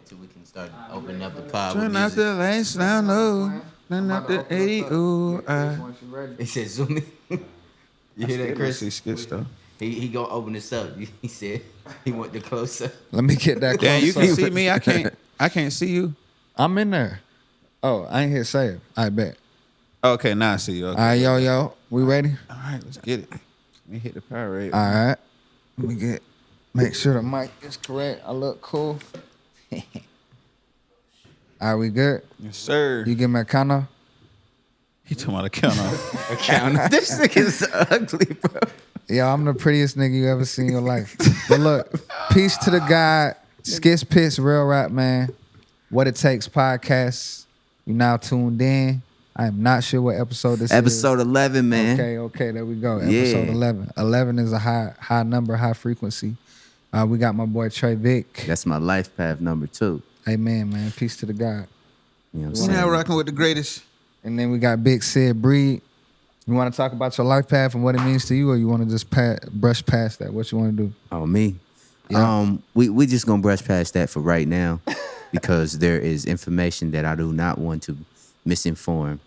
till we can start opening up the pod with Turn out music. the lights down low. Turn out the 80. Ooh, He said, "Zoom in." You hear that, Chris? See Skitz though. He gonna open this up. He said he want the close up. Let me get that close. Damn, you can up. see me. I can't see you. I'm in there. Oh, I ain't hit save. I bet. Okay, now I see you. Okay. All right, yo. We ready? All right, let's get it. Let me hit the power rate. All right. Let me make sure the mic is correct. I look cool. Are we good? Yes, sir. You give me a counter? He talking about a count off. This nigga's ugly, bro. Yeah, I'm the prettiest nigga you ever seen in your life. But look, peace to the guy, Skitz Pittz, Real Rap Man. What It Takes podcast. You now tuned in. I am not sure what episode this is. Episode 11, man. Okay, there we go. Yeah. Episode 11. 11 is a high number, high frequency. We got my boy Trayvick. That's my life path number 2. Amen, man. Peace to the God. You know what I'm We now saying? rocking with the greatest. And then we got Big Sid Breed. You want to talk about your life path and what it means to you, or you want to just brush past that? What you want to do? Oh, me? Yeah. We just gonna brush past that for right now because there is information that I do not want to misinform.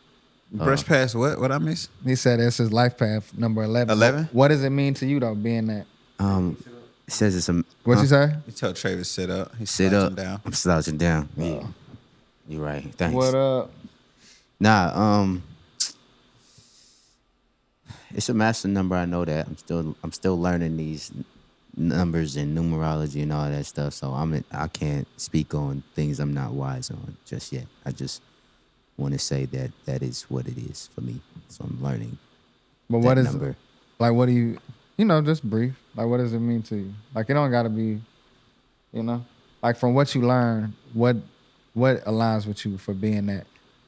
Brush past what? What I miss? He said this is life path number 11. 11? What does it mean to you, though, being that? It says it's a What you say? You tell Travis sit up. He's sit slouching up. down. I'm slouching down. Yeah. You're right. Thanks. What up? Nah, it's a master number. I know that. I'm still learning these numbers and numerology and all that stuff. So I can't speak on things I'm not wise on just yet. I just want to say that is what it is for me. So I'm learning. But that what is number. like? What do you just brief? Like, what does it mean to you? Like, it don't gotta be, like from what you learn, what aligns with you for being that?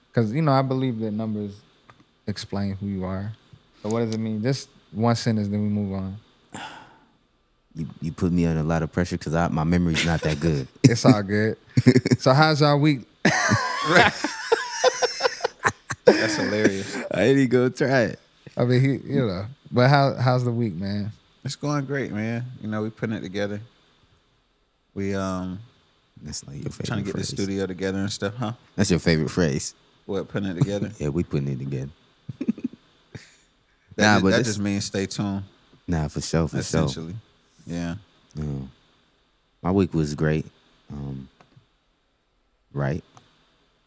Because I believe that numbers explain who you are. So what does it mean? Just one sentence, then we move on. You put me under a lot of pressure because my memory's not that good. It's all good. So how's our week? That's hilarious. I ain't even gonna try it. I mean, But how's the week, man? It's going great, man. We putting it together. We That's like your favorite trying to get phrase. the studio together and stuff, huh? That's your favorite phrase. What, putting it together? Yeah, we putting it together. That this- just means stay tuned. Nah, for sure. Essentially. Yeah. My week was great. Right?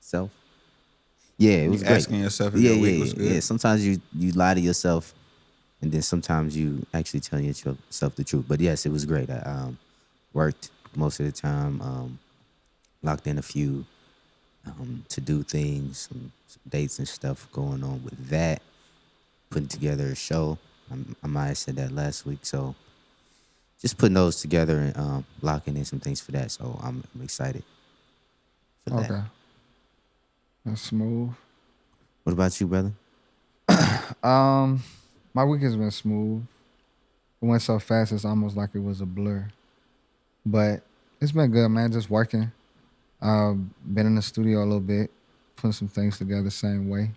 Self? Yeah, it was great. Asking yourself if your week was good. Yeah. Sometimes you lie to yourself, and then sometimes you actually tell yourself the truth. But yes, it was great. I worked most of the time, locked in a few to do things, some dates and stuff going on with that, putting together a show. I might have said that last week. So just putting those together and locking in some things for that. So I'm excited for that. Okay. That's smooth. What about you, brother? My week has been smooth. It went so fast it's almost like it was a blur. But it's been good, man. Just working. Been in the studio a little bit, putting some things together same way.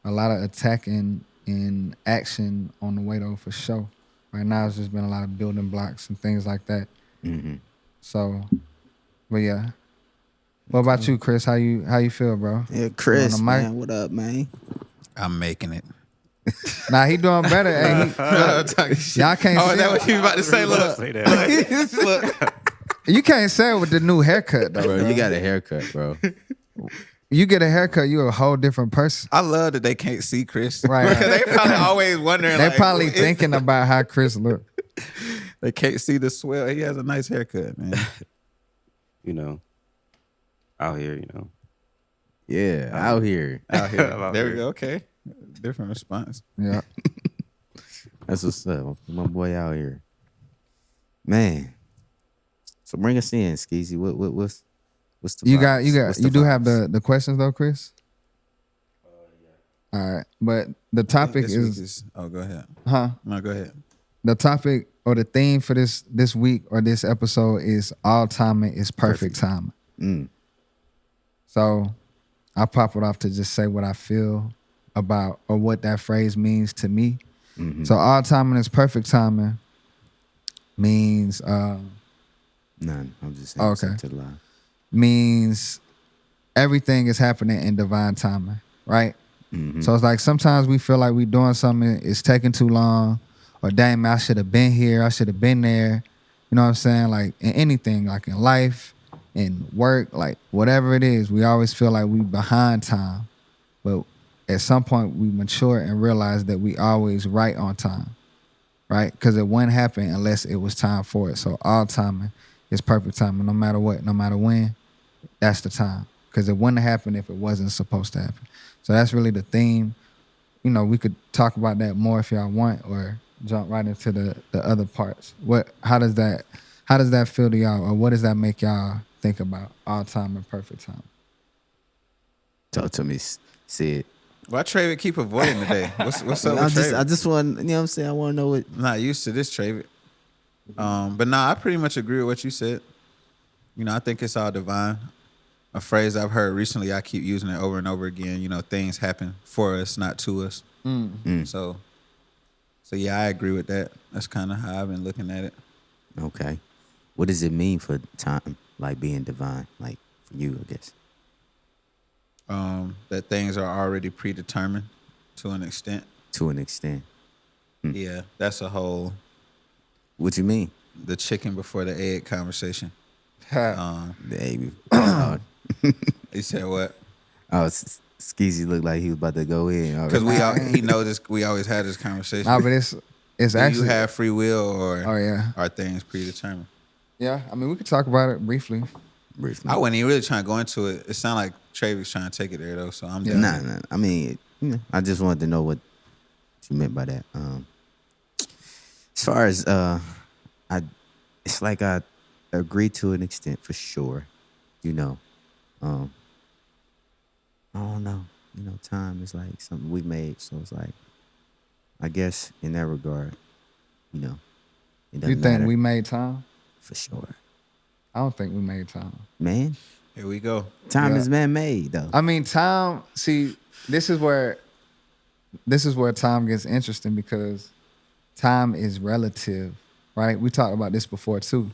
A lot of attacking and action on the way though, for sure. Right now it's just been a lot of building blocks and things like that. Mm-hmm. So, but yeah. What about you, Chris? How you feel, bro? Yeah, Chris, You on the mic? man, what up, man? I'm making it. Nah, he doing better. Hey, y'all can't Oh, see is that it. what you about to say? Look. Say that. Look. You can't say it with the new haircut though. Bro, you got a haircut, bro. You get a haircut, you're a whole different person. I love that they can't see Chris. Right. Because they probably always wondering. They like, probably who is- thinking about how Chris look. They can't see the swell. He has a nice haircut, man. Out here, Yeah, out here. Out here. Out There we here. go. Okay. Different response. Yeah. That's what's up. My boy out here. Man. So bring us in, Skeezy. What's the You vibes? do have the questions though, Chris? All right. But the topic This week is oh, go ahead. huh? No, go ahead. The topic or the theme for this week or this episode is all timing is perfect timing. Mm. So I pop it off to just say what I feel about or what that phrase means to me. Mm-hmm. So all timing is perfect timing means None. I'm just saying Okay. to the line. means everything is happening in divine timing, right? So it's like sometimes we feel like we doing something, it's taking too long, or dang, man, I should have been here, I should have been there. You know what I'm saying? Like in anything, like in life, in work, like whatever it is, we always feel like we behind time. But at some point we mature and realize that we always right on time, right? Because it wouldn't happen unless it was time for it. So all timing is perfect timing, no matter what, no matter when, that's the time. Because it wouldn't happen if it wasn't supposed to happen. So that's really the theme. You know, we could talk about that more if y'all want, or jump right into the other parts. How does that feel to y'all, or what does that make y'all think about all time and perfect time? Talk to me, Sid. Why Trayvick keep avoiding today? What's up with Trayvick? I just want, you know what I'm saying? I want to know what. I'm not used to this, Trayvick. But nah, I pretty much agree with what you said. You know, I think it's all divine. A phrase I've heard recently, I keep using it over and over again. You know, things happen for us, not to us. So yeah, I agree with that. That's kind of how I've been looking at it. Okay. What does it mean for time, like being divine, like for you, I guess? That things are already predetermined to an extent. To an extent. Yeah, that's a whole What you mean? the chicken before the egg conversation. The egg. Oh, You said what? Skeezy looked like he was about to go in. Because he knows this. We always had this conversation. Nah, but it's Do actually. you have free will, or Oh yeah, are things predetermined? yeah. I mean, we could talk about it briefly. briefly. I wasn't even really trying to go into it. It sounded like Trayvick's trying to take it there though, so I'm done. Nah. I mean, I just wanted to know what you meant by that. As far as it's like I agree to an extent for sure. You know, I don't know. You know, time is like something we made, so it's like, I guess in that regard, it You doesn't think matter we made time? for sure. I don't think we made time. Man, Here we go. time Yeah. is man-made though. I mean, time. See, this is where time gets interesting, because time is relative, right? We talked about this before too.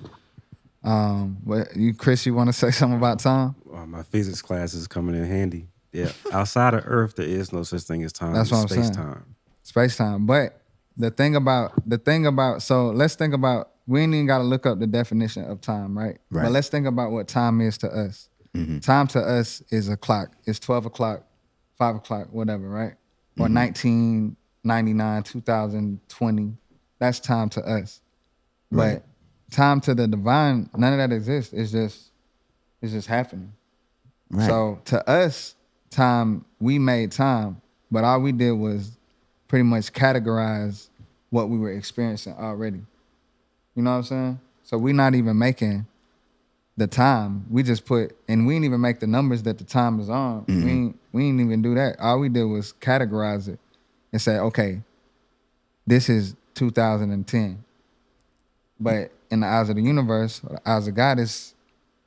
Chris, you want to say something about time? My physics class is coming in handy. Yeah, outside of Earth, there is no such thing as time. That's what I'm Space saying. time. Space time. But the thing about, so let's think about, we ain't even got to look up the definition of time, right? Right. But let's think about what time is to us. Time to us is a clock. It's 12 o'clock, 5 o'clock, whatever, right? Or 1999, 2020. That's time to us. Right. But time to the divine, none of that exists. It's just happening. Right. So to us, time, we made time, but all we did was pretty much categorize what we were experiencing already. You know what I'm saying? So we're not even making the time. We just put, and we didn't even make the numbers that the time is on. We didn't even do that. All we did was categorize it and say, okay, this is 2010. But in the eyes of the universe, or the eyes of God, it's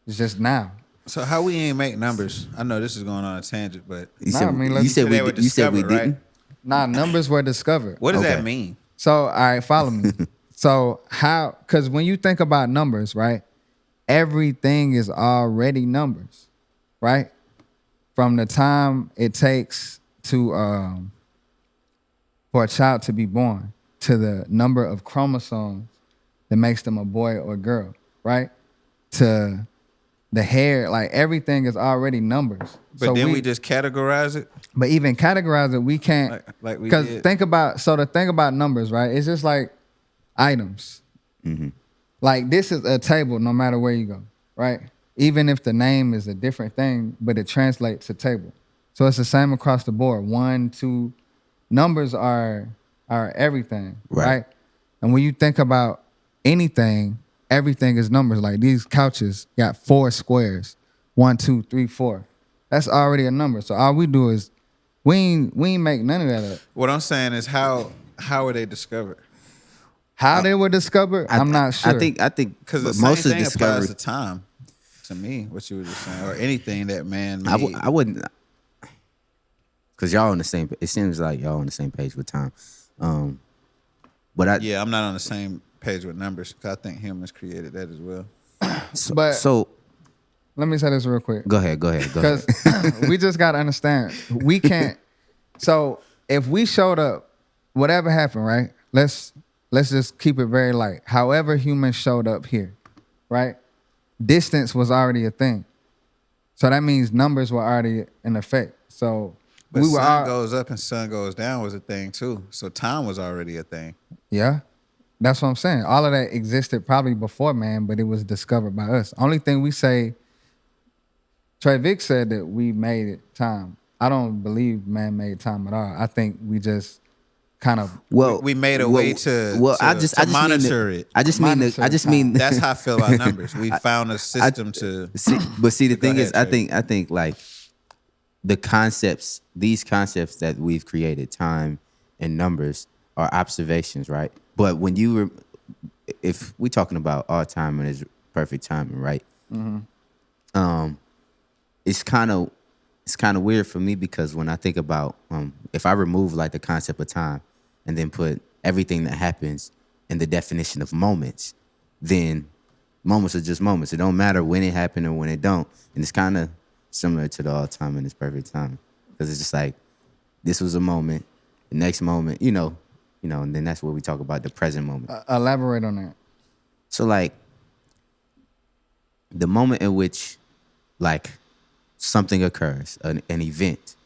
just now. So how we ain't make numbers? I know this is going on a tangent, but you Nah, said, I mean, you let's- said They we were you said we discovered, right? didn't. Nah, numbers were discovered. what does Okay. that mean? So, all right, follow me. So because when you think about numbers, right, everything is already numbers, right? From the time it takes to for a child to be born to the number of chromosomes that makes them a boy or girl, right? To the hair, like everything is already numbers. But So then we just categorize it but even categorize it, we can't. like we Because did. the thing about numbers, right? It's just like items. Like this is a table, no matter where you go, right? Even if the name is a different thing, but it translates to table. So it's the same across the board. 1, 2, numbers are everything, Right. right? And when you think about anything, everything is numbers. Like these couches got 4 squares, 1, 2, 3, 4. That's already a number. So all we do is we ain't make none of that up. What I'm saying is how are they discovered? How they were discovered, I'm not sure. I think Because the most same of thing discovery. applies to time. To me, what you were just saying, or anything that man I made. wouldn't, because y'all on the same. It seems like y'all on the same page with time. But I Yeah, I'm not on the same page with numbers because I think humans created that as well. so, But- so let me say this real quick. Go ahead. Because we just got to understand, we can't. So if we showed up, whatever happened, right? Let's just keep it very light. However humans showed up here, right? Distance was already a thing. So that means numbers were already in effect. So But we were sun goes up and sun goes down was a thing too. So time was already a thing. yeah. That's what I'm saying. All of that existed probably before man, but it was discovered by us. Only thing we say, Trayvick said that we made it time. I don't believe man made time at all. I think we just kind of We made a way to monitor it. I just mean That's how I feel about numbers. We found a system to. But see, the Go thing is, ahead, I think like these concepts that we've created, time and numbers, are observations, right? But when if we're talking about our timing is perfect timing, right? It's kind of weird for me because when I think about if I remove like the concept of time and then put everything that happens in the definition of moments, then moments are just moments. It don't matter when it happened or when it don't. And it's kind of similar to the all time and it's perfect time. Because it's just like, this was a moment, the next moment, and then that's where we talk about the present moment. elaborate on that. So like, the moment in which like something occurs, an event,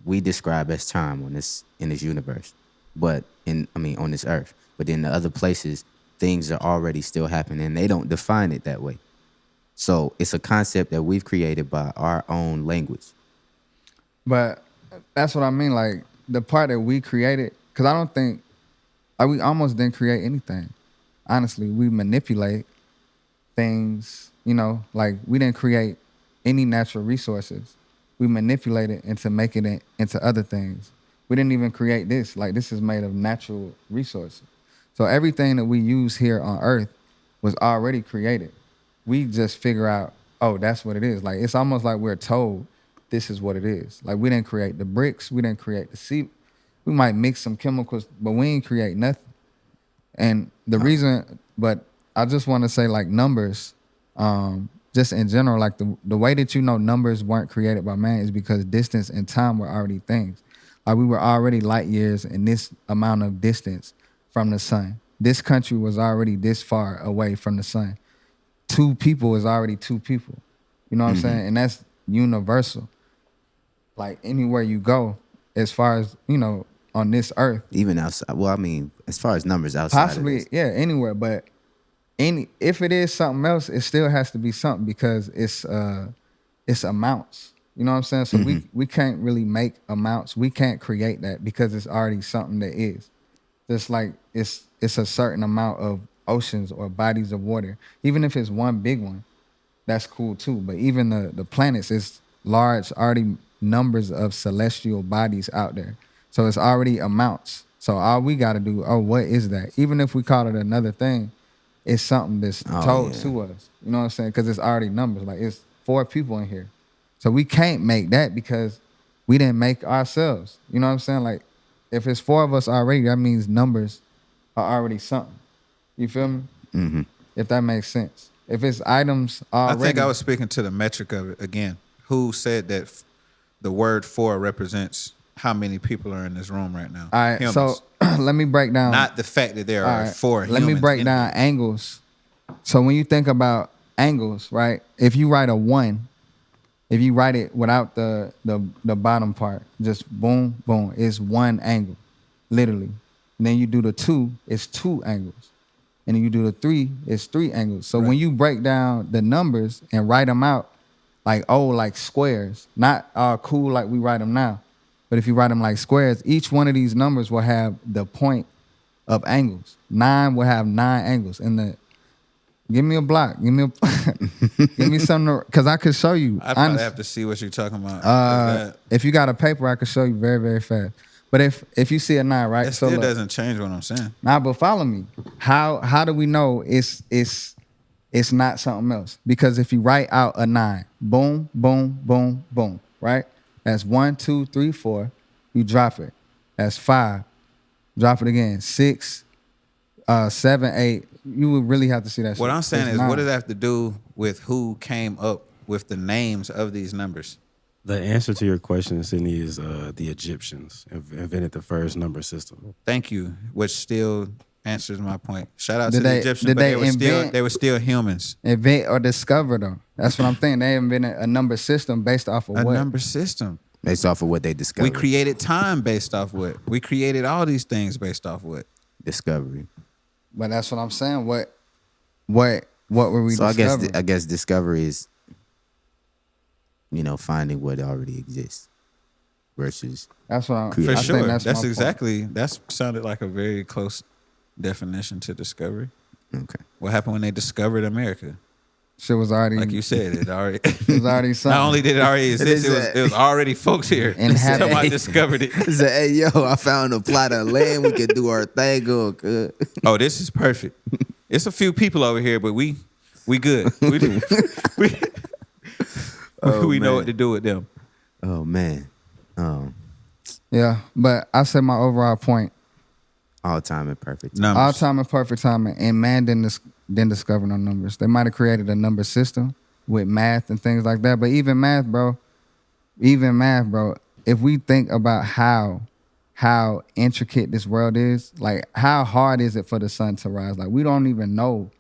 we describe as time in this universe, but on this earth. But in the other places, things are already still happening, and they don't define it that way. So it's a concept that we've created by our own language. But that's what I mean. Like the part that we created, because I don't think we almost didn't create anything. Honestly, we manipulate things. Like we didn't create any natural resources. We manipulate it into making it into other things. We didn't even create this. Like this is made of natural resources. So everything that we use here on Earth was already created. We just figure out, oh, that's what it is. Like it's almost like we're told this is what it is. Like we didn't create the bricks, we didn't create the seed. We might mix some chemicals, but we ain't create nothing. And the reason, but I just want to say like numbers, just in general, like the way that numbers weren't created by man is because distance and time were already things. Like we were already light years in this amount of distance from the sun. This country was already this far away from the sun. 2 people is already 2 people. You know what I'm saying? And that's universal. Like anywhere you go, as far as, on this earth. Even outside. Well, as far as numbers outside. Possibly, yeah, anywhere. But if it is something else, it still has to be something because it's amounts. You know what I'm saying? So we can't really make amounts. We can't create that because it's already something that is. Just like it's a certain amount of oceans or bodies of water. Even if it's one big one, that's cool too. But even the planets, it's large already numbers of celestial bodies out there. So it's already amounts. So all we got to do, what is that? Even if we call it another thing, it's something that's told to us. You know what I'm saying? Because it's already numbers. Like it's 4 people in here. So we can't make that because we didn't make ourselves. You know what I'm saying? Like if it's 4 of us already, that means numbers are already something. You feel me? Mm-hmm. If that makes sense. If it's items already. I think I was speaking to the metric of it again. Who said that the word 4 represents how many people are in this room right now? All right, Humans. so let me break down. Not the fact that there are 4 humans. Let me break down angles. So when you think about angles, right? If you write a 1, if you write it without the bottom part, just boom, boom, it's 1 angle, literally. And then you do the 2, it's 2 angles. And then you do the 3, it's 3 angles. So when you break down the numbers and write them out, like squares, not cool like we write them now. But if you write them like squares, each one of these numbers will have the point of angles. 9 will have 9 angles. And give me a block. Give me something, because I could show you. I probably have to see what you're talking about. If you got a paper, I could show you very, very fast. But if you see a 9, right? It still doesn't change what I'm saying. Nah, but follow me. How do we know it's not something else? Because if you write out a 9, boom, boom, boom, boom, right? That's 1, 2, 3, 4. You drop it. That's 5. Drop it again. 6, 7, 8. you would really have to see that. What shit. I'm saying It's is, not. what does that have to do with who came up with the names of these numbers? The answer to your question, Sydney, is the Egyptians invented the first number system. Thank you, which still answers my point. Shout out Did to the they- Egyptians, did but they they were still humans. Invent or discover though. That's what I'm thinking. They invented a number system based off of A what? number system. Based off of what they discovered. We created time based off what? We created all these things based off what? Discovery. But that's what I'm saying. What were we So discovering? I guess discovery is, finding what already exists versus That's what I'm. For For I sure. Think that's my point. exactly. That sounded like a very close definition to discovery. okay. What happened when they discovered America? Shit was already. Like you said, it already. it was already something. Not only did it already exist, it was already folks here. Inhabit- Somebody discovered it. Say, hey yo, I found a plot of land. We could do our thing. Go good. Oh, this is perfect. It's a few people over here, but we good. We know man. what to do with them. Oh man. Yeah, but I said my overall point: All time and perfect. Numbers. all time and perfect timing, and man didn't discover no numbers. They might have created a number system with math and things like that, but even math, bro. If we think about how intricate this world is, like how hard is it for the sun to rise? Like we don't even know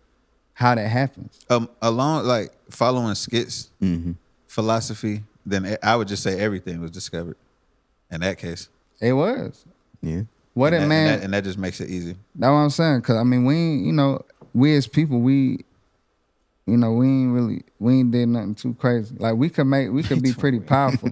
how that happens. Along like following Skitz Mm-hmm. philosophy, then I would just say everything was discovered. In that case, It was. Yeah. What and it that, man? and that, and that just makes it easy. That's what I'm saying. Cause I mean, we as people, we ain't did nothing too crazy. Like we could be pretty powerful.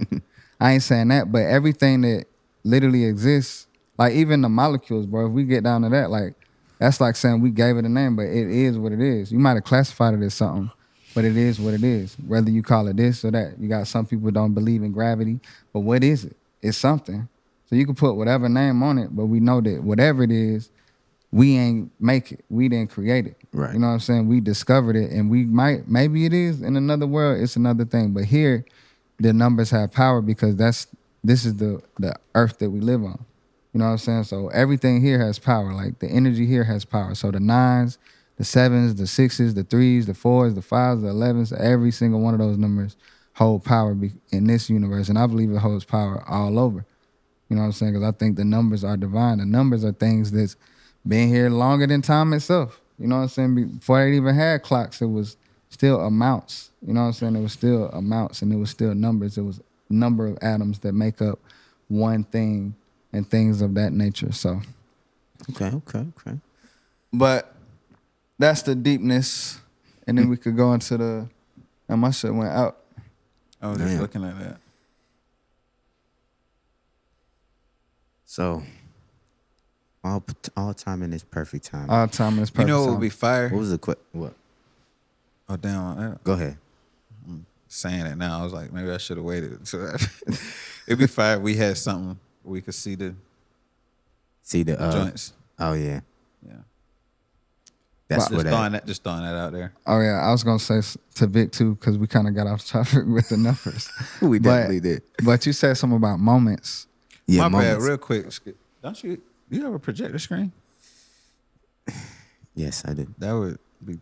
I ain't saying that, but everything that literally exists, like even the molecules, bro. If we get down to that, like that's like saying we gave it a name, but it is what it is. You might have classified it as something, but it is what it is. Whether you call it this or that, you got some people don't believe in gravity, but what is it? It's something. So you can put whatever name on it, but we know that whatever it is, we ain't make it. We didn't create it. Right. You know what I'm saying? We discovered it, and maybe it is in another world. It's another thing. But here, the numbers have power because this is the earth that we live on. You know what I'm saying? So everything here has power. Like the energy here has power. So the 9s, the 7s, the 6s, the 3s, the 4s, the 5s, the 11s, every single one of those numbers hold power in this universe. And I believe it holds power all over. You know what I'm saying? Because I think the numbers are divine. The numbers are things that's been here longer than time itself. You know what I'm saying? Before they even had clocks, it was still amounts. You know what I'm saying? It was still amounts and it was still numbers. It was a number of atoms that make up one thing and things of that nature. So, Okay. but that's the deepness. And then we could go into and my shit went out. I was just Damn. looking at that. So all time in its perfect time. All time is You perfect. know what would time. be fire? what was the what? Oh damn! Go ahead. Saying it now, I was like, maybe I should have waited. So it'd be fire if we had something we could see the See the joints. Oh yeah. Yeah, That's just what throwing that out there. Oh yeah, I was gonna say to Vic too because we kind of got off topic with the numbers. we But- definitely did. But you said something about moments. Yeah, My bad. moments. Real quick, don't you have a projector screen? Yes, I did. That would be.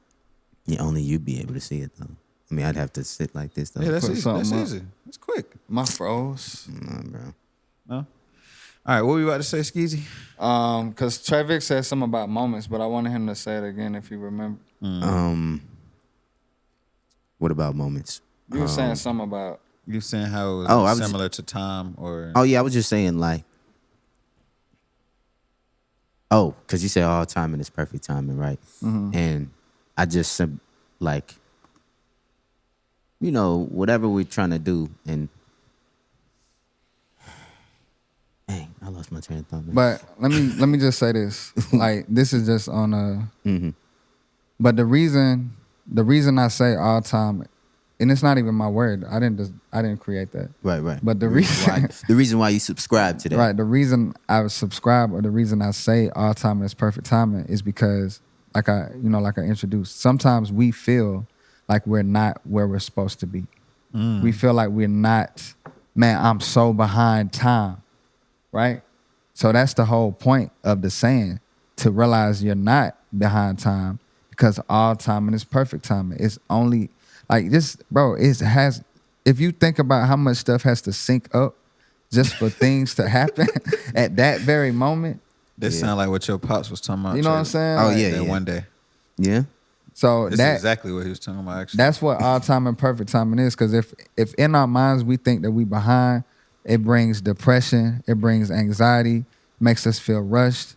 Yeah, only you'd be able to see it though. I mean, I'd have to sit like this though. Yeah, that's Put easy. something That's up. easy. It's quick. My froze. Nah, bro. No. All right, what were you about to say, Skeezy? Because Trayvick said something about moments, but I wanted him to say it again if you remember. What about moments? You were saying something about. You saying how it was Oh, I was- similar to time or? Oh yeah, I was just saying like. Oh, because you said all time in its perfect timing, right? And I just said like, whatever we're trying to do, and dang, I lost my train of thought. Man. But let me just say this. Like this is just on a. Mhm. But the reason I say all time, and it's not even my word. I didn't create that. Right. But the reason. the reason why you subscribe to that, Right. The reason I subscribe or the reason I say all time is perfect timing is because like I introduced, sometimes we feel like we're not where we're supposed to be. We feel like we're not, man, I'm so behind time. Right? So that's the whole point of the saying, to realize you're not behind time because all timing is perfect timing. It's only like this, bro. It has. If you think about how much stuff has to sync up just for things to happen at that very moment, This sound like what your pops was talking about. you know what I'm Trayvick. saying? Oh, Like, yeah. That one day. Yeah. So This is exactly what he was talking about. Actually, that's what all timing perfect timing is. Because if in our minds we think that we behind, it brings depression, it brings anxiety, makes us feel rushed.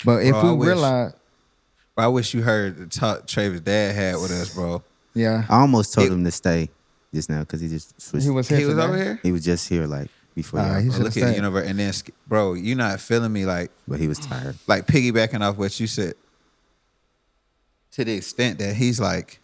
But if Bro, we realize, I wish you heard the talk Travis' dad had with us, bro. yeah, I almost told him to stay just now because he just switched. he was here. He was today. over here. He was just here like before y'all, he Bro, should've look at said. the universe, and then, bro, you not feeling me like but he was tired. piggybacking off what you said. To the extent that he's like,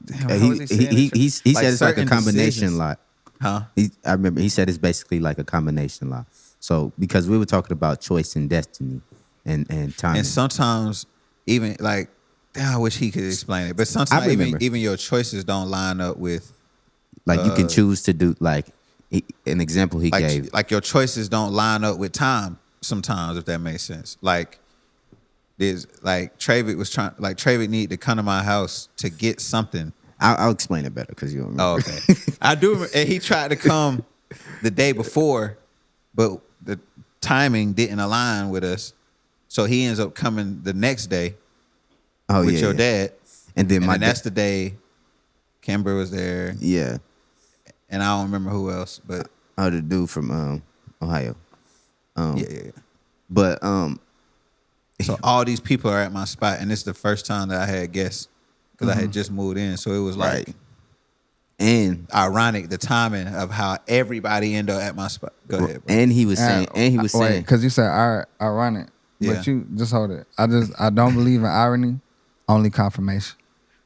damn, how was he saying it? He said it's like a certain combination decisions. lot. Huh? I remember he said it's basically like a combination lot. So because we were talking about choice and destiny and time. And sometimes even like, damn, I wish he could explain it. But sometimes remember. even your choices don't line up with like you can choose to do like an example he gave. like your choices don't line up with time sometimes, if that makes sense. Like there's like Trayvick need to come to my house to get something. I'll explain it better because you don't remember. Oh, okay. I do remember, and he tried to come the day before, but the timing didn't align with us. So he ends up coming the next day with your dad. And then And that's the day Kimber was there. Yeah. And I don't remember who else, but Oh, the dude from Ohio. yeah. But So all these people are at my spot, and it's the first time that I had guests because I had just moved in. So it was like right. And ironic the timing of how everybody ended up at my spot. Go ahead, bro. and he was saying because you said ironic, Yeah. but you just hold it. I don't believe in irony, only confirmation.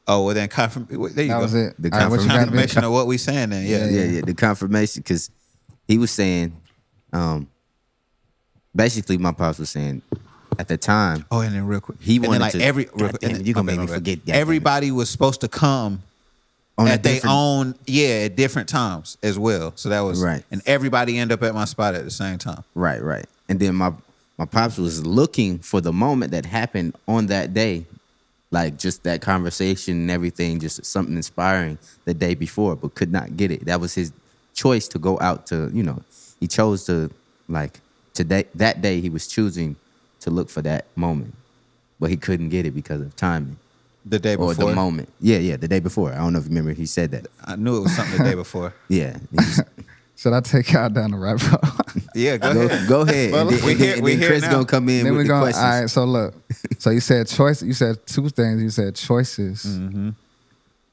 Oh, well then there you That go. was it. The All right, what you got, Vic? Confirmation of what we saying then. Yeah. yeah, the confirmation because he was saying, basically my pops was saying at the time Oh, and then real quick, he and then wanted like to. every God damn it, you gonna make me forget. God damn it. everybody was supposed to come On a at their different- own at different times as well. So that was Right. and everybody end up at my spot at the same time. Right. And then my pops was looking for the moment that happened on that day. Like just that conversation and everything, just something inspiring the day before, but could not get it. That was his choice to go out to, he chose to that day he was choosing to look for that moment. But he couldn't get it because of timing. The day Or before. the moment. Yeah, the day before. I don't know if you remember he said that. I knew it was something the day before. Yeah. He was- Should I take y'all down the rabbit hole? Yeah, go ahead. go ahead. Well, And then, we and here- then we here Chris now. gonna come in Then with we the go. questions. All right. So look. So you said choice. You said two things. You said choices. Mm-hmm.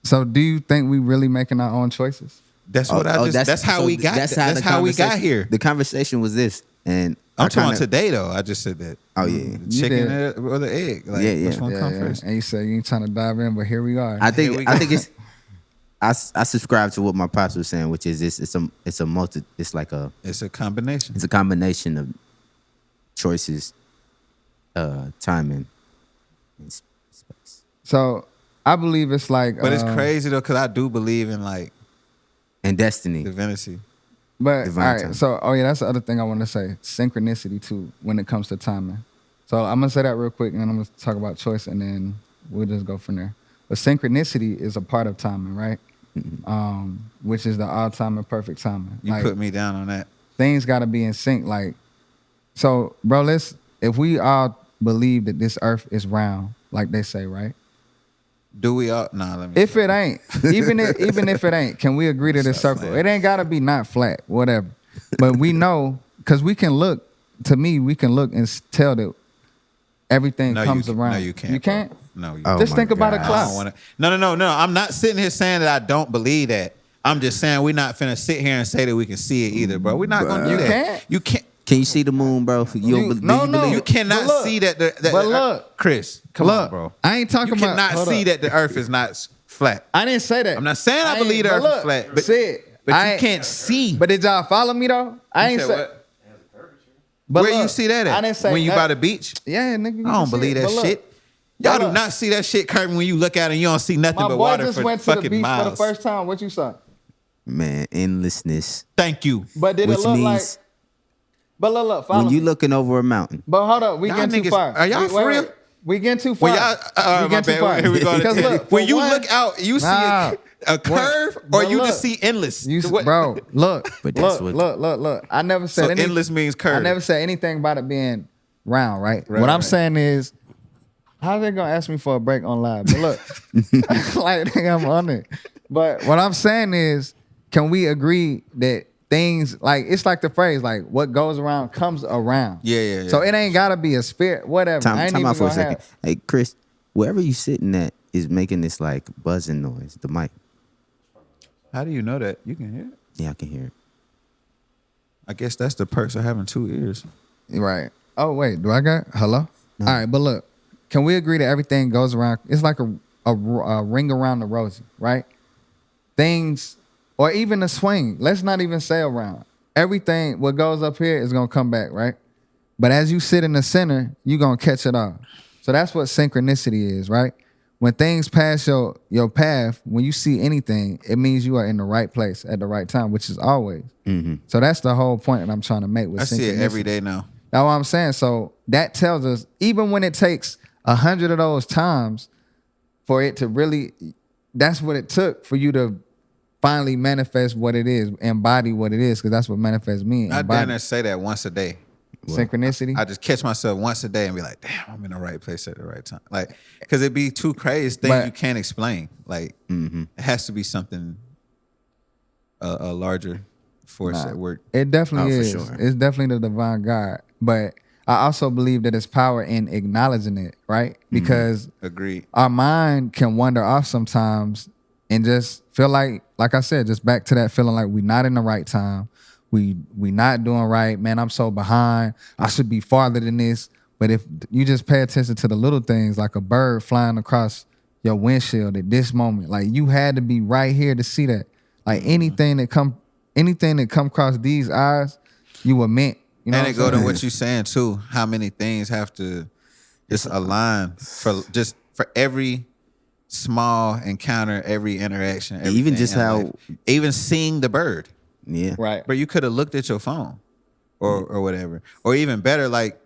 So do you think we really making our own choices? That's what that's how we got that's how we got here. The conversation was this. And I'm I talking kinda- today though. I just said that. Oh, yeah. The chicken did. or the egg. Like, Yeah. which one come first? And you said you ain't trying to dive in, but here we are. I Here we think go. I think it's I subscribe to what my pops was saying, which is it's a combination of choices, timing, and space. So I believe it's like. But it's crazy though, because I do believe in like And destiny. divinity. But Divine all right, timing. so that's the other thing I want to say: synchronicity too, when it comes to timing. So I'm gonna say that real quick, and then I'm gonna talk about choice, and then we'll just go from there. But synchronicity is a part of timing, right? Which is the all time and perfect timing. You put me down on that. Things got to be in sync. Like, so, bro, if we all believe that this earth is round, like they say, right? Do we all? Nah, let me. If it ain't, even if it ain't, can we agree to this Stop circle? playing. It ain't gotta be not flat, whatever. But we know, because we can look. To me, we can look and tell that everything No, comes you, around. No, you can't. You bro. can't. No, you Oh, Just my think about a God. I clock. don't wanna, no. I'm not sitting here saying that I don't believe that. I'm just saying we're not finna sit here and say that we can see it either, bro. We're not gonna do You that. can't? You can't. Can you see the moon, bro? No, You But cannot look, see that. but look. Chris, come Look, on, bro. I ain't talking You about. cannot hold see up. that the Earth is not flat. I didn't say that. I'm not saying I ain't- believe the but Earth look, is flat, but you you can't see. But did y'all follow me though? I ain't said say. what? But Where you look, see that at? I didn't say when you that. by the beach. Yeah, nigga. you I can don't see believe it, that but look. shit. Y'all Hold do up. not see that shit, Kirby, when you look at it and you don't see nothing My but boy water just for went to the fucking beach miles. for the first time. What you saw? Man, endlessness. Thank you. But did Which it look like? means But look, follow when you me. looking over a mountain. But hold up, we Y'all getting too niggas- far. are y'all Wait, for wait, real? wait. We getting too far. When y'all, we getting too far. Here we go. Because look, When for you one- look out, you see a curve, or But you look, just see endless. Bro, look, But that's look. I never said So any, endless means curve. I never said anything about it being round, right? Right, What I'm right. saying is, how they gonna ask me for a break on live? But look, like I'm on it. But what I'm saying is, can we agree that things like it's like the phrase like what goes around comes around? Yeah. So it ain't gotta be a spirit, whatever. I ain't Time even out for a gonna second. have- Hey, Chris, wherever you sitting at is making this like buzzing noise. The mic. How do you know that? You can hear it. Yeah, I can hear it. I guess that's the perks of having 2 ears. Right. Oh wait, do I got hello? All right, but look, can we agree that everything goes around? It's like a ring around the rosy, right? Things, or even a swing. Let's not even say around. Everything, what goes up here is gonna come back, right? But as you sit in the center, you're gonna catch it all. So that's what synchronicity is, right? When things pass your path, when you see anything, it means you are in the right place at the right time, which is always. So that's the whole point that I'm trying to make with I see it every synchronicity. day now. That's what I'm saying. So that tells us, even when it takes 100 of those times for it to really, that's what it took for you to finally manifest what it is, embody what it is, because that's what manifest means. I damn near say that once a day. Synchronicity. I just catch myself once a day and be like, damn, I'm in the right place at the right time. Like, because it'd be too crazy, things But- you can't explain. Like, it has to be something, a larger force at work. It definitely Oh, for is. sure. It's definitely the divine God. But I also believe that it's power in acknowledging it, right? Because Agreed. our mind can wander off sometimes and just feel like I said, just back to that feeling like we're not in the right time. We not doing right. Man, I'm so behind. I should be farther than this. But if you just pay attention to the little things, like a bird flying across your windshield at this moment, like you had to be right here to see that. Like anything that come across these eyes, you were meant. You know And what it go I'm to saying? what you saying too. How many things have to just align for every small encounter, every interaction, Even everything just in how- life. Even seeing the bird. Yeah. Right. But you could have looked at your phone or whatever. Or even better, like,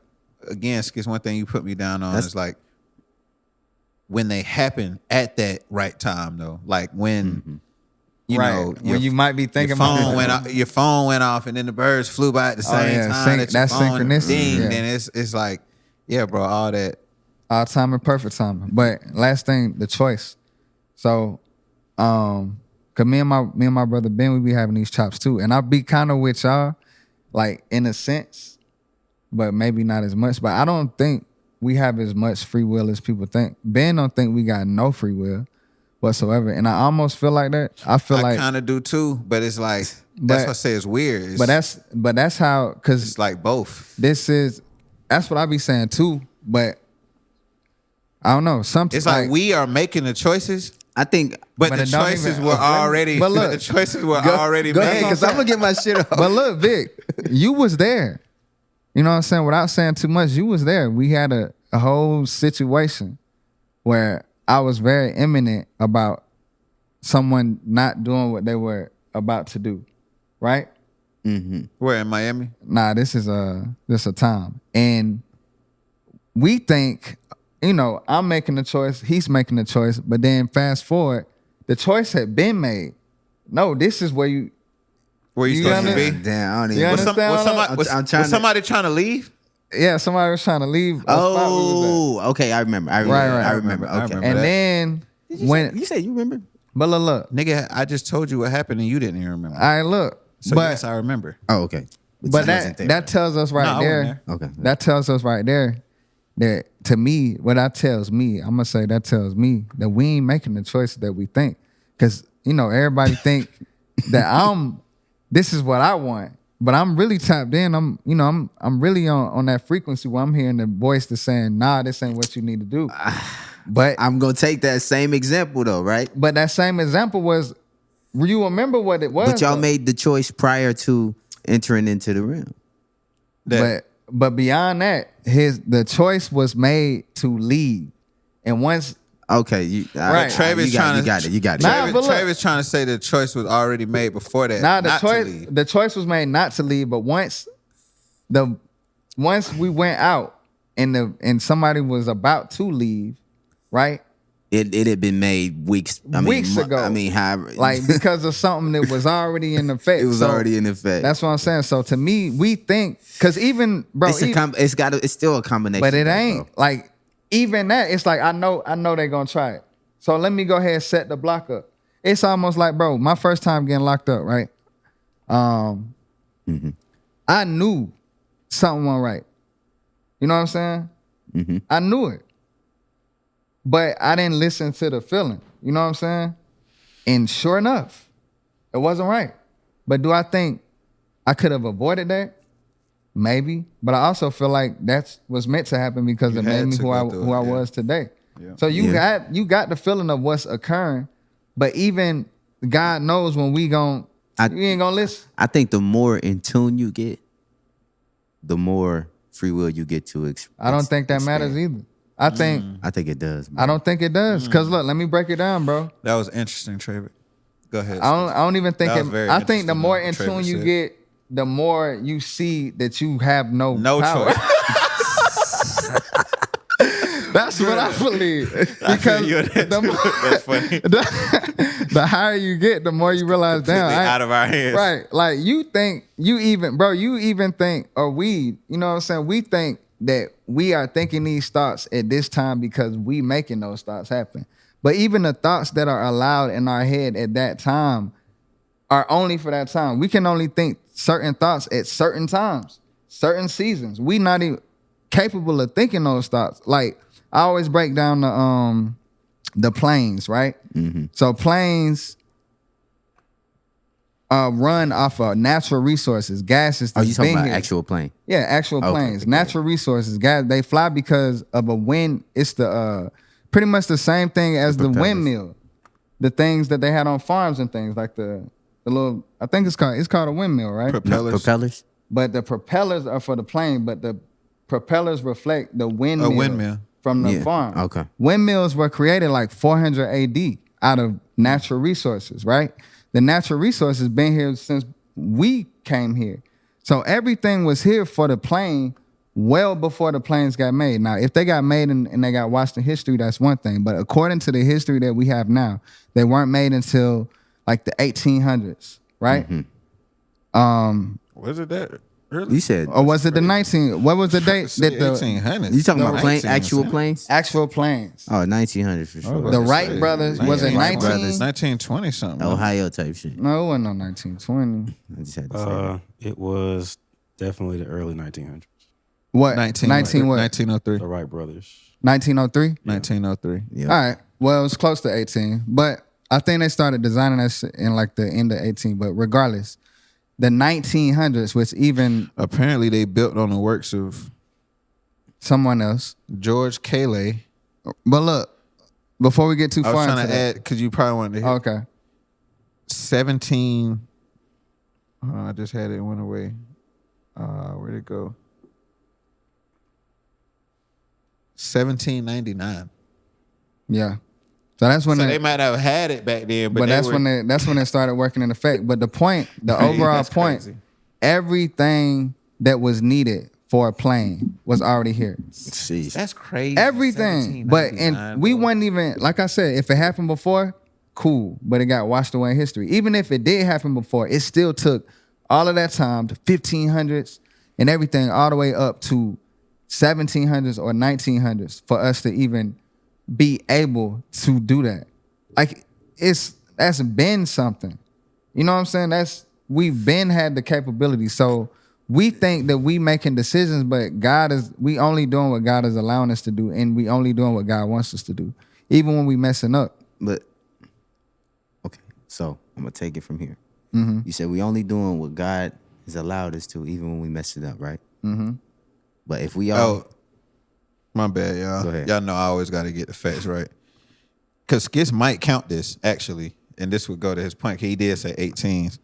again, Skitz, one thing you put me down on is like when they happen at that right time, though. Like when, you know, when you might be thinking your phone about went off, your phone went off, and then the birds flew by at the same yeah, time. That your that's phone synchronicity, dinged, yeah. and it's like, yeah, bro, all that. all time and perfect timing. But last thing, the choice. So, cause me and my brother Ben, we be having these chops too, and I be kind of with y'all, like in a sense, but maybe not as much. But I don't think we have as much free will as people think. Ben don't think we got no free will whatsoever, and I almost feel like that. I feel I like, kind of do too, but it's like But- that's what I say it's weird. It's, but that's how, cause it's like both. that's what I be saying too. But I don't know. It's like we are making the choices, I think. but But the it don't choices even- were already. But look, the choices were Go already go made. ahead, because I'm gonna get my shit off. But look, Vic, you was there. You know what I'm saying? Without saying too much, you was there. We had a whole situation where I was very imminent about someone not doing what they were about to do. Right? Where in Miami? Nah, this is a time. And we think, you know, I'm making the choice, he's making the choice, but then fast forward, the choice had been made. No, this is where you Where you You supposed to gotta- be? Damn, I don't You even. Was, understand all that? I'm trying was to- somebody trying to leave? yeah, somebody was trying to leave a spot we was Oh, okay. I remember. Right. I remember. I Okay. remember. at. And that. then when You said you remember? but look, Nigga, I just told you what happened and you didn't even remember. I look. So but yes, I remember. Oh, okay. but you wasn't there. that tells us right No, I there. wasn't Okay. That tells us right there that to me, what that tells me, I'm gonna say that tells me that we ain't making the choices that we think. Cause you know, everybody think that this is what I want. But I'm really tapped in. I'm really on that frequency where I'm hearing the voice that's saying, nah, this ain't what you need to do. But I'm gonna take that same example though, right? but that same example was, you remember what it was? But y'all though? made the choice prior to entering into the realm. But beyond that, the choice was made to leave. And once Okay, you Right. Travis you got it. You got it. Nah, but look. Travis trying to say the choice was already made before that. the not choice to leave. the choice was made not to leave, but once we went out and somebody was about to leave, right? It had been made weeks Ago. I mean, however, Like because of something that was already in effect. it was already in effect. That's what I'm saying. So to me, we think because even bro, it's still a combination, but it though, ain't bro. like even that. It's like I know they're gonna try it. So let me go ahead and set the block up. It's almost like, bro, my first time getting locked up, right? I knew something wasn't right. You know what I'm saying? I knew it. But I didn't listen to the feeling. You know what I'm saying? And sure enough, it wasn't right. But do I think I could have avoided that? Maybe. But I also feel like that's what's meant to happen because it made me who I was today. Yeah. So you got the feeling of what's occurring, but even God knows when you ain't gonna listen. I think the more in tune you get, the more free will you get to I don't think that matters either. I think it does. Bro. I don't think it does. Cause look, let me break it down, bro. That was interesting, Trayvick. Go ahead. I don't even think it. I think the more in Trayvick tune you said. get, the more you see that you have no power. choice. That's what I believe. Because That's funny. the higher you get, the more you realize, damn, out of our hands. Right. Like you think you even think, or we, you know what I'm saying? We think that we are thinking these thoughts at this time because we making those thoughts happen. But even the thoughts that are allowed in our head at that time are only for that time. We can only think certain thoughts at certain times, certain seasons. We not even capable of thinking those thoughts. Like I always break down the planes, right? So planes run off of natural resources, gases. Are you talking about here. actual plane? Yeah, actual planes, natural resources. Gas. They fly because of a wind. It's the pretty much the same thing as the windmill, the things that they had on farms and things like the little. I think it's called a windmill, right? Propellers. But the propellers are for the plane, but the propellers reflect the windmill from the farm. Okay. Windmills were created like 400 AD out of natural resources, right? The natural resources been here since we came here. So everything was here for the plane well before the planes got made. Now, if they got made and they got watched in history, that's one thing. But according to the history that we have now, they weren't made until like the 1800s, right? Was it that? Really? You said, or was it the 19? What was the date that the 1800s? You talking about actual planes? actual planes? Oh, 1900 for sure. The Wright brothers, was it 19? 1920 something. Ohio type shit. No, it wasn't no 1920. I just had to say that. It was definitely the early 1900s. What? 19 what? 1903. The Wright brothers. 1903? 1903. Yeah. All right. Well, it was close to 18, but I think they started designing that shit in like the end of 18. But regardless, the 1900s, which even Apparently, they built on the works of someone else. George Cayley. But look, before we get too I far was trying into to that, add because you probably wanted to hear. okay. 17. I just had it. It went away. Where'd it go? 1799. Yeah. So that's when They might have had it back then, but that's when it started working in effect. But the point, the overall That's point, crazy. everything that was needed for a plane was already here. Jeez. That's crazy. Everything. But and we wasn't even, like I said, if it happened before, cool. But it got washed away in history. Even if it did happen before, it still took all of that time, the 1500s and everything, all the way up to 1700s or 1900s for us to even be able to do that. Like that's been something. You know what I'm saying? We've been had the capability. So we think that we making decisions, but we only doing what God is allowing us to do, and we only doing what God wants us to do, even when we messing up. But okay, so I'm gonna take it from here. You said we only doing what God has allowed us to, even when we mess it up, right? But if we all, My bad, y'all. Go ahead. Y'all know I always got to get the facts right. Because Skitz might count this, actually. And this would go to his point. He did say 18s.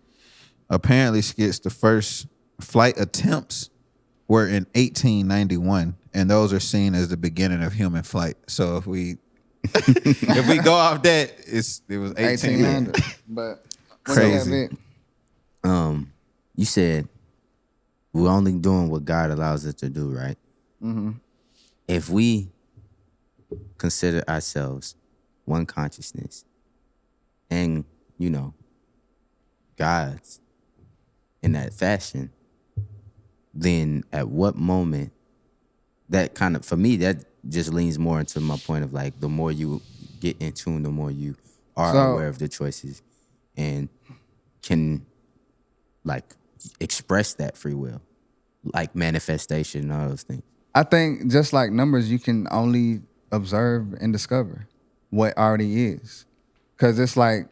Apparently, Skitz, the first flight attempts were in 1891. And those are seen as the beginning of human flight. So if we go off that, it was 1800. But Crazy. you said we're only doing what God allows us to do, right? if we consider ourselves one consciousness and, gods in that fashion, then at what moment that kind of, for me, that just leans more into my point of like, the more you get in tune, the more you are aware of the choices and can like express that free will, like manifestation and all those things. I think just like numbers, you can only observe and discover what already is. Cause it's like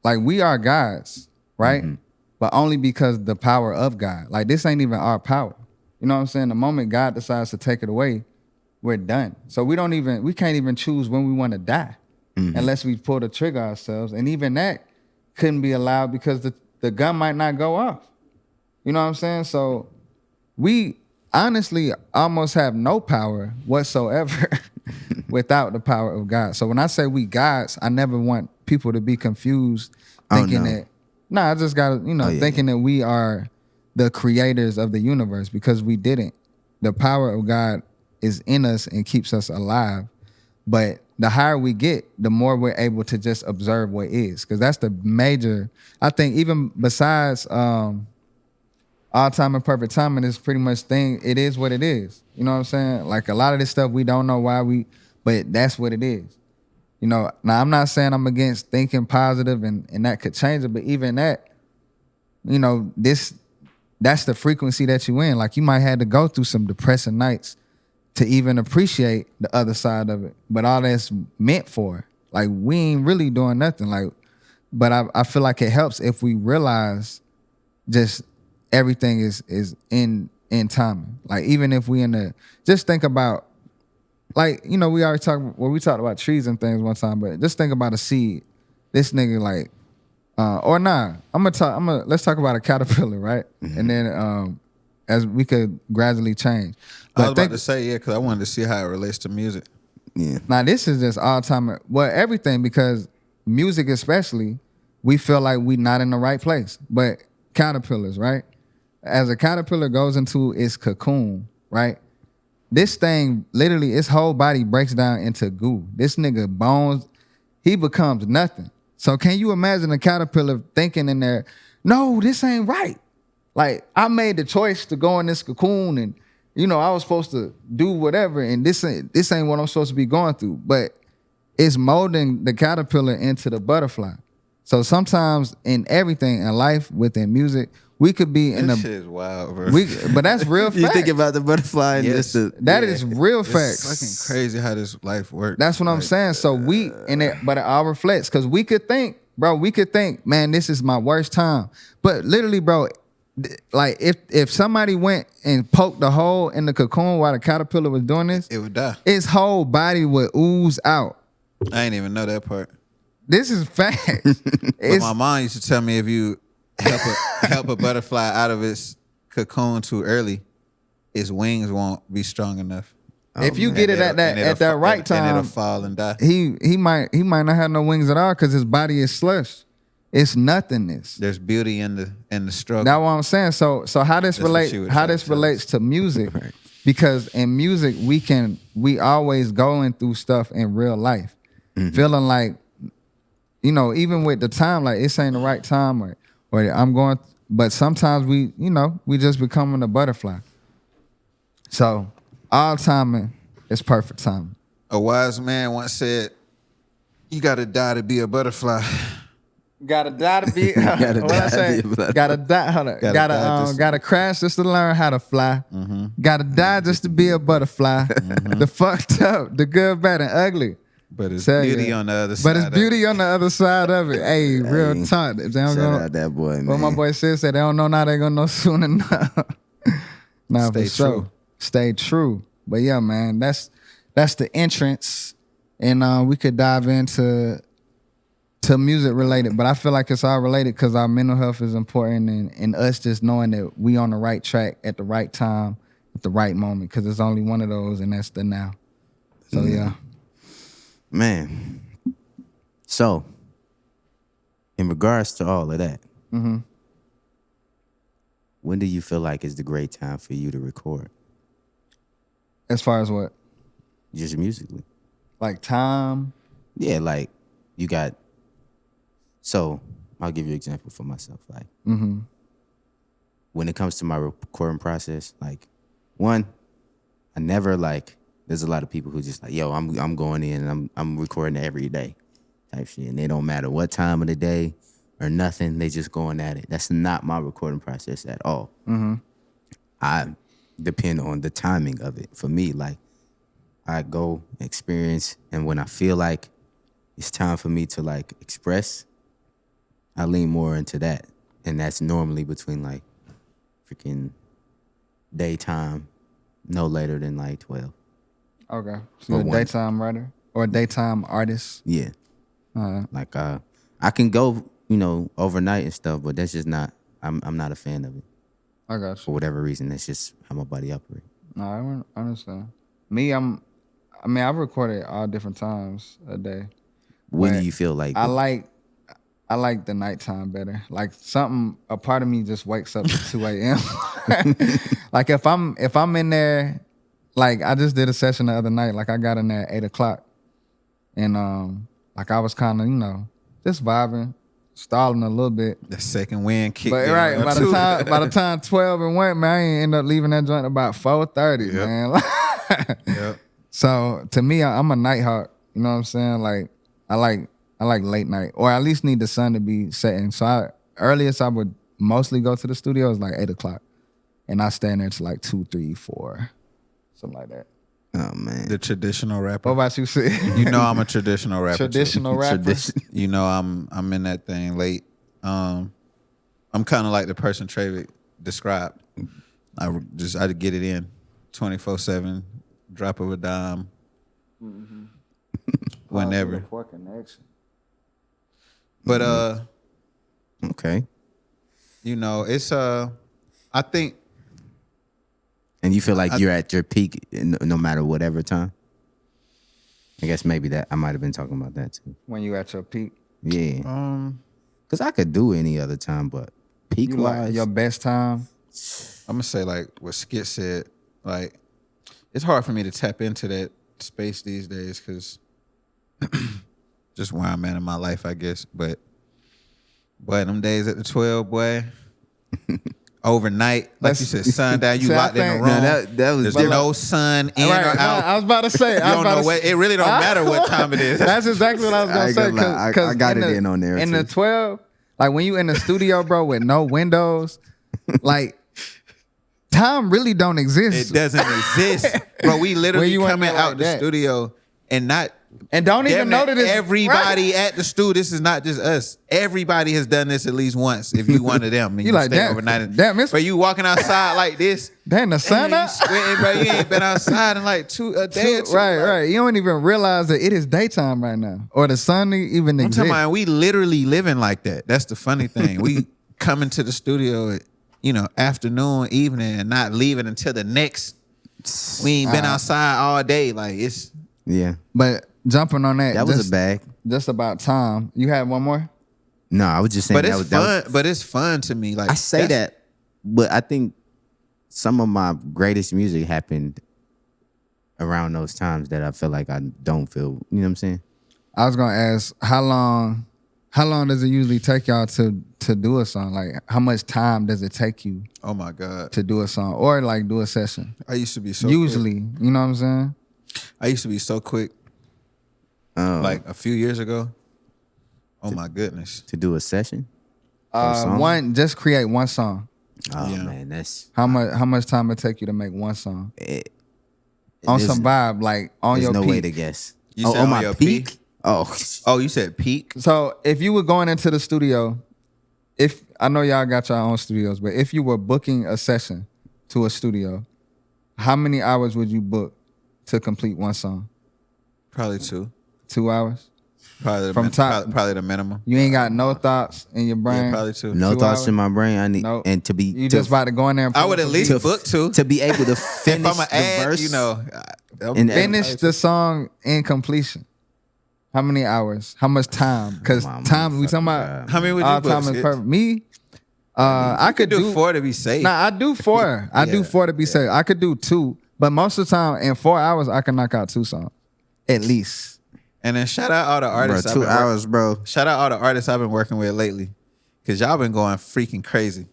we are gods, right? Mm-hmm. But only because the power of God. Like this ain't even our power. You know what I'm saying? The moment God decides to take it away, we're done. So we can't even choose when we want to die unless we pull the trigger ourselves. And even that couldn't be allowed because the gun might not go off. You know what I'm saying? So we honestly almost have no power whatsoever without the power of God. So when I say we gods, I never want people to be confused thinking that, I just got to, thinking that we are the creators of the universe, because we didn't. The power of God is in us and keeps us alive. But the higher we get, the more we're able to just observe what is. Because that's the major, I think, even besides all time and perfect timing is pretty much thing. It is what it is. You know what I'm saying? Like a lot of this stuff, we don't know why but that's what it is. Now I'm not saying I'm against thinking positive and that could change it, but even that, that's the frequency that you in. Like you might have to go through some depressing nights to even appreciate the other side of it. But all that's meant for, like we ain't really doing nothing. Like, but I feel like it helps if we realize just everything is in timing. Like even if we just think about, like, we already we talked about trees and things one time, but just think about a seed. This nigga like, let's talk about a caterpillar, right? Mm-hmm. And then as we could gradually change. But I was about to say, because I wanted to see how it relates to music. Yeah. Now this is just all time, everything, because music especially, we feel like we not in the right place. But caterpillars, right? As a caterpillar goes into its cocoon, right? This thing, literally, its whole body breaks down into goo. This nigga bones, he becomes nothing. So can you imagine a caterpillar thinking in there, no, this ain't right. Like, I made the choice to go in this cocoon and, I was supposed to do whatever, and this ain't what I'm supposed to be going through. But it's molding the caterpillar into the butterfly. So sometimes in everything in life, within music, we could be in this shit is wild, bro. But that's real facts. You think about the butterfly and yes. That is real facts. It's fucking crazy how this life works. That's what I'm saying. So but it all reflects, because we could think, man, this is my worst time. But literally, bro, like if somebody went and poked a hole in the cocoon while the caterpillar was doing this, it would die. Its whole body would ooze out. I ain't even know that part. This is facts. But my mom used to tell me, if you help a butterfly out of its cocoon too early, its wings won't be strong enough. If you get it at that right time, and it'll fall and die. He might not have no wings at all because his body is slush. It's nothingness. There's beauty in the struggle. That's what I'm saying. So how this relates to music, right? Because in music we always going through stuff in real life, feeling like, even with the time, like this ain't the right time, or I'm going. But sometimes we just becoming a butterfly. So all timing is perfect timing. A wise man once said, "You got to die to be a butterfly." Gotta die to be. Gotta crash just to learn how to fly. Mm-hmm. Gotta die just to be a butterfly. Mm-hmm. The fucked up, the good, bad, and ugly. But it's beauty on the other side. But it's beauty on the other side of it. Hey, real talk. Shout out that boy, man. What my boy said they don't know now, they gonna know soon enough. Nah, stay for sure. true. Stay true. But yeah, man, that's the entrance, and we could dive into music related, but I feel like it's all related because our mental health is important, and us just knowing that we on the right track at the right time, at the right moment, because there's only one of those, and that's the now. So yeah. Man. So, in regards to all of that, when do you feel like is the great time for you to record? As far as what? just musically. Like time. Yeah, like you got. So I'll give you an example for myself. Like when it comes to my recording process, like one, I never like. There's a lot of people who just like, yo, I'm going in and I'm recording every day, type shit, and it don't matter what time of the day or nothing. They just going at it. That's not my recording process at all. I depend on the timing of it. For me, like I go experience, and when I feel like it's time for me to like express, I lean more into that, and that's normally between like freaking daytime, no later than like 12. Okay. So you're a daytime writer or a daytime artist? Yeah. Like I can go, overnight and stuff, but that's just not. I'm not a fan of it. I got For you. whatever reason. That's just how my body operates. No, I understand. Me, I've recorded all different times a day. When But do you feel like? I like the nighttime better. Like a part of me just wakes up at 2 a.m. Like if I'm in there, like I just did a session the other night. Like I got in there at 8 o'clock, and like I was kind of just vibing, stalling a little bit. The second wind kicked But in. right by the time 12 and went, man, I ain't end up leaving that joint about 4:30, man. Yep. So to me, I'm a night hawk. You know what I'm saying? Like I like late night, or at least need the sun to be setting. So earliest I would mostly go to the studio is like 8 o'clock, and I stay in there till like 2, 3, 4, something like that. Oh man. The traditional rapper. What about you, Sid? I'm a traditional rapper. Traditional too. rapper. I'm in that thing late. I'm kind of like the person Trayvick described. I get it in 24/7, drop of a dime, whenever. Poor connection. But Okay. it's I think. And you feel like you're at your peak no matter whatever time? I guess maybe that I might have been talking about that too. When you at your peak, Yeah. Because I could do any other time, but peak you wise, like your best time. I'm gonna say like what Skitz said. Like it's hard for me to tap into that space these days because just where I'm at in my life, I guess. But them days at the 12, boy. Overnight, like you said, sundown, you locked in the room. that was There's no sun in Right, or out. I was about to say. You don't know what. It really don't matter what time it is. That's exactly what I was gonna say. I got it in on there. In too. the 12, like when you in the studio, bro, with no windows, like time really don't exist. It doesn't exist, bro. We literally When you in coming there out like the that. studio and not. And don't even Damn know near that it's everybody at the studio. This is not just us. Everybody has done this at least once. If you one of them, and You you like, stay damn, overnight. damn, it's- But you walking outside like this. Damn, the sun and you up. sweating, bro. You ain't been outside in like a day or two. Right, like, right. You don't even realize that it is daytime right now, or the sun even I'm exists. talking about we literally living like that. That's the funny thing. We coming to the studio at, afternoon, evening, and not leaving until the next. We ain't been outside all day. Like it's. Yeah. But jumping on that, That was just, a bag. just about time. You had one more? No, I was just saying But that it's was, fun. that was, But it's fun to me. Like I say that's- that, but I think some of my greatest music happened around those times that I feel like I don't feel, you know what I'm saying? I was gonna ask how long does it usually take y'all to do a song? Like how much time does it take you Oh my God. to do a song or like do a session? I used to be so Usually, quick. you know what I'm saying? I used to be so quick. Like a few years ago. Oh my goodness. To do a session? song? Just create one song. Oh Yeah. man, that's How much time it take you to make one song? On there's- some vibe, like on There's your no peak. way to guess. You Oh, said on on my your peak? peak? Oh, Oh, you said peak? So if you were going into the studio, if I know y'all got your own studios, but if you were booking a session to a studio, how many hours would you book to complete one song? Probably 2. 2 hours? Probably the From top- probably the minimum. You ain't got no thoughts in your brain. Yeah, probably 2. no 2 thoughts hours? in my brain. I need Nope. and to be You to, just about to go in there and I pull would up at a least beat. book 2. to be able to If finish I'm an the ad, verse. I'm- Finish the song in completion. How many hours? How much time? Because Oh, my time, we talking motherfucking about God. How many would you all book? time is Skitz? perfect. Me, I could do do 4 to be safe. Nah, I do 4. I do Yeah, 4 to be safe. I could do 2, But most of the time, in 4 hours, I can knock out 2 songs, at least. And then shout out all the Bro, artists. 2 hours, bro. Shout out all the artists I've been working with lately, cause y'all been going freaking crazy.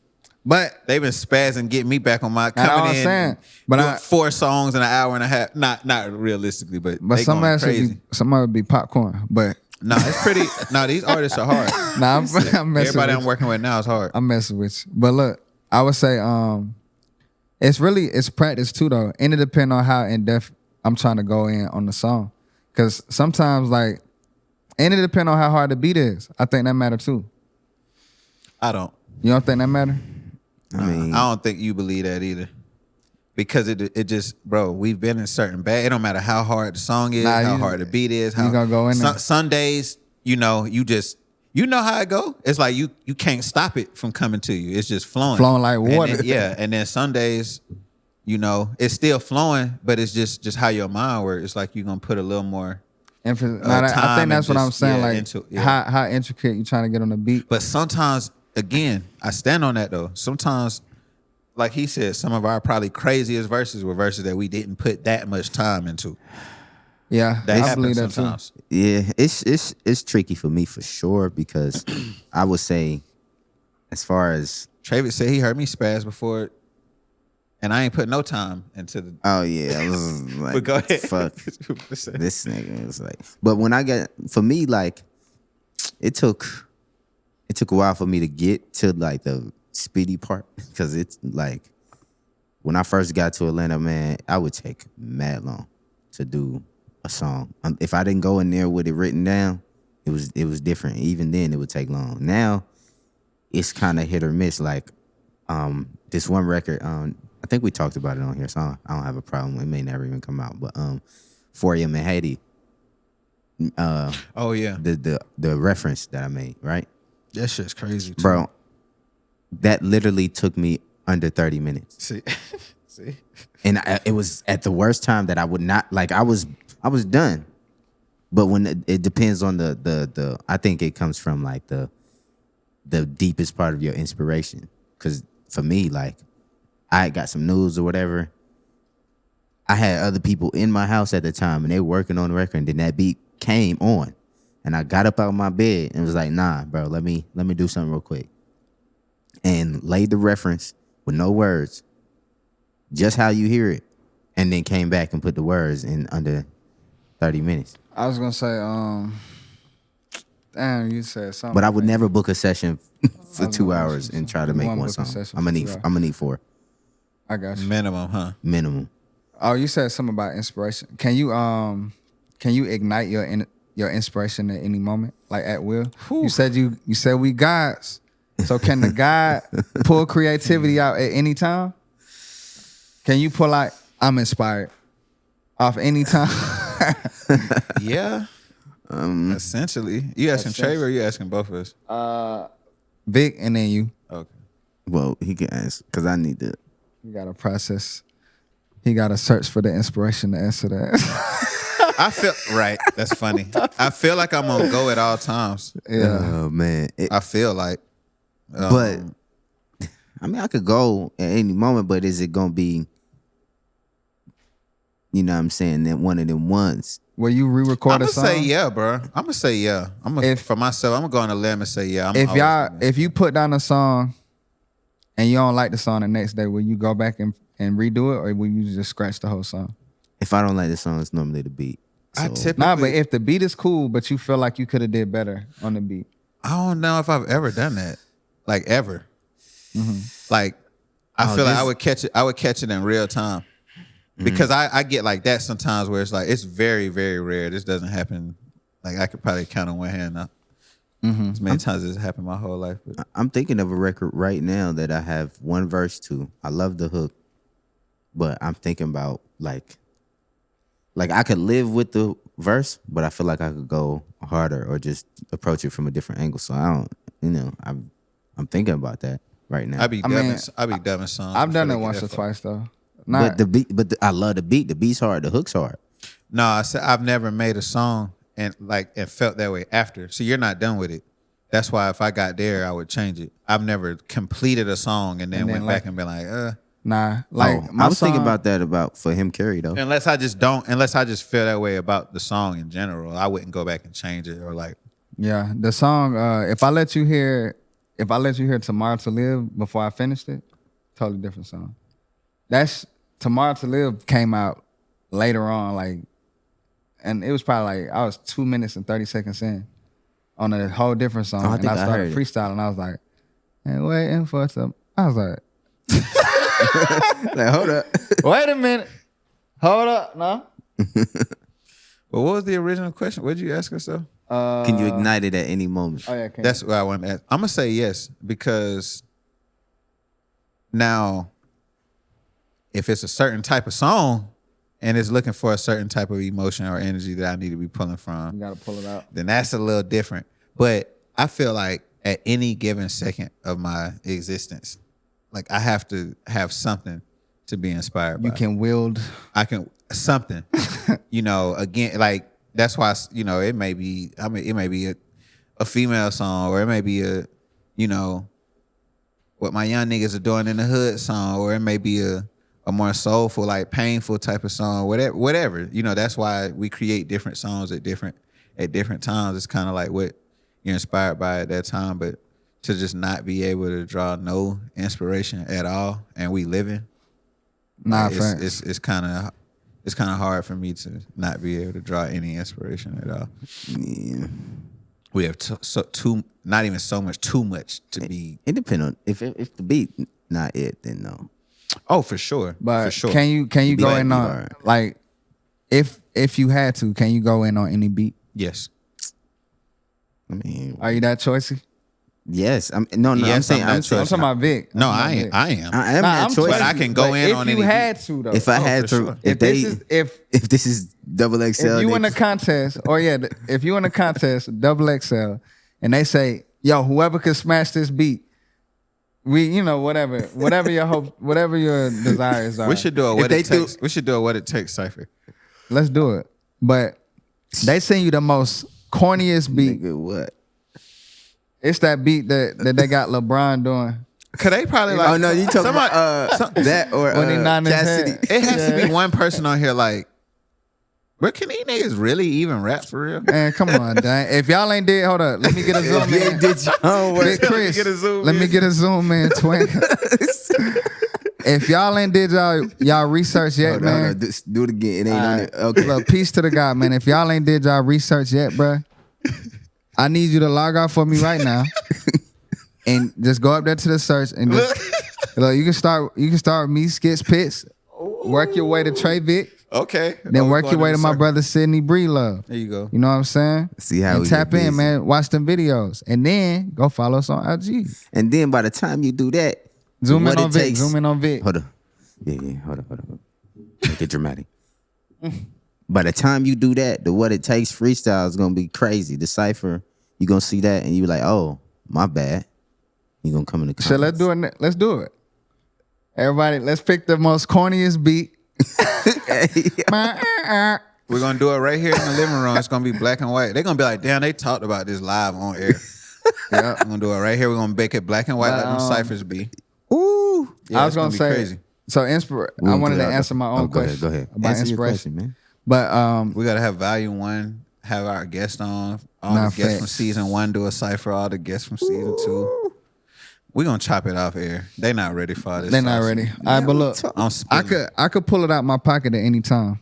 But They've been spazzing, getting me back on my That's all coming I'm in. saying. But Doing I- 4 songs in an hour and a half. Not realistically, but they some going of crazy. it be popcorn. But Nah, it's pretty. Nah, these artists are hard. nah, I'm messing Everybody with I'm you. working with now is hard. I'm messing with you. But look, I would say it's practice too though. And it depends on how in depth I'm trying to go in on the song. Cause sometimes and it depends on how hard the beat is. I think that matter too. I don't. You don't think that matter? I mean, I don't think you believe that either. Because it just, bro, we've been in certain bad. It don't matter how hard the song is, how hard the beat is. How gonna go in there. Sundays, you know how it go. It's like you can't stop it from coming to you. It's just flowing. Flowing like And water. then, yeah, and then Sundays, it's still flowing, but it's just how your mind works. It's like you're gonna put a little more. I time think that's and what I'm just, saying. yeah, Like into- yeah. how intricate you trying to get on the beat. But sometimes, again, I stand on that though. Sometimes, like he said, some of our probably craziest verses were verses that we didn't put that much time into. Yeah, That I believe happens that sometimes. yeah, it's tricky for me for sure because I would say, as far as Trayvick said he heard me spaz before, and I ain't put no time into the. oh yeah, I was like, But go ahead. fuck this nigga. It's like, but when I got for me like, it took a while for me to get to like the speedy part because it's like when I first got to Atlanta, man, I would take mad long to do a song. If I didn't go in there with it written down, it was different. Even then, it would take long. Now, it's kind of hit or miss. Like this one record, I think we talked about it on here, so I don't have a problem. It may never even come out, but 4 a.m. in Haiti. Oh yeah, The reference that I made, right, that shit's crazy, too. bro? That literally took me under 30 minutes. See, And it was at the worst time that I would not like. I was done, but when it depends on the I think it comes from like the deepest part of your inspiration. Because for me, like I got some news or whatever. I had other people in my house at the time, and they were working on the record. And then that beat came on, and I got up out of my bed and was like, "Nah, bro, let me do something real quick," and laid the reference with no words. Just how you hear it, and then came back and put the words in under 30 minutes. I was gonna say, damn, you said something. But I would never book a session for I was 2 gonna hours ask and you try to something. make You wanna one book a song. session I'm for gonna 2 need hours. 4 I got you. minimum, huh? minimum. Oh, you said something about inspiration. Can you ignite your inspiration at any moment, like at will? You said we gods. So can the God pull creativity out at any time? Can you pull like I'm inspired off any time? Yeah. Essentially, you asking Trayvick or you asking both of us? Vic and then you. Okay. Well, he can ask because I need to. You gotta process. He gotta search for the inspiration to answer that. I feel right. That's funny. I feel like I'm on go at all times. Yeah. Oh man. I feel like, But I mean, I could go at any moment, but is it gonna be? You know what I'm saying? That one of them ones. Will you re-record I'm a gonna song? say yeah, bro. I'm gonna say yeah. For myself. I'm gonna go on a limb and say yeah. If you put down a song and you don't like the song the next day, will you go back and redo it, or will you just scratch the whole song? If I don't like the song, it's normally the beat. I So, typically, Nah, but if the beat is cool, but you feel like you could have did better on the beat. I don't know if I've ever done that, like ever. Like I feel like I would catch it. I would catch it in real time because I get like that sometimes where it's like it's very very rare. This doesn't happen. Like I could probably count on one hand now. As many times as it's happened my whole life. But I'm thinking of a record right now that I have one verse to. I love the hook, but I'm thinking about like I could live with the verse, but I feel like I could go harder or just approach it from a different angle. So I don't, I'm thinking about that right now. I be dubbing songs. I've done before it they once get or that twice though. But the beat, I love the beat. The beat's hard. The hook's hard. No, I said I've never made a song and felt that way after. So you're not done with it. That's why if I got there, I would change it. I've never completed a song and then went back and been like, Nah, like I was thinking about that for him Curry though. Unless I just feel that way about the song in general, I wouldn't go back and change it or like. Yeah, the song. If I let you hear Tomorrow to Live before I finished it, totally different song. That's Tomorrow to Live came out later on, like, and it was probably like I was 2 minutes and 30 seconds in on a whole different song, I and think I I started heard it. freestyling. I was like, and waiting for some. I was like, Like, hold up. wait a minute, hold up, no. But what was the original question? What did you ask yourself? Can you ignite it at any moment? Oh yeah, can That's what I want to ask. I'm gonna say yes because now, if it's a certain type of song and it's looking for a certain type of emotion or energy that I need to be pulling you from, gotta pull it out. then that's a little different. But I feel like at any given second of my existence, like I have to have something to be inspired by. You can wield. I can something, again, like that's why, it may be, it may be a female song, or it may be what my young niggas are doing in the hood song, or it may be a more soulful, like painful type of song, whatever. That's why we create different songs at different times. It's kind of like what you're inspired by at that time, but to just not be able to draw no inspiration at all, and we living, Nah, it's kind of hard for me to not be able to draw any inspiration at all. Yeah. We have not even so much, too much to be. It depends on if the beat not it, then no. Oh, for sure. But for sure. can you go Beat in on hard. like if you had to, can you go in on any beat? Yes. I mean, Are you that choicy? yes. No. Yes, I'm saying I'm I'm that saying I'm talking about Vic. No, I'm I talking about am. Vic. I am. I am Nah, that I'm choice. But I can go But in if on you any had to though. If I had for to, sure. if this is double XL, if you they- in a contest, or if you in a contest, double XL, and they say, yo, whoever can smash this beat, whatever your hope, whatever your desires are. We should do a If what they it takes. We should do a what it takes cipher. Let's do it. But they send you the most corniest beat. nigga, what? It's that beat that they got LeBron doing. Could they probably like? Oh no, you talking about that or When he nodding his Cassidy? head. It has to be one person on here like, but can these niggas really even rap for real? Man, come on, dang. If y'all ain't did, hold up. Let me get a zoom You in. ain't did your homework. Big Chris, get a zoom let in. me get a zoom in, twin. If y'all ain't did y'all research yet, Hold on, man. hold on, just do it again. It ain't on Alright. it. Okay. Look, peace to the God, man. If y'all ain't did y'all research yet, bruh, I need you to log off for me right now, and just go up there to the search and just look. You can start with me, Skitz Pittz. Work your way to Trayvick, Okay. then Oh, we work going your way in to a my circle. brother Sidney Breedlove. There you go. You know what I'm saying? See how and we tap get in, busy. man. Watch them videos, and then go follow us on IG. And then by the time you do that, Zoom what in on it Vic. takes- Zoom in on Vic. Hold on. Yeah. Hold on. Make it dramatic. By the time you do that, the what it takes freestyle is gonna be crazy. The cipher, you gonna see that and you like, oh, my bad. You gonna come in the comments. So let's do it. Let's do it. Everybody, let's pick the most corniest beat. We're gonna do it right here in the living room. It's gonna be black and white. They're gonna be like, damn, they talked about this live on air. Yeah. We're gonna do it right here. We're gonna make it black and white like them ciphers be. Ooh. Yeah, I was it's gonna be say. crazy. So I wanted to answer my own go question. Go ahead. About Answer your inspiration. question, man. But We gotta have volume 1, have our guest on. All Nah, the guests from facts. season 1 do a cipher. All the guests from season 2. We're gonna chop it off air. They not ready for this. they're not sauce. ready. All right, but look, I'm spilling. I could pull it out my pocket at any time.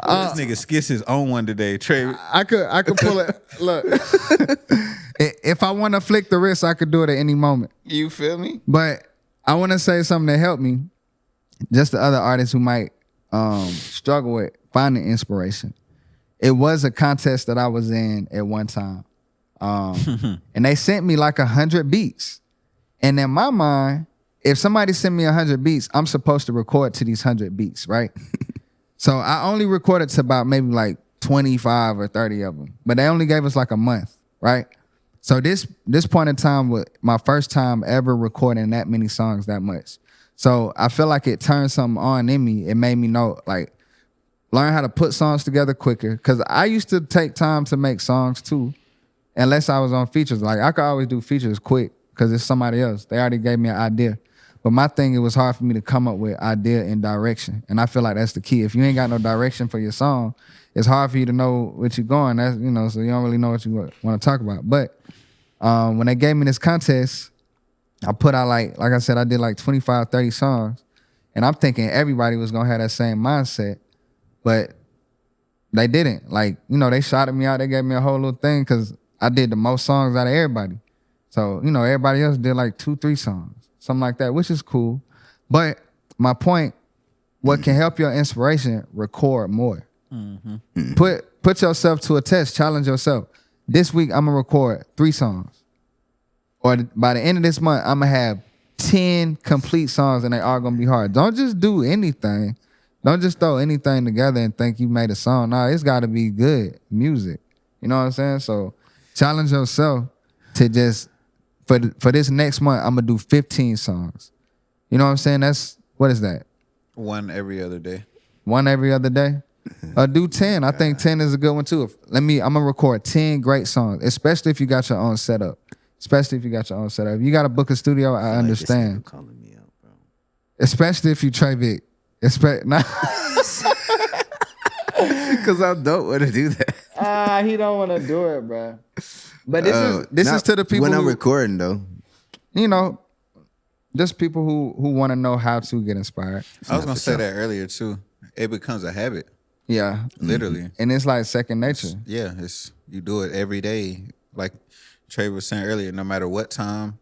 This nigga skits his own one today. Trey, I could pull it. Look, if I want to flick the wrist, I could do it at any moment. you feel me? But I want to say something that helped me. Just the other artists who might struggle with finding inspiration. It was a contest that I was in at one time, and they sent me like 100 beats. And in my mind, if somebody sent me 100 beats, I'm supposed to record to these 100 beats, right? So I only recorded to about maybe like 25 or 30 of them, but they only gave us like a month, right? So this point in time was my first time ever recording that many songs that much. So I feel like it turned something on in me. It made me know, like, learn how to put songs together quicker. Cause I used to take time to make songs too. unless I was on features. Like I could always do features quick because it's somebody else. They already gave me an idea. But my thing, it was hard for me to come up with idea and direction. And I feel like that's the key. If you ain't got no direction for your song, it's hard for you to know what you're going. That's, you know, so you don't really know what you want to talk about. But when they gave me this contest, I put out like I said, I did like 25, 30 songs. And I'm thinking everybody was going to have that same mindset. But they didn't. Like, you know, they shouted me out. They gave me a whole little thing because I did the most songs out of everybody. So, you know, everybody else did like 2-3 songs. Something like that, which is cool. But my point, what can help your inspiration, record more. Mm-hmm. Put yourself to a test, challenge yourself. This week, I'm going to record 3 songs. Or by the end of this month, I'm going to have 10 complete songs and they are going to be hard. Don't just do anything. Don't just throw anything together and think you made a song. No, it's got to be good music. You know what I'm saying? So challenge yourself to just... For this next month, I'm going to do 15 songs. You know what I'm saying? What is that? One every other day. One every other day? Do 10. I think 10 is a good one too. I'm going to record 10 great songs, especially if you got your own setup. If you got to book a studio, I understand. Like calling me out, bro. Especially if you Trayvick. Because I don't want to do that. He don't want to do it, bro. But this is to the people when I'm who, recording though. You know, just people who want to know how to get inspired. I was gonna say that earlier too. It becomes a habit. Yeah, literally, and it's like second nature. Yeah, you do it every day. Like Trey was saying earlier, no matter what time.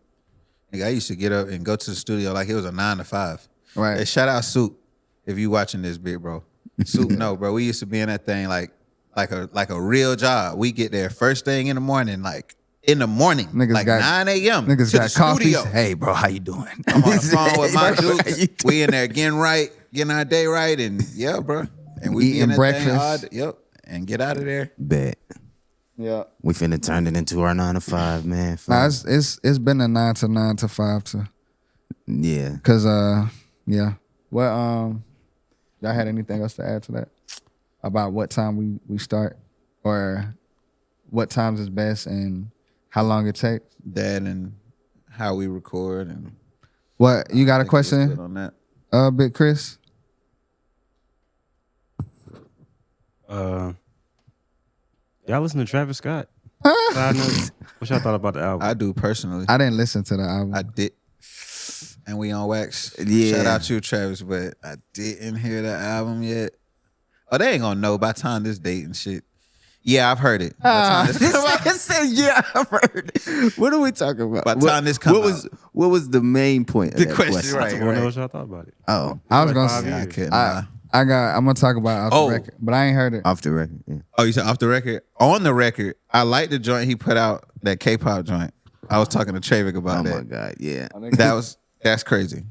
Like I used to get up and go to the studio like it was a 9 to 5. Right. Hey, shout out Soup if you watching this bit, bro. Soup, no, bro. We used to be in that thing like a real job. We get there first thing in the morning, Niggas like got, 9 a.m. Niggas to got the coffees. studio. Hey, bro, how you doing? I'm on the phone with my dudes. We in there getting our day right, and yeah, bro. And we eating breakfast. Yep, and get out of there. Bet. Yeah. We finna turn it into our 9 to 5, man. Nah, it's been a 9 to 5 too. Yeah. Cause yeah. Well, y'all had anything else to add to that? About what time we start, or what times is best and how long it takes? That and how we record and what you got a question on that? Big Chris? Y'all listen to Travis Scott? Side note, what y'all thought about the album? I do personally. I didn't listen to the album. I did. And we on wax. Yeah. Shout out you, Travis, but I didn't hear the album yet. Oh, they ain't gonna know by the time this date and shit. Yeah, I've heard it. By the time this said, yeah, I've heard it. What are we talking about? By the time this come what was the main point of The that question, right. I want to know what y'all thought about it. Oh, I was gonna Like 5 say I years. couldn't lie. I'm gonna talk about it off the record, but I ain't heard it. off the record. Yeah. Oh, you said off the record? On the record, I like the joint he put out, that K-pop joint. I was talking to Trayvick about Oh that. my God, yeah. That's crazy.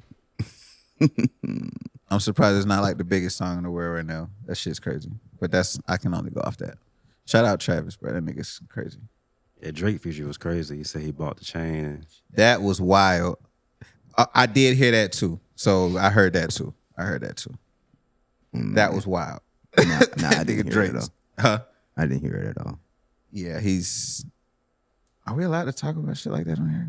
I'm surprised it's not like the biggest song in the world right now. That shit's crazy. But I can only go off that. Shout out Travis, bro. That nigga's crazy. Yeah, Drake feature was crazy. He said he bought the chain. That was wild. I did hear that too. So I heard that too. That was wild. Nah, I didn't hear it at all. Huh? I didn't hear it at all. Yeah, are we allowed to talk about shit like that on here?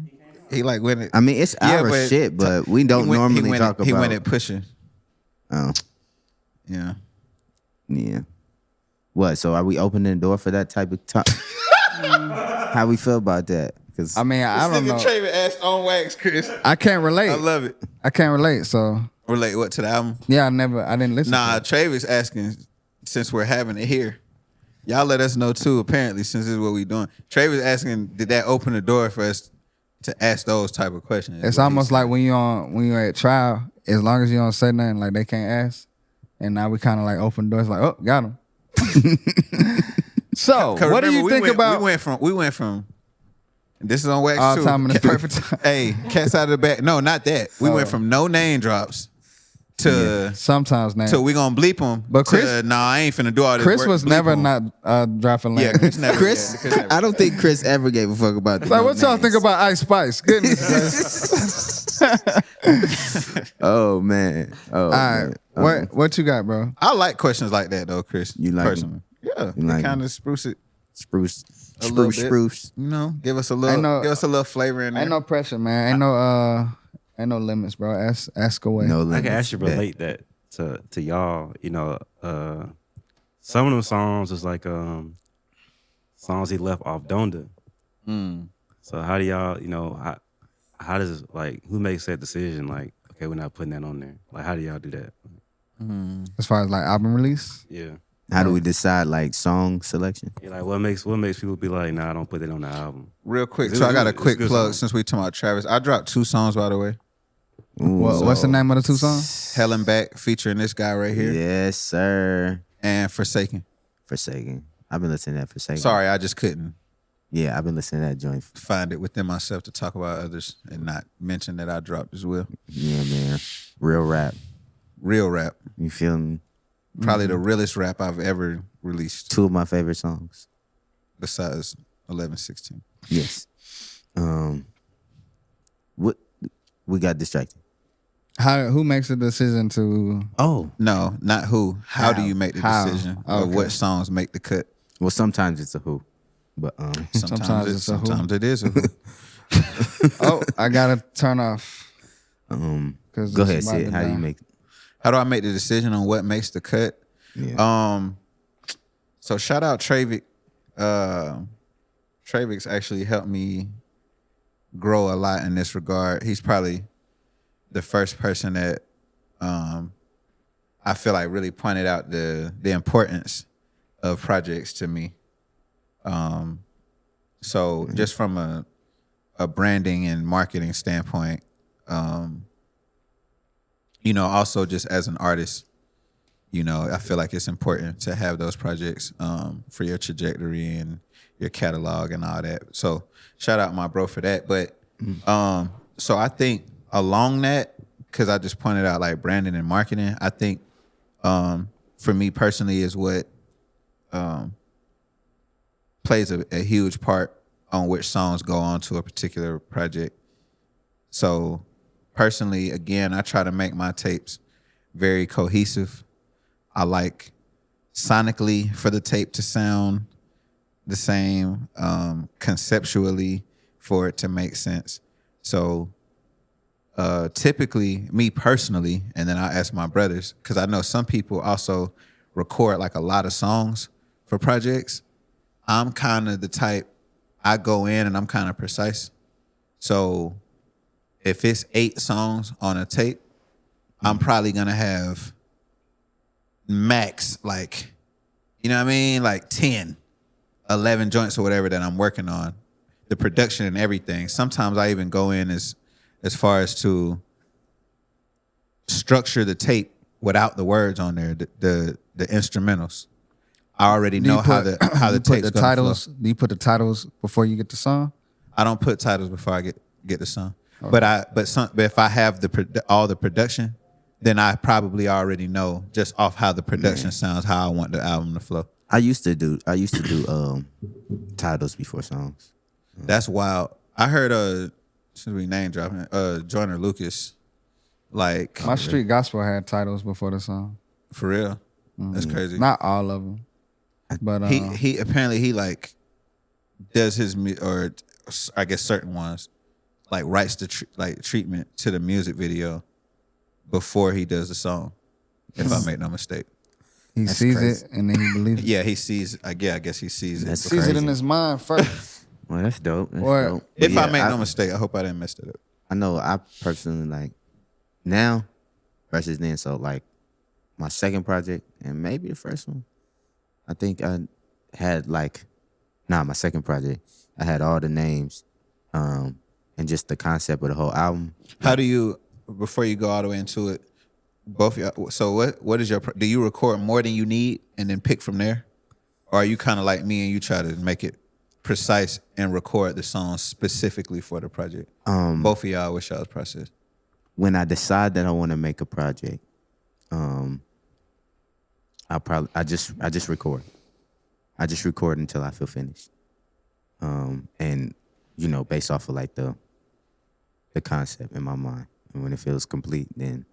He like when it. I mean, it's our shit, but we don't normally talk about. He went at pushing. Oh, Yeah. yeah. What? So are we opening the door for that type of talk? How we feel about that? Because I mean, I don't know. Trayvick asked on wax, Chris. I can't relate. I love it. I can't relate. So Relate what to the album? yeah, I didn't listen. Nah, to it. Trayvick's asking, since we're having it here, y'all let us know too, apparently, since this is what we doing. Trayvick's asking, did that open the door for us to ask those type of questions? It's almost like when you're at trial, as long as you don't say nothing, like they can't ask. And now we kind of like open doors, like, oh, got him. So, what do you think about? We went from. This is on wax All too. time in the perfect time. Hey, cats out of the bag. No, not that. We went from no name drops to Sometimes now. so we gonna bleep them. But Chris- I ain't finna do all this. Chris work, was bleep never 'em. not dropping Yeah, language. Chris never. Chris, yeah, Chris never. I don't think Chris ever gave a fuck about that. Like, what y'all think about Ice Spice? Goodness. Oh man. Oh. All right, what you got, bro? I like questions like that though, Chris. You like 'em? personally? Yeah, You like kind of spruce it. spruce, A little spruce, bit. spruce. You know, give us a I know- little flavor in there. Ain't no pressure, man. Ain't no limits, bro. Ask away. No I limits. can actually Bet. relate that to y'all. You know, some of them songs is like songs he left off Donda. So how do y'all, you know, how does like who makes that decision? Like, okay, we're not putting that on there. Like, how do y'all do that? As far as like album release, Yeah. How do we decide like song selection? Yeah, like what makes people be like, nah, I don't put that on the album. Real quick. It's So I got a it's quick good plug song. since we talking about Travis. I dropped 2 songs, by the way. what's the name of the 2 songs? Hell and Back featuring this guy right here. Yes, sir. And Forsaken. Forsaken. I've been listening to that Forsaken. Sorry, I just couldn't Yeah, I've been listening to that joint. find it within myself to talk about others and not mention that I dropped as well. Yeah, man. Real rap. Real rap. You feel me? Probably the realest rap I've ever released 2 of my favorite songs. besides 11:16. Yes. What we got distracted. Who makes the decision to? Oh, No, not who. How do you make the How? decision of Okay. what songs make the cut? well, sometimes it's a who, but Sometimes it's a who. Sometimes it is a who. Oh, I gotta turn off. Cause go it's ahead, about Sid. to How do you die. make? How do I make the decision on what makes the cut? Yeah. So shout out Trayvick. Trayvick's actually helped me grow a lot in this regard. He's probably the first person that I feel like really pointed out the importance of projects to me. So just from a branding and marketing standpoint, you know, also just as an artist, you know, I feel like it's important to have those projects for your trajectory and your catalog and all that. So shout out my bro for that. But so I think along that, because I just pointed out like branding and marketing, I think for me personally is what plays a huge part on which songs go on to a particular project. So personally, again, I try to make my tapes very cohesive. I like sonically for the tape to sound the same, conceptually for it to make sense. So typically, me personally, and then I ask my brothers, because I know some people also record like a lot of songs for projects. I'm kind of the type, I go in and I'm kind of precise. So if it's 8 songs on a tape, I'm probably gonna have max, like, you know what I mean? Like 10, 11 joints or whatever that I'm working on. The production and everything. Sometimes I even go in as far as to structure the tape without the words on there, the instrumentals. I already know how the tape's gonna titles. flow. Do you put the titles before you get the song? I don't put titles before I get the song. Okay. But if I have all the production, then I probably already know just off how the production sounds, how I want the album to flow. I used to do titles before songs. That's wild. I heard since we name dropping Joyner Lucas, like My street gospel had titles before the song. for real. That's crazy. Not all of them, but He apparently he like does his or I guess certain ones like writes the treatment to the music video before he does the song, if I make no mistake. he sees crazy. it and then he believes it. Yeah, he sees. I guess he sees it. That's before- Sees it in crazy. his mind first. Well, that's dope. That's Or- dope. But If I yeah, make no mistake, I hope I didn't mess it up. I know I personally like now versus then. So like my second project and maybe the first one, I think I had my second project, I had all the names and just the concept of the whole album. How do you, before you go all the way into it, both of y'all, so what is do you record more than you need and then pick from there? Or are you kind of like me and you try to make it precise and record the songs specifically for the project? Both of y'all, what's y'all's process? When I decide that I want to make a project, I just record. I just record until I feel finished. And you know, based off of like the concept in my mind. And when it feels complete, then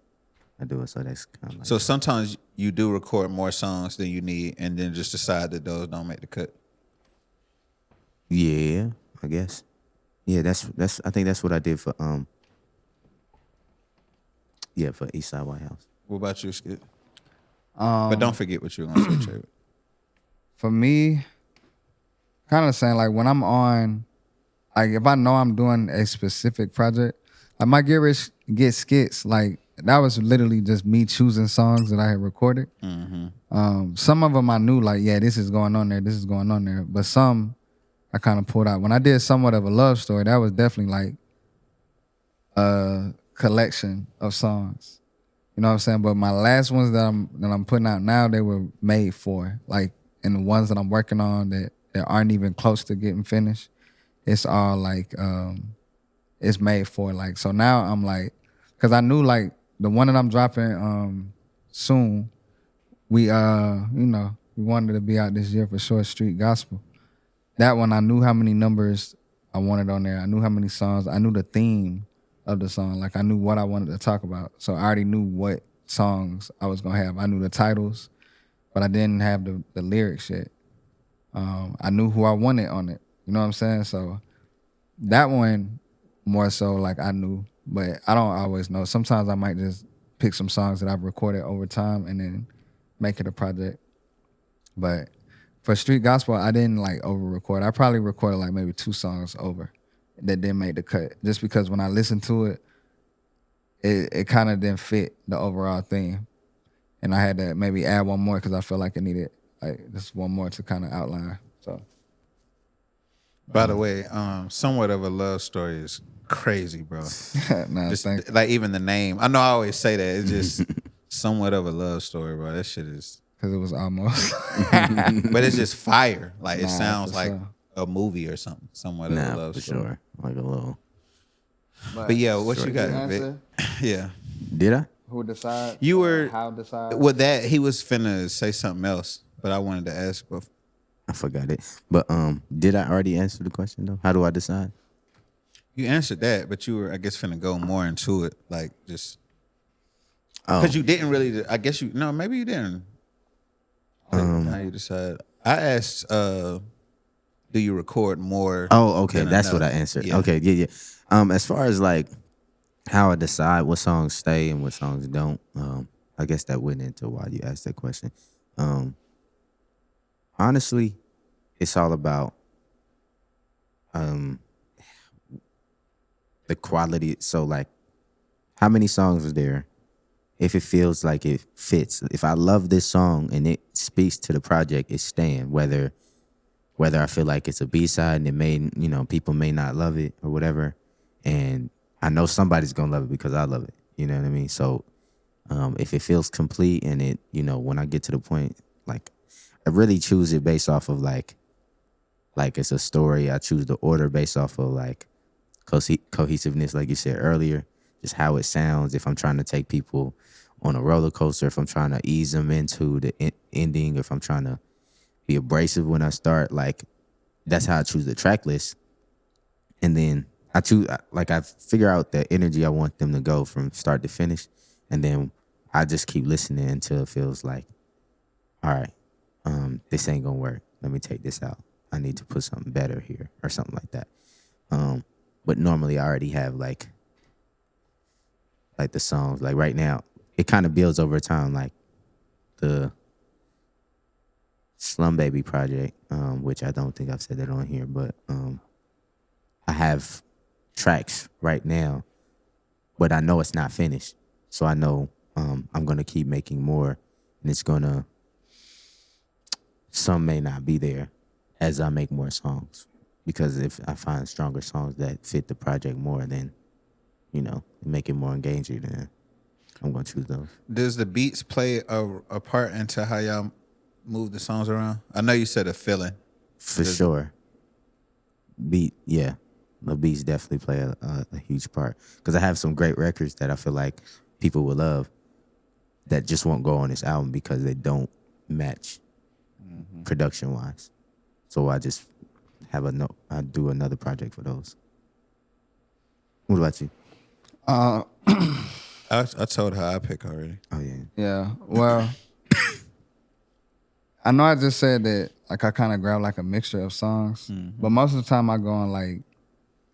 I do it. So that's kind of like So sometimes you do record more songs than you need and then just decide that those don't make the cut. Yeah, I guess. Yeah, that's. I think that's what I did for yeah, for Eastside White House. What about you, Skit? But don't forget what you were gonna say, Trayvick. For me, kind of saying like when I'm on, like if I know I'm doing a specific project, I might get skits. Like that was literally just me choosing songs that I had recorded. Some of them I knew like, yeah, this is going on there, this is going on there. But some I kind of pulled out. When I did Somewhat of a Love Story, that was definitely like a collection of songs. You know what I'm saying? But my last ones that I'm putting out now, they were made for like, and the ones that I'm working on that aren't even close to getting finished, it's all like it's made for like. So now I'm like, cause I knew like the one that I'm dropping soon, we we wanted to be out this year for sure, Street Gospel. That one I knew how many numbers I wanted on there. I knew how many songs. I knew the theme of the song. Like I knew what I wanted to talk about. So I already knew what songs I was gonna have. I knew the titles, but I didn't have the lyrics yet. I knew who I wanted on it. You know what I'm saying? So that one more so like I knew, but I don't always know. Sometimes I might just pick some songs that I've recorded over time and then make it a project. But for Street Gospel, I didn't like over record. I probably recorded like maybe 2 songs over that didn't make the cut. Just because when I listened to it, it kind of didn't fit the overall theme. And I had to maybe add one more because I felt like it needed like just one more to kind of outline. So By the way, Somewhat of a Love Story is crazy, bro. nah, Just thank you. like even the name. I know I always say that. It's just Somewhat of a Love Story, bro. That shit is. Because it was almost. But it's just fire. Like it Nah, sounds for like sure. a movie or something. Somewhat of a Nah, love for story. sure. Like a little. But yeah, what you got, Vic? Answer? Yeah. Did I? Who decide? You were How decide? with that. He was finna say something else, but I wanted to ask. But I forgot it. But did I already answer the question though? How do I decide? you answered that, but you were, I guess, finna go more into it, like just Oh, because you didn't really. I guess you no, maybe you didn't. How you decide? I asked, do you record more? oh, okay. than That's what I enough? answered. Yeah. Okay, yeah. As far as like how I decide what songs stay and what songs don't, I guess that went into why you asked that question. Honestly, it's all about the quality. So like, how many songs is there? If it feels like it fits, if I love this song and it speaks to the project, it's staying. Whether I feel like it's a B-side and it may, people may not love it or whatever, and I know somebody's gonna love it because I love it. You know what I mean? So if it feels complete and it, when I get to the point, like I really choose it based off of like it's a story. I choose the order based off of like cohesiveness, like you said earlier, just how it sounds. If I'm trying to take people on a roller coaster, if I'm trying to ease them into the ending, if I'm trying to be abrasive when I start, like that's how I choose the track list. And then I figure out the energy I want them to go from start to finish, and then I just keep listening until it feels like, all right, this ain't gonna work. Let me take this out. I need to put something better here or something like that. But normally I already have like the songs. Like right now, it kind of builds over time. Like the Slum Baby project, which I don't think I've said that on here, but I have tracks right now, but I know it's not finished. So I know I'm gonna keep making more, and some may not be there as I make more songs. Because if I find stronger songs that fit the project more, then, make it more engaging, then I'm gonna choose those. Does the beats play a part into how y'all move the songs around? I know you said a feeling. For sure. Yeah. The beats definitely play a huge part. Because I have some great records that I feel like people will love that just won't go on this album because they don't match production-wise. So I just I do another project for those. What about you? I told her I pick already. Oh, yeah. Yeah. Well, I know I just said that like I kind of grab like a mixture of songs, but most of the time I go on like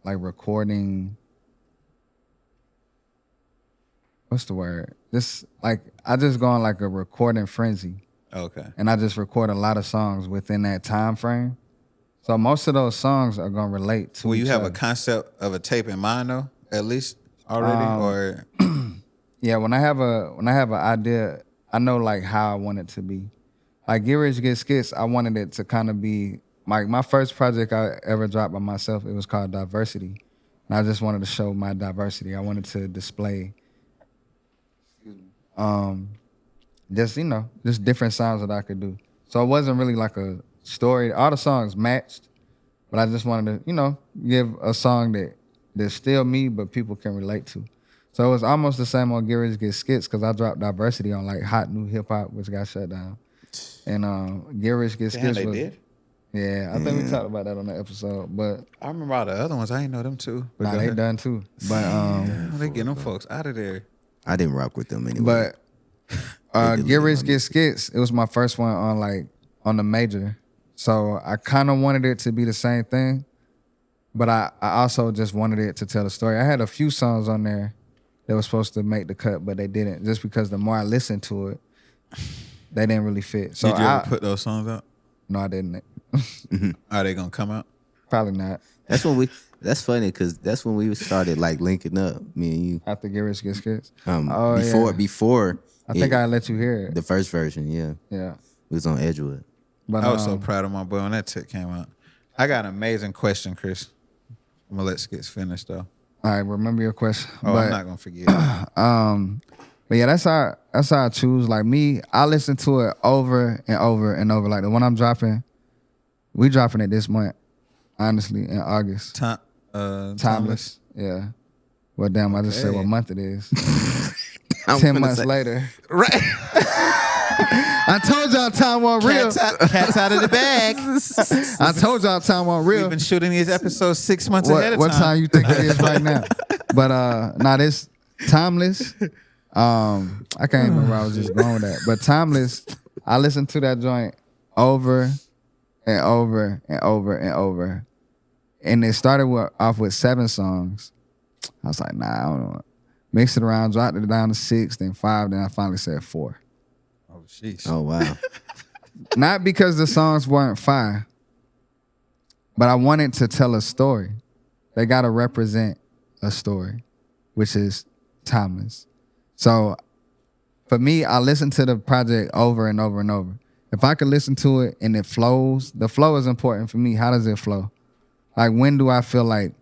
recording. What's the word? Just like I just go on like a recording frenzy, Okay. and I just record a lot of songs within that time frame. So most of those songs are gonna relate to. Will you each have other. a concept of a tape in mind though, at least already, or Yeah, when I have an idea, I know like how I want it to be. Like Get Rich Get Skitz, I wanted it to kind of be like my first project I ever dropped by myself. It was called Diversity, and I just wanted to show my diversity. I wanted to display, just different sounds that I could do. So it wasn't really like a story. All the songs matched, but I just wanted to, give a song that's still me, but people can relate to. So it was almost the same on Get Rich Get Skitz because I dropped Diversity on like Hot New Hip Hop, which got shut down. And Get Rich Get damn, Skitz they was. did? Yeah, I think we talked about that on the episode, but I remember all the other ones. I ain't know them too. But nah, go they ahead. done too. But Damn, they getting them folks out of there. I didn't rock with them anyway. but They Get deleted Rich my Get Skitz, it was my first one on the major, so I kind of wanted it to be the same thing, but I also just wanted it to tell a story. I had a few songs on there that were supposed to make the cut, but they didn't, just because the more I listened to it, they didn't really fit. So Did you ever put those songs out? No, I didn't. Are they gonna come out? Probably not. That's funny because that's when we started like linking up, me and you. After Get Rich Get Skitz. Before I think I let you hear it. the first version, yeah. Yeah. It was on Edgewood. But I was so proud of my boy when that tip came out. I got an amazing question, Chris. I'm gonna let Skitz finish though. all right, remember your question. Oh, but, I'm not gonna forget. But yeah, that's how I choose. Like me, I listen to it over and over and over. Like the one I'm dropping, we dropping it this month, honestly, in August. Timeless. Yeah. Well, damn, I just said what month it is. I'm 10 finna months say- later. Right. I told y'all time wasn't real. Cat's out of the bag. I told y'all time wasn't real. We've been shooting these episodes 6 months ahead of What time you think it is right now? But this Timeless. I can't remember where I was just going with that. But Timeless, I listened to that joint over and over and over and over. And it started off with 7 songs. I was like, nah, I don't know. Mixed it around, dropped it down to 6, then 5, then I finally said 4. Oh, sheesh. Oh wow. Not because the songs weren't fire, but I wanted to tell a story. They got to represent a story, which is timeless. So for me, I listen to the project over and over and over. If I could listen to it and it flows, the flow is important for me. How does it flow? Like, when do I feel like,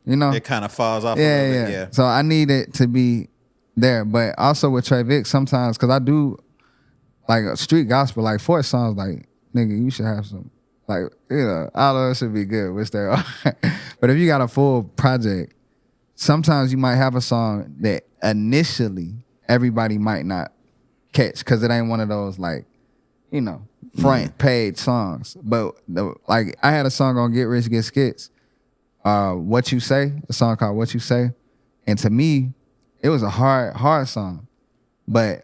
It kind of falls off a little bit, yeah. So I need it to be there. But also with Trayvick, sometimes, because I do like a street gospel, like 4 songs, like, nigga, you should have some, like, all of it should be good, which they are. But if you got a full project, sometimes you might have a song that initially everybody might not catch because it ain't one of those, like, front page songs. But like, I had a song on Get Rich Get Skitz, What You Say, a song called What You Say. And to me, it was a hard song. But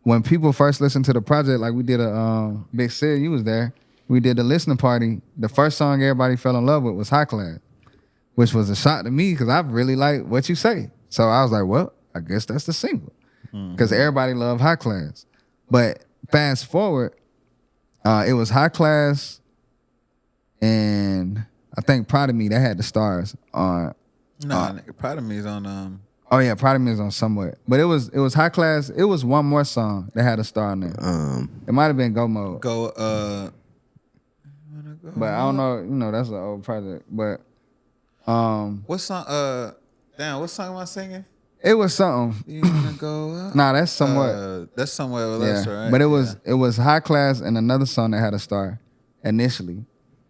when people first listened to the project, like we did a Big Sid, you was there. We did the listening party. The first song everybody fell in love with was High Class, which was a shock to me because I really like What You Say. So I was like, well, I guess that's the single because everybody loved High Class. But fast forward, it was High Class and I think Proud of Me, that had the stars on. Nigga, Proud of Me is on. Oh yeah, Proud of Me is on somewhere. But it was High Class. It was one more song that had a star on there. It might have been Go Mode. But I don't know. That's an old project. But what song? What song am I singing? it was something. You wanna go up? Nah, that's somewhat. That's somewhere with Yeah, us, right? but it was High Class and another song that had a star initially,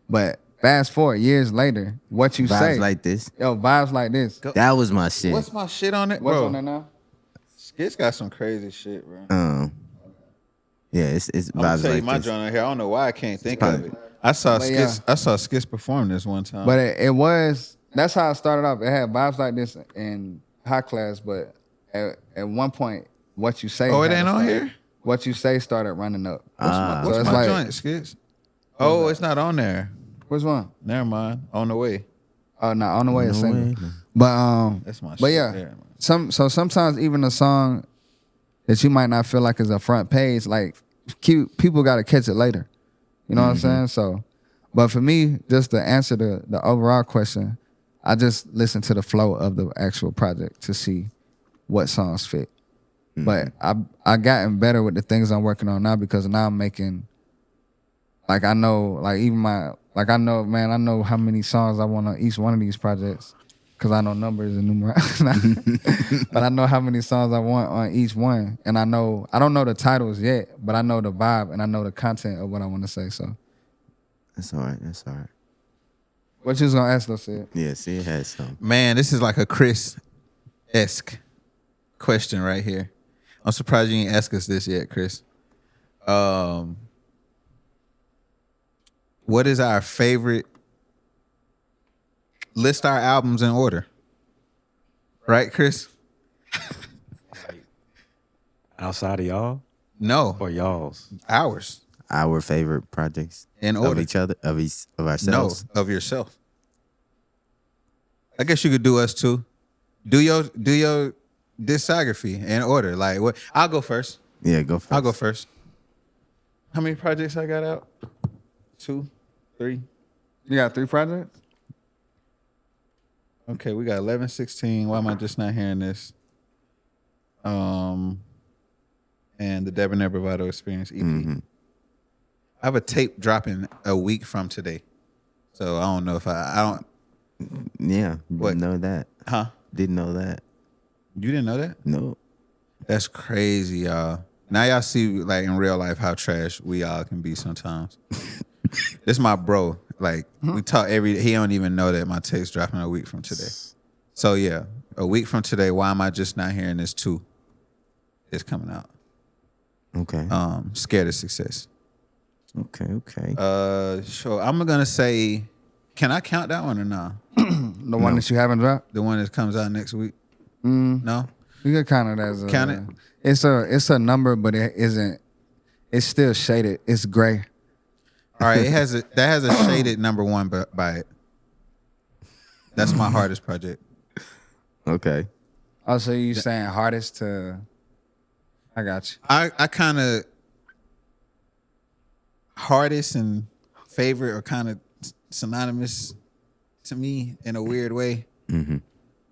but fast forward years later, What You Say, Vibes like this. vibes like this. That was my shit. What's my shit on it, What's bro? on there now? Skitz got some crazy shit, bro. Yeah, it's I'm gonna vibes tell you like my this. joint on here. I don't know why I can't think probably- of it. I saw But Skitz. I saw Skitz perform this one time. But it was, that's how it started off. It had vibes like this in High Class, but at one point, What You Say. oh, it had ain't a on star. here. What You Say started running up. What's So it's my like- joint, Skitz? Oh, it's not on there. Which one? Never mind. On the way. Oh no, On the Way is No single. way, no. But That's my but shit yeah, there. sometimes even a song that you might not feel like is a front page, like people got to catch it later. You know what I'm saying? So, but for me, just to answer the overall question, I just listen to the flow of the actual project to see what songs fit. But I gotten better with the things I'm working on now because now I'm making, like I know, like even I know how many songs I want on each one of these projects because I know numbers and numerology. But I know how many songs I want on each one. And I don't know the titles yet, but I know the vibe and I know the content of what I want to say. So That's all right. That's all right. what you was going to ask though, Sid? Yeah, see, it has some. Man, this is like a Chris-esque question right here. I'm surprised you ain't asked us this yet, Chris. What is our favorite? List our albums in order. Right, Chris? Outside of y'all No, or y'all's? ours. Our favorite projects In of order. each other, of No, ourselves. of yourself. I guess you could do us too. Do your discography in order. Like what? I'll go first. Yeah, go first. I'll go first. How many projects I got out? 2, 3. You got 3 projects? Okay, we got 11, 16. Why am I just not hearing this? And the Debonair Bravado Experience EP. I have a tape dropping a week from today, so I don't know if I don't. Yeah, What? didn't know that. Huh? Didn't know that. You didn't know that? No. That's crazy, y'all. Now y'all see, like in real life, how trash we all can be sometimes. This my bro. Like we talk every. He don't even know that my tape's dropping a week from today. So yeah, a week from today. Why am I just not hearing this too? It's coming out. Okay. Scared of Success. Okay. So I'm gonna say, can I count that one or not? The one that you haven't dropped? The one that comes out next week. No. You can count it as a... Count it? It's a number, but it isn't... It's still shaded. It's gray. All right, that has a shaded number 1 by it. That's my hardest project. Okay. Oh, so you saying hardest to... I got you. I kind of hardest and favorite are kind of synonymous to me in a weird way.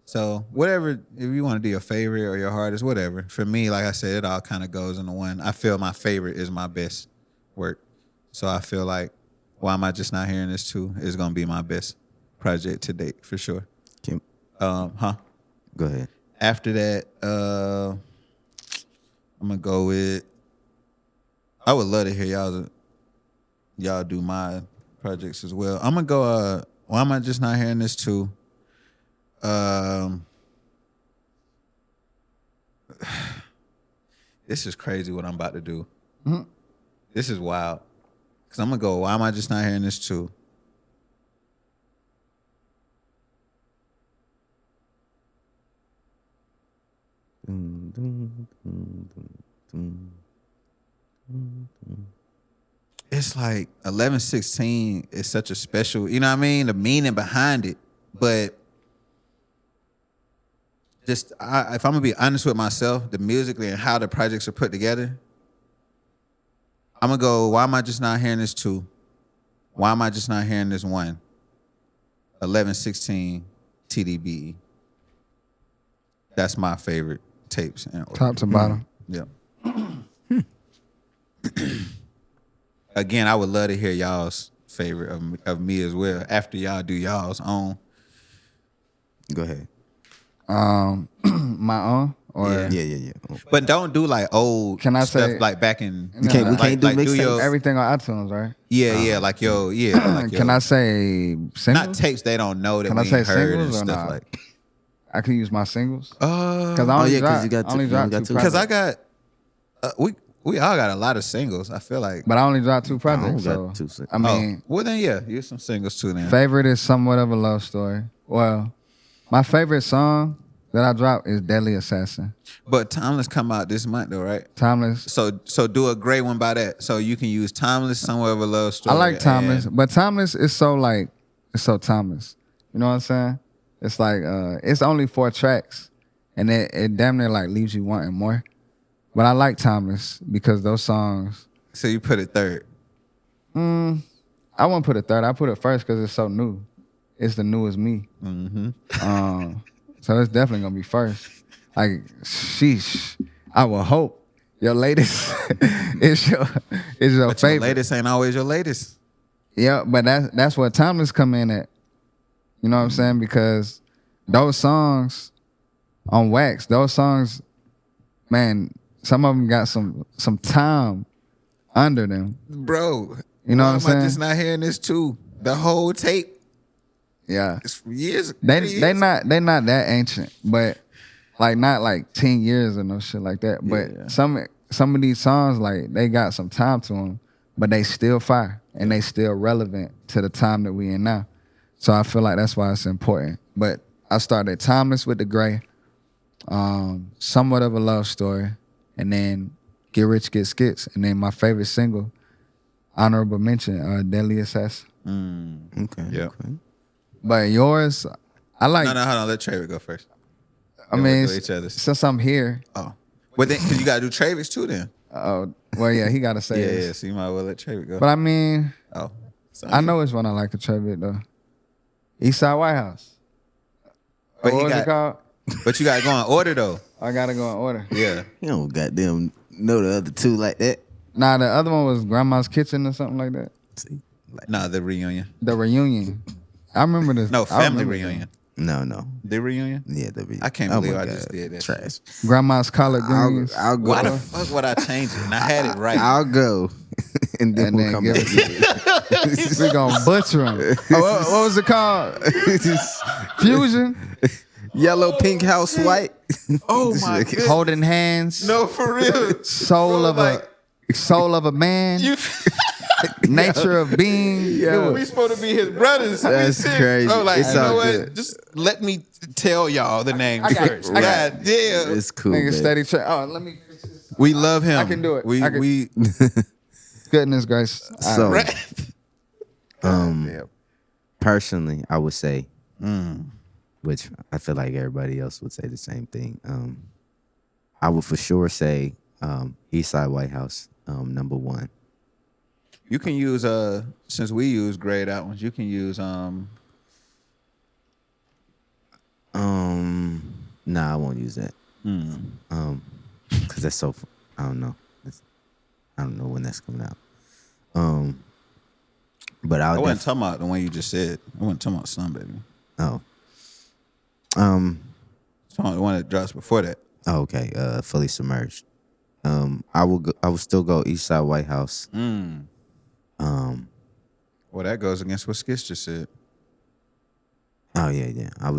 So whatever, if you want to do your favorite or your hardest, whatever. For me, like I said, it all kind of goes into one. I feel my favorite is my best work. So I feel like, why am I just not hearing this too? Is gonna be my best project to date for sure. Kim, Huh? go ahead. After that, I'm gonna go with. I would love to hear y'all do my projects as well. I'm gonna go. Why am I just not hearing this too? This is crazy what I'm about to do. This is wild. Cause I'm gonna go. Why am I just not hearing this too? It's like 11:16 is such a special, you know what I mean? The meaning behind it. But just if I'm gonna be honest with myself, the musically and how the projects are put together, I'm gonna go, why am I just not hearing this 2? Why am I just not hearing this 1? 11:16 TDB. That's my favorite tapes. Top to bottom. Yeah. Again, I would love to hear y'all's favorite of me as well. After y'all do y'all's own. Go ahead. My own? Or Yeah. Oh. But don't do like old Can I stuff say- like back in. We can't do mixtapes? your everything on iTunes, right? like like Can I say singles? not tapes they don't know that Can I we say ain't heard and singles or stuff not? like. I can use my singles. Because I Oh, only yeah, 'cause dropped, you got I only two- dropped you got two two. Because I projects. got we all got a lot of singles. I feel like. But I only dropped 2 I projects. got So, two singles. I mean, well then use some singles too then. favorite is Somewhat of a Love Story. Well, my favorite song that I dropped is Deadly Assassin. But Timeless come out this month though, right? Timeless. So do a great one by that. So you can use Timeless, Somewhere of a Love Story. I like Timeless, and- but Timeless is so like it's so timeless. You know what I'm saying? It's like it's only 4 tracks, and it damn near like leaves you wanting more. But I like Timeless because those songs. So you put it third. I wouldn't put it third. I put it first because it's so new. It's the newest me. So it's definitely gonna be first. Like, sheesh. I will hope your latest is your But your favorite. latest ain't always your latest. Yeah, but that's what Timeless come in at. You know what I'm saying? Because those songs on Wax, those songs, man, some of them got some time under them. Bro. You know why what I'm am saying? I just not hearing this too? The whole tape Yeah. is from years. They years. not that ancient, but like not like 10 years or no shit like that. But Yeah. some of these songs, like, they got some time to them, but they still fire and they still relevant to the time that we in now. So I feel like that's why it's important. But I started Timeless with the Gray, Somewhat of a Love Story, and then Get Rich, Get Skitz, and then my favorite single, honorable mention, Deadly Assassin. Okay. Yeah. Okay. But yours, I like. No, hold on. Let Trayvick go first. I Then mean, we'll do each other's. since I'm here, Oh. Well, then, because you got to do Trayvick's too then. well, yeah, he got to say Yeah, this. yeah. So you might well let Trayvick go. But I mean, Oh. So I know which one I like to Trayvick though. Eastside White House. But What he was got- it called? But you got to go in order though. I gotta go in order. Yeah. You don't goddamn know the other two like that. Nah, the other one was Grandma's Kitchen or something like that. See? Like, Nah, the reunion. The reunion. I remember this. No, I family remember reunion. no. The reunion? Yeah, the I can't believe I just did that Trash. that. Grandma's Collard Greens. I'll go. Why the fuck would I change it? And I had it right. I'll go, and then And we'll then come give back. it we gonna butcher them. What was it called? Fusion. Yellow, pink, house, white. Oh my goodness. Holding hands. No, for real. Soul Bro, of like, a soul of a man. You, Nature of being. Yeah. we supposed to be his brothers. That's crazy. Bro, like, It's you know all what? good. Just let me tell y'all the name got it. first. I got God damn. It's cool. Nigga man. steady track. Oh, let me. We love him. I can do it. We I can- we Goodness gracious. So, right. personally, I would say, which I feel like everybody else would say the same thing. I would for sure say Eastside White House, number 1. You can use since we use grayed out ones, you can use Nah, I won't use that. Cause that's so. I don't know. I don't know when that's coming out. But I I'll wasn't talking about the one you just said. I wasn't talking about Sun Baby. Oh. I was talking about the one that drops before that. Oh, okay. Fully Submerged. I will still go Eastside White House. Well, that goes against what Skitz just said. Oh yeah. I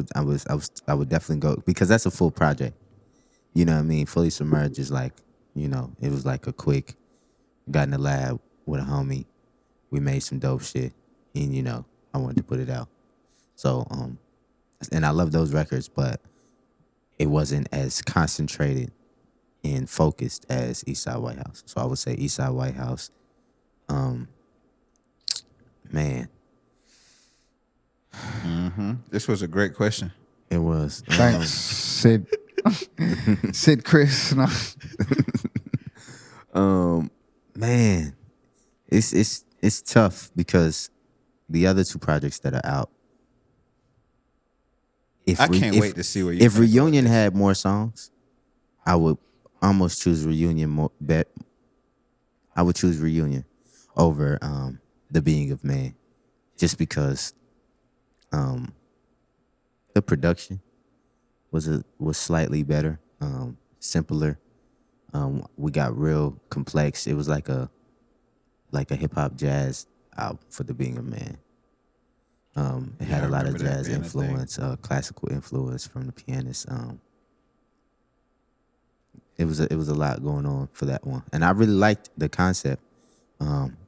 would definitely go because that's a full project. You know what I mean? Fully Submerged is like, it was like a quick, got in the lab with a homie. We made some dope shit, and I wanted to put it out. So, and I love those records, but it wasn't as concentrated and focused as Eastside White House. So I would say Eastside White House. Man, This was a great question. it was. Thanks, Sid. Sid Chris. No. Man, it's tough because the other 2 projects that are out. I can't wait to see where you. If think Reunion about this. had more songs, I would almost choose Reunion more. I would choose Reunion over The Being of Man, just because the production was slightly better, simpler. We got real complex. It was like a hip hop jazz album for The Being of Man. It had I a lot of remember that jazz being a thing. influence, classical influence from the pianist. It was a lot going on for that one, and I really liked the concept.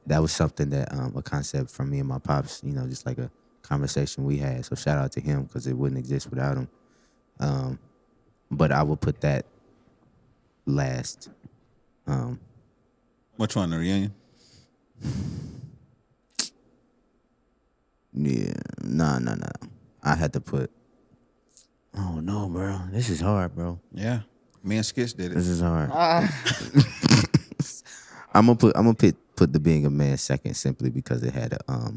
That was something that a concept from me and my pops, just like a conversation we had. So shout out to him because it wouldn't exist without him. but I will put that last. Which one? The reunion? Yeah, nah. I had to put. Oh no, bro. This is hard, bro. Yeah. Me and Skitz did it. This is hard. I'm gonna put the Being a Man second simply because it had a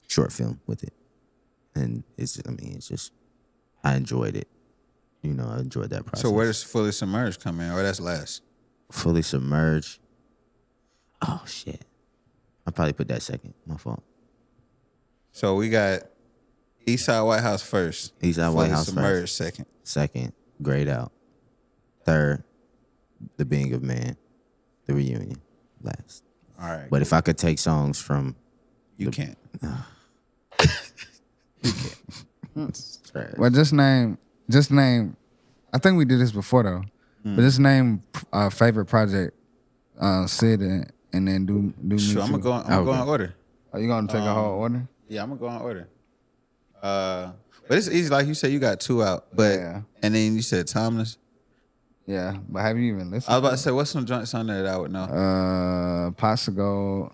short film with it, and it's just I enjoyed it. You know, I enjoyed that process. So where does Fully Submerged come in? Or that's last? Fully Submerged. Oh shit! I probably put that second. My fault. So we got Eastside White House first. Eastside White House Submerged first. second. Second, Grayed Out. Third, The Being of Man. The Reunion. Last. All right. But if I could take songs from You can't. Well, just name. I think we did this before though. But just name favorite project. Sid and then do me Sure, I'm too. gonna go in order. Are you gonna take a whole order? Yeah, I'm gonna go in order. But it's easy, like you said, you got 2 out. But Yeah. and then you said Timeless. Yeah, but have you even listened? I was about to say, what's some joints on there that I would know? Possible,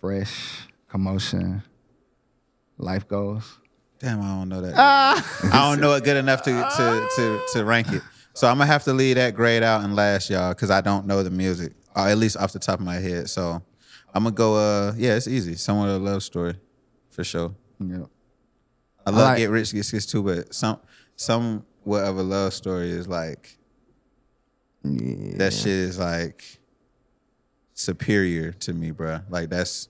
Fresh, Commotion, Life Goes. Damn, I don't know that. I don't know it good enough to rank it. So I'm gonna have to leave that grade out and last, y'all, because I don't know the music, or at least off the top of my head. So I'm gonna go. Yeah, it's easy. Somewhat of a love story, for sure. Yeah. I love Get Rich, Get Skitz too, but somewhat of a love story is like that shit is like superior to me, bro. Like that's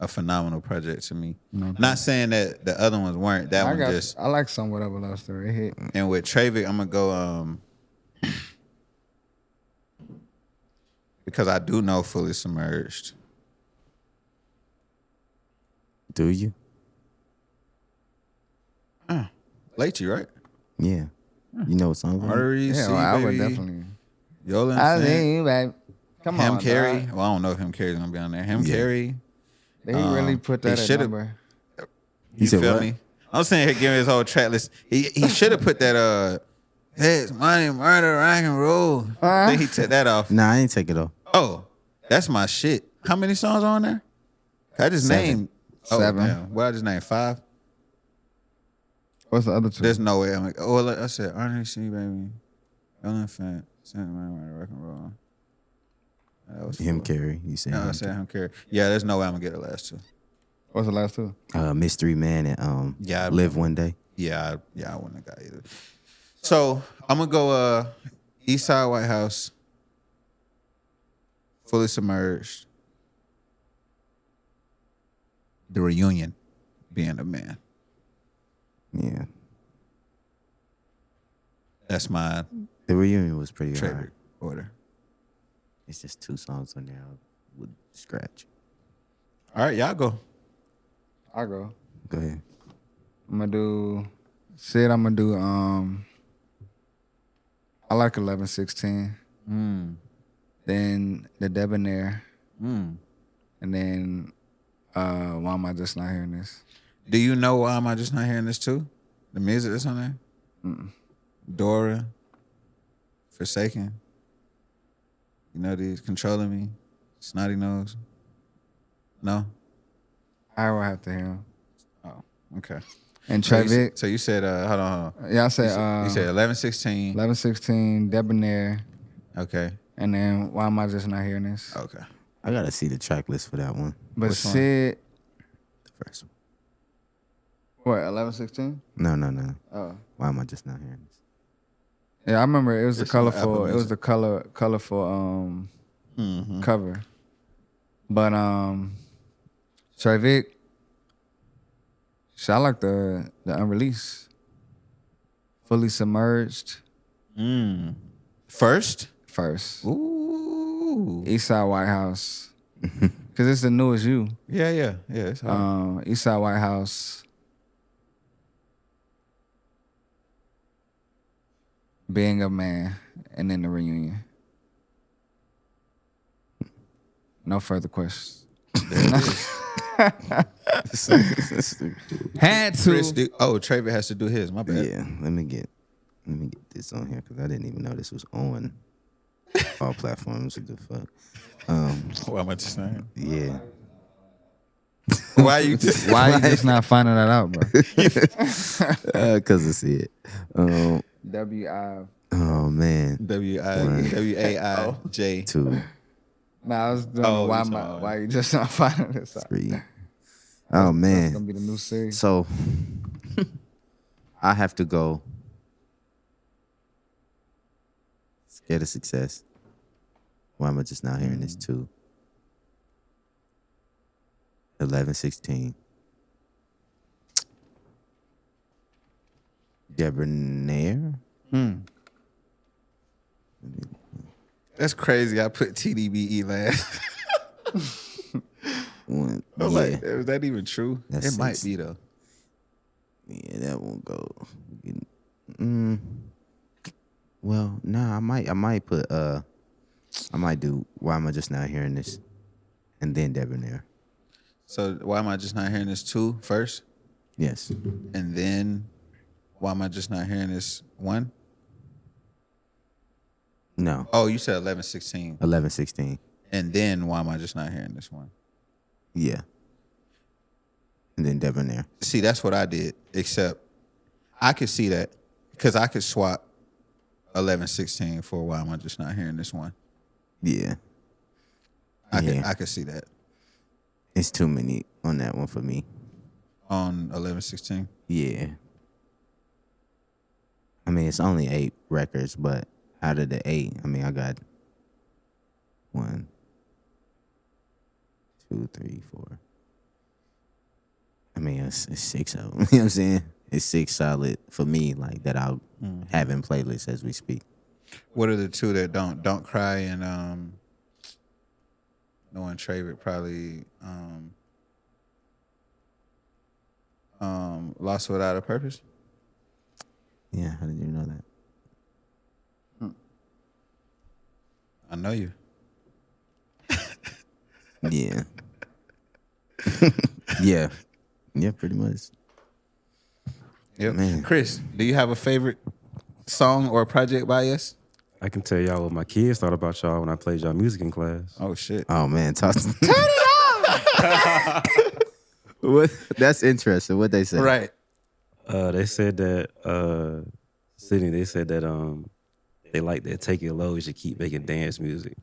a phenomenal project to me. Not saying that the other ones weren't. That one just. I like Somewhat of a Love Story. It hit. And with Trayvick, I'm gonna go because I do know Fully Submerged. Do you? Leachy, right? Yeah. You know what song? Arteries, Yeah, C, I baby. would definitely. Yola I and Finn. think, babe. Come Him on, Carey. dog. Well, I don't know if Him Carey's gonna be on there. Him Carey. He really put he that at should've- number. You said feel what? me? I'm saying here, give me his whole track list. He should have put that Sex, Money, Murder, Rock and Roll. I think he took that off. Nah, I ain't take it off. Oh, that's my shit. How many songs are on there? I just 7. named 7. Damn. Well, I just named 5. What's the other two? There's no way. I'm like, I said, Arnie C, baby. Yola Fant, Saint Murder, Rock and Roll. That was Him 4. Carey. You said No, I him said Him Carey. Yeah, there's no way I'm gonna get the last 2. What's the last two? Mystery Man and Yeah, Live One Day. Yeah, I wouldn't have got either. So I'm gonna go Eastside White House, Fully Submerged, The Reunion, Being a Man. Yeah. That's my The Reunion was pretty Trayvick hard. order. It's just 2 songs on there I would scratch. All right, y'all go. I'll go. Go ahead. I'm gonna do Sid. I'm gonna do I like 11:16. Then The Debonair. And then Why Am I Just Not Hearing This? Do you know why am I just not hearing this too? The music that's on there? Dora, Forsaken. You know these Controlling Me, Snotty Nose. No? I will have to hear him. Oh, okay. And So Trayvick. you said, hold on. Yeah, I said You said 11:16. 11:16, Debonair, Okay. and then Why Am I Just Not Hearing This? Okay. I gotta see the track list for that one. But Which one? Sid, The first one. what, 11:16? No. Oh. Why am I just not hearing this? Yeah, I remember it was the It's on Apple colorful. It was Music. the colorful cover. But Trayvick, I like the unreleased, Fully Submerged First? first. Ooh. Eastside White House, because it's the newest you. Yeah. It's hard. Eastside White House, Being a Man, and then The Reunion. No further questions. There it is. Had to. Chris, Trayvick has to do his. My bad. Yeah, let me get this on here because I didn't even know this was on all platforms. What the fuck? Why am I just saying? Yeah. Why you just? Why you just not finding that out, bro? Because it's it. W-I. Oh man. W-A-I-J. 2, Nah, I was doing Oh, why you just not finding this out? 3. Oh That's gonna man. be the new series. So I have to go. Scared of success. Why am I just not hearing this too? 11:16. Debonair. That's crazy. I put TDBE last. One. I'm Yeah. like, is that even true? That's It might 6. be though. Yeah, that won't go. Well, nah, I might put I might do Why Am I Just Not Hearing This? And then Debonair. So why am I just not hearing this 2 first? Yes. And then why am I just not hearing this 1? No. Oh, you said 11:16. 11:16. And then why am I just not hearing this 1? Yeah. And then Debonair. See, that's what I did, except I could see that because I could swap 11:16 for why am I just not hearing this 1. Yeah. I could see that It's too many on that one for me. on 11:16. Yeah. I mean, it's only 8 records, but out of the 8, I mean, I got 1, 2, 3, 4. I mean, it's 6 of them. You know what I'm saying? It's 6 solid for me, like that I'll have in playlists as we speak. What are the 2 that don't cry and knowing Trayvick probably Lost Without a Purpose? Yeah, how did you know that? I know you. Yeah. Yeah. Yeah, pretty much. Yep. Man. Chris, do you have a favorite song or project by us? I can tell y'all what my kids thought about y'all when I played y'all music in class. Oh shit. Oh man, Turn it off. What? That's interesting. What they say? Right. They said that Sidney. They said that they like that Take It Low. You should keep making dance music.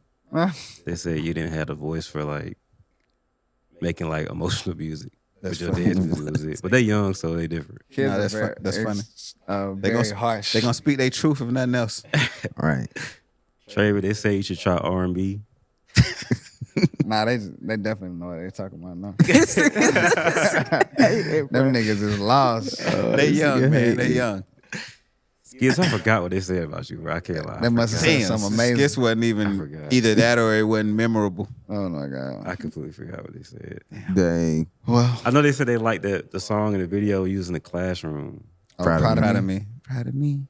They said you didn't have the voice for like making like emotional music. That's But your funny. dance music was it. But they young, so they different. Kids No, are that's very, that's funny. Very gonna, harsh. They're gonna speak their truth if nothing else. All right. Trayvick, they say you should try R&B. Nah, they definitely know what they're talking about now. Them niggas is lost. They young, man. They young. Skitz, I forgot what they said about you, bro. I can't lie. They must have said Damn, something amazing. Skitz wasn't even forgot. either that or it wasn't memorable. Oh my god. I completely forgot what they said. Dang. Well, I know they said they liked the song and the video used in the classroom. Proud of Proud of me. Proud of me.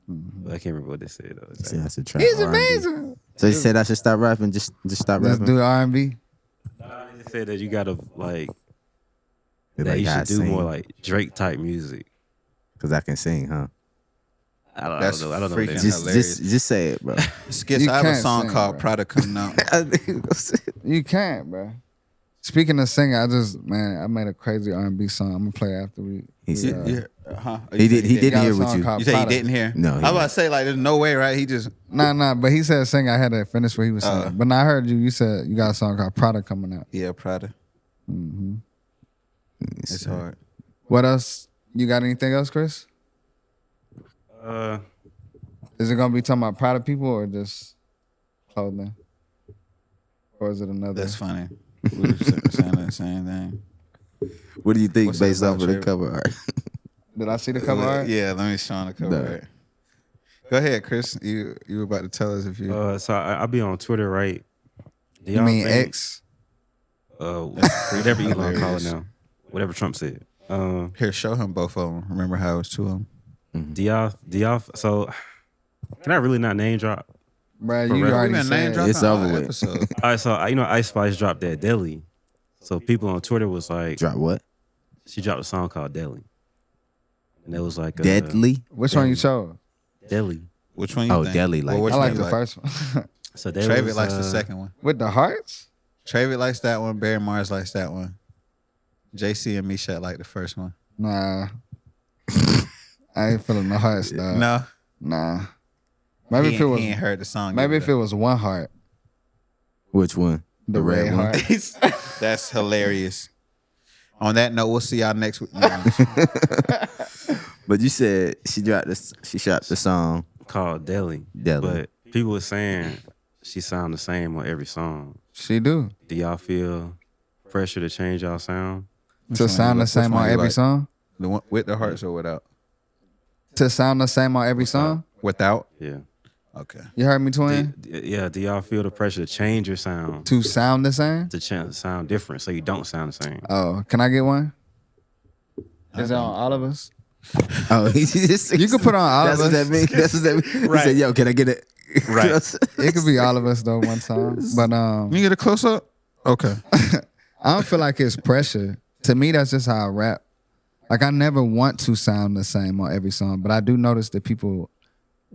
But I can't remember what they said though. See, I should try he's R&B. amazing. So you said I should stop rapping? Just stop Let's rapping? do R&B. They said that you gotta like They that you gotta should do sing. more like Drake type music. Cause I can sing, huh? I don't That's know. I don't know. freaking What that Just, hilarious. just say it, bro. Skitz, You I have a can't song sing, called bro. Prada coming out. You can't, bro. Speaking of singing, I made a crazy R&B song. I'm gonna play after we. He said He he didn't got a hear what song you. called You say he Prada. didn't hear? No, he I was about didn't. to say like there's no way, right? He just Nah, but he said sing. I had to finish what he was saying. But now I heard you. You said you got a song called Prada coming out. yeah, Prada. It's hard. What else? You got anything else, Chris? Is it gonna be talking about Prada people or just clothing? Or is it another? That's funny. We were saying the same thing. What do you think What's that based off about, of the Trayvick? cover art? Did I see the cover art? Yeah, let me show on the cover No. art. Go ahead, Chris. You were about to tell us if you. So I'll be on Twitter, right? Do You y'all mean think, X? whatever Elon call it hilarious. now, whatever Trump said. Here, show him both of them. Remember how it was two of them? Do y'all? So can I really not name drop? Bruh, For you real. already We've been name said. dropping It's all over with. episode. All right, so you know Ice Spice dropped that Deli. So people on Twitter was like, Drop what? she dropped a song called Deli. And it was like Deadly. Which one you chose? Deli. Which one you Oh, think? Deli, like- which I one like you the first one. So there Trayvick was, likes the second one. With the hearts? Trayvick likes that one. Barry Mars likes that one. JC and Misha like the first one. Nah. I ain't feeling the hearts, dog. No, Nah. Maybe if it was he ain't heard the song. maybe yet, if it was one heart. Which one? The red one? heart. That's hilarious. On that note, we'll see y'all next week. No. But you said she shot the song. called Deli. Deli. But people were saying she sound the same on every song. She do. Do y'all feel pressure to change y'all sound? To sound the same on every song? The one with the hearts or without? To sound the same on every song? Without? Yeah. Okay. You heard me, twin? Do y'all feel the pressure to change your sound? To sound the same? To sound different so you don't sound the same? Oh, can I get one? Is it on all of us? Oh, he just You can put on all that's of what us. that means. That's what that means. Right. He said, "Yo, can I get it?" Right. It could be all of us though one time. But You get a close up? Okay. I don't feel like it's pressure. To me, that's just how I rap. Like I never want to sound the same on every song, but I do notice that people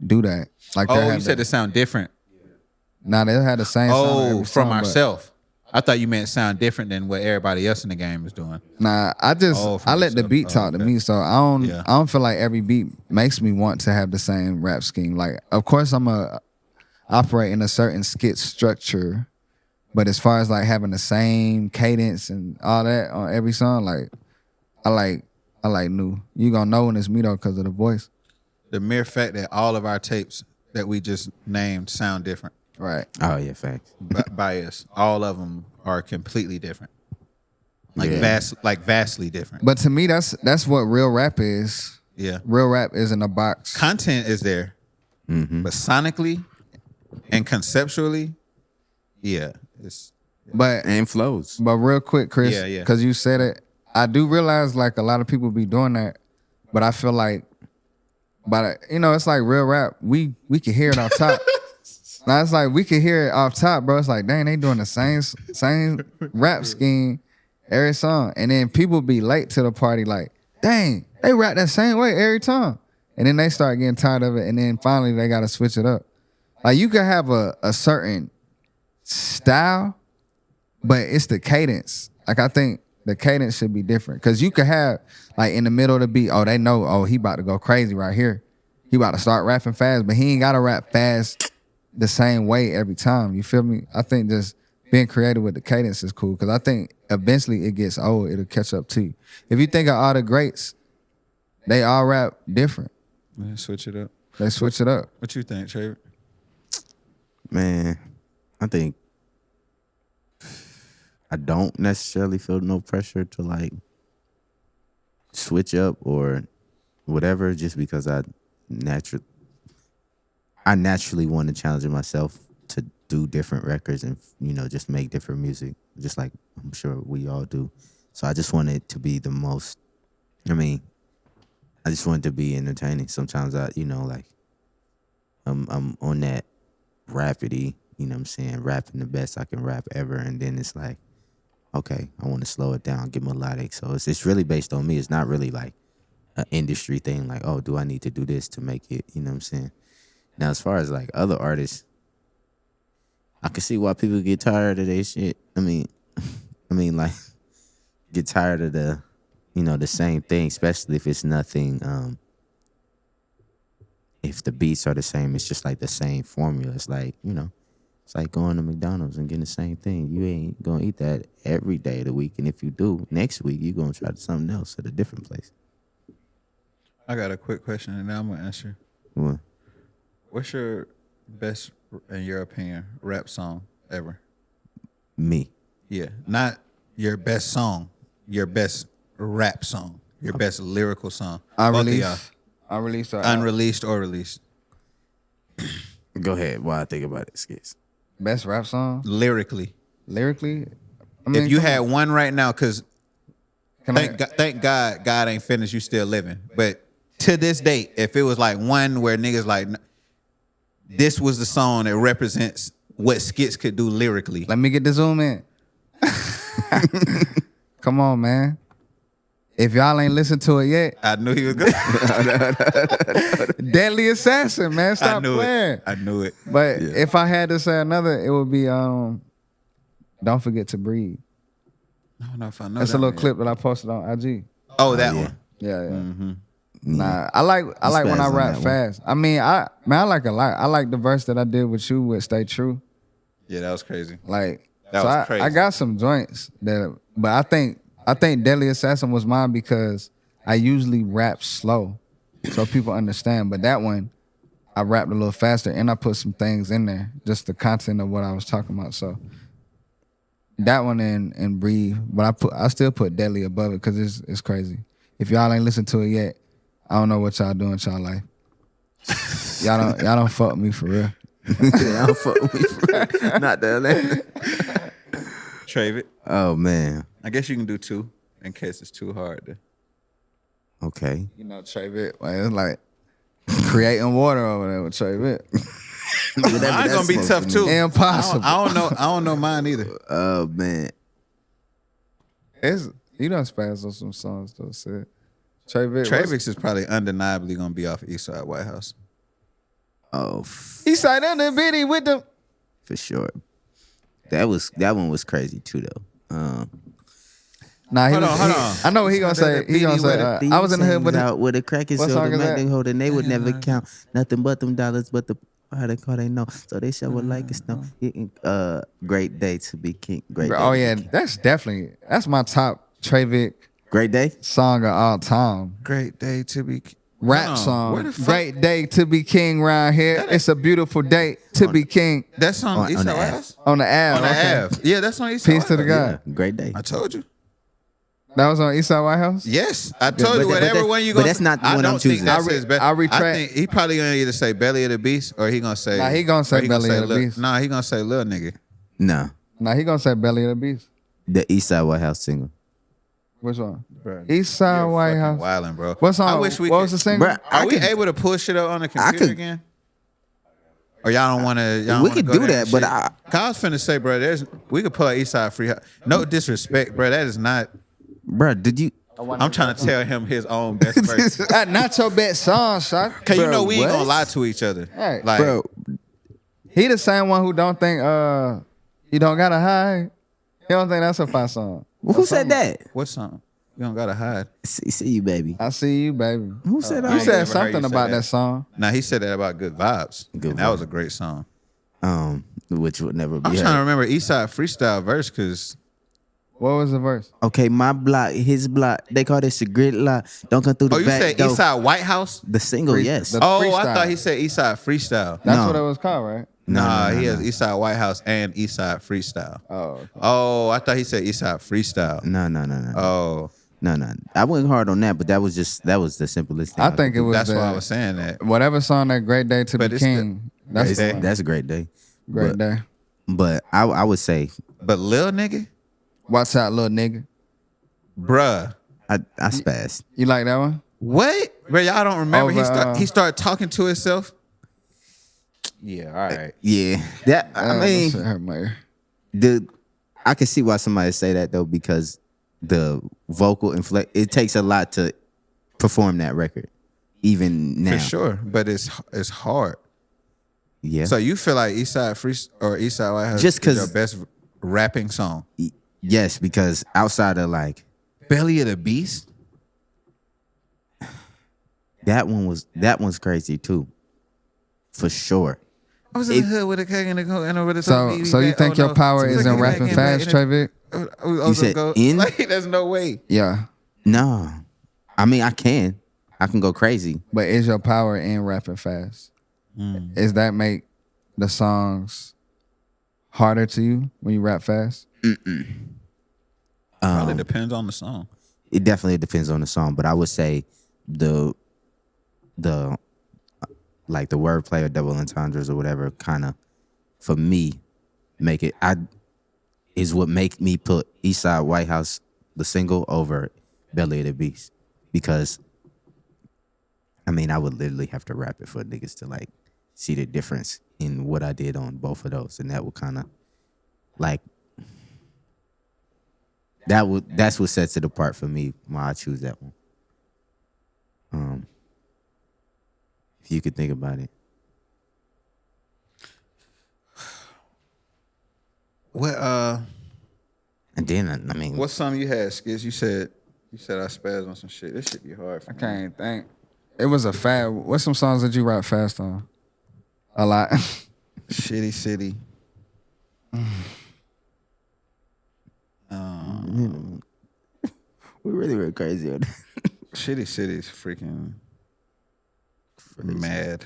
do that. Like Oh, you said it sound different. Nah, they had the same song on Oh, every from song, but- ourselves. I thought you meant sound different than what everybody else in the game is doing. Nah, I just Oh, from I let the yourself. beat Oh, talk to okay. me, so I Yeah. don't feel like every beat makes me want to have the same rap scheme. Like, of course, I'm a operate in a certain skit structure, but as far as like having the same cadence and all that on every song, like I like new. You gonna know when it's me though because of the voice, The mere fact that all of our tapes that we just named sound different right? Oh yeah, facts. by us. All of them are completely different. Like Yeah. vastly different. But to me, that's what real rap is. Yeah. Real rap isn't a box. Content is there. But sonically and conceptually, yeah. It's But And flows. But real quick, Chris, Yeah, yeah. because you said it, I do realize like a lot of people be doing that, but I feel like, it's like real rap. We can hear it off top. Now it's like we can hear it off top, bro. It's like, dang, they doing the same rap scheme every song, and then people be late to the party, like, dang, they rap that same way every time, and then they start getting tired of it, and then finally they gotta switch it up. Like you can have a certain style, but it's the cadence. Like I think the cadence should be different. Cause you could have like in the middle of the beat, oh, they know, oh, he about to go crazy right here. He about to start rapping fast, but he ain't gotta rap fast the same way every time. You feel me? I think just being creative with the cadence is cool. Cause I think eventually it gets old, it'll catch up to you. If you think of all the greats, they all rap different. Man, switch it up. They switch it up. What you think, Trayvick? Man, I think I don't necessarily feel no pressure to like switch up or whatever, just because I naturally want to challenge myself to do different records and just make different music, just like I'm sure we all do. So I just want it to be the most. I just want it to be entertaining. Sometimes like I'm on that rapidy, you know what I'm saying, rapping the best I can rap ever, and then it's like, okay, I want to slow it down, get melodic. So it's really based on me. It's not really like an industry thing, like, oh, do I need to do this to make it, you know what I'm saying? Now, as far as like other artists, I can see why people get tired of their shit. I mean, like, get tired of the same thing, especially if it's nothing, if the beats are the same, it's just like the same formula. It's like, it's like going to McDonald's and getting the same thing. You ain't going to eat that every day of the week. And if you do, next week, you're going to try something else at a different place. I got a quick question, and now I'm gonna answer. What? What's your best, in your opinion, rap song ever? Me. Yeah, not your best song, your best rap song, your best lyrical song. Both of y'all. Unreleased or Unreleased or released. Go ahead while I think about it, Skitz. best rap song Lyrically. lyrically. If you had one right now, because Can thank God ain't finished, you still living. But to this date, if it was like one where niggas like, this was the song that represents what Skitz could do lyrically. let me get the zoom in. Come on, man. If y'all ain't listened to it yet, I knew he was good. Deadly Assassin, man. I Stop knew playing. it. I knew it. But if I had to say another, it would be Don't Forget to Breathe. I don't know if I know That's that a little one clip that I posted on IG. yet. Oh, that yeah. one. Yeah, yeah. Mm-hmm. Nah, I like when spazzed I on rap that one. fast. I mean, I like a lot. I like the verse that I did with you with Stay True. Yeah, that was crazy. Like That so was I crazy. got some joints but I think Deadly Assassin was mine because I usually rap slow, so people understand. But that one, I rapped a little faster and I put some things in there, just the content of what I was talking about. So that one and Breathe, but I still put Deadly above it because it's crazy. If y'all ain't listened to it yet, I don't know what y'all doing with y'all life. y'all don't fuck with me for real. Y'all fuck with me for not the Atlanta. Trayvick. Oh man. I guess you can do 2 in case it's too hard. Okay. You know, Trayvick, it's like creating water over there with Trayvick. Mine's gonna be tough too. Impossible. I don't know mine either. Oh man. You done spazzed on some songs though, Sid. Trayvick. Trayvick's is probably undeniably gonna be off Eastside White House. Oh, He signed in the bitty with the. for sure. That one was crazy too though. Nah, Hold on. I know what he gonna say. He gonna say. I was in the hood with out with a cracker What show song the is Mac that? they hold and they would never count nothing but them dollars, but the how they call they know. So they show it like it's no great day to be king. Great day. Oh to yeah, be king. that's my top Trayvick Great day. song of all time. Great day to be Rap Hold on. song. Where the fuck? Great day to be king round here. It's a beautiful day to be king That's on On Eastside the White F. House? on the Ave. On the okay. Ave. Yeah, that's on Eastside Peace White to the House. God. Yeah, great day. I told you. That was on Eastside White House. Yes, I told but you that- whatever but one you but gonna. that's not the I one don't I'm think choosing. that's his best. I retract. I think he probably gonna either say Belly of the Beast or he gonna say. Nah, he gonna say or Belly of the Lil- Beast. Nah, he gonna say Lil Nigga. No, Nah, he gonna say Belly of the Beast. the Eastside White House single. Which one? Bruh, Eastside you're White fucking House. wildin', bro. What song? I wish we what could. was the single? Bruh, Are I we could- able to pull shit up on the computer could- again? Or y'all don't want to? We could do that, but I- I was finna say, bro, we could pull out Eastside Free. No disrespect, bro. That is not. Bruh, did you? I'm trying to tell him his own best verse. Not your best song, son. Cause you Bro, know we ain't what? gonna lie to each other. Right. Like, Bro, He the same one who don't think you don't gotta hide. He don't think that's a fire song. who said that? what song? You don't gotta hide. See you, baby. I see you, baby. Who said I You ain't that? said never heard something you say about that. that song. Now he said that about Good Vibes. Good and that was Vibes. a great song. Which would never be. I'm heard. trying to remember Eastside Freestyle verse because What was the verse? Okay, my block, his block. They call this a grid lock. Don't come through the you back said door. Eastside White House? The single, yes. the- Oh, I Freestyle. thought he said Eastside Freestyle. That's No. what it was called, right? Nah, no, he has no. Eastside White House and Eastside Freestyle. Oh, okay. Oh, I thought he said Eastside Freestyle. No. Oh, No. I went hard on that, but that was the simplest thing. I think it was that's the, why I was saying that. whatever song that Great Day to But be it's the- king. That's Great the Day. one. That's a great day. Great but, Day. But I would say, But Lil Nigga, Watch out, little nigga. bruh. I spazzed. You like that one? What? Bro, y'all don't remember Over, he started talking to himself? Yeah, all right. Yeah, that I mean, that shit hurt my ear. I can see why somebody say that though, because the vocal inflect, it takes a lot to perform that record, even now. For sure. But it's hard. Yeah. So you feel like Eastside Free or Eastside White House Just is 'cause- your best rapping song? Yes, because outside of like Belly of the Beast? that one's crazy too, for sure. I was in the hood with a cake and a coke and with a So you think your power is in rapping fast, Trayvick? You said in? Like, there's no way. Yeah. No, I mean I can go crazy. But is your power in rapping fast? Is that make the songs harder to you when you rap fast? Probably depends on the song. It definitely depends on the song, but I would say the like the wordplay or double entendres or whatever kind of, for me, is what make me put Eastside White House, the single, over Belly of the Beast. Because I mean I would literally have to rap it for niggas to like see the difference in what I did on both of those. And that would kind of like that's what sets it apart for me. Why I choose that one. If you could think about it. What And then I mean, what song you had, Skitz? You said I spazzed on some shit. This shit be hard for I me. can't think. It was a fad. What's some songs that you rap fast on? A lot. Shitty City. we really went crazy on that. Shitty City is freaking mad.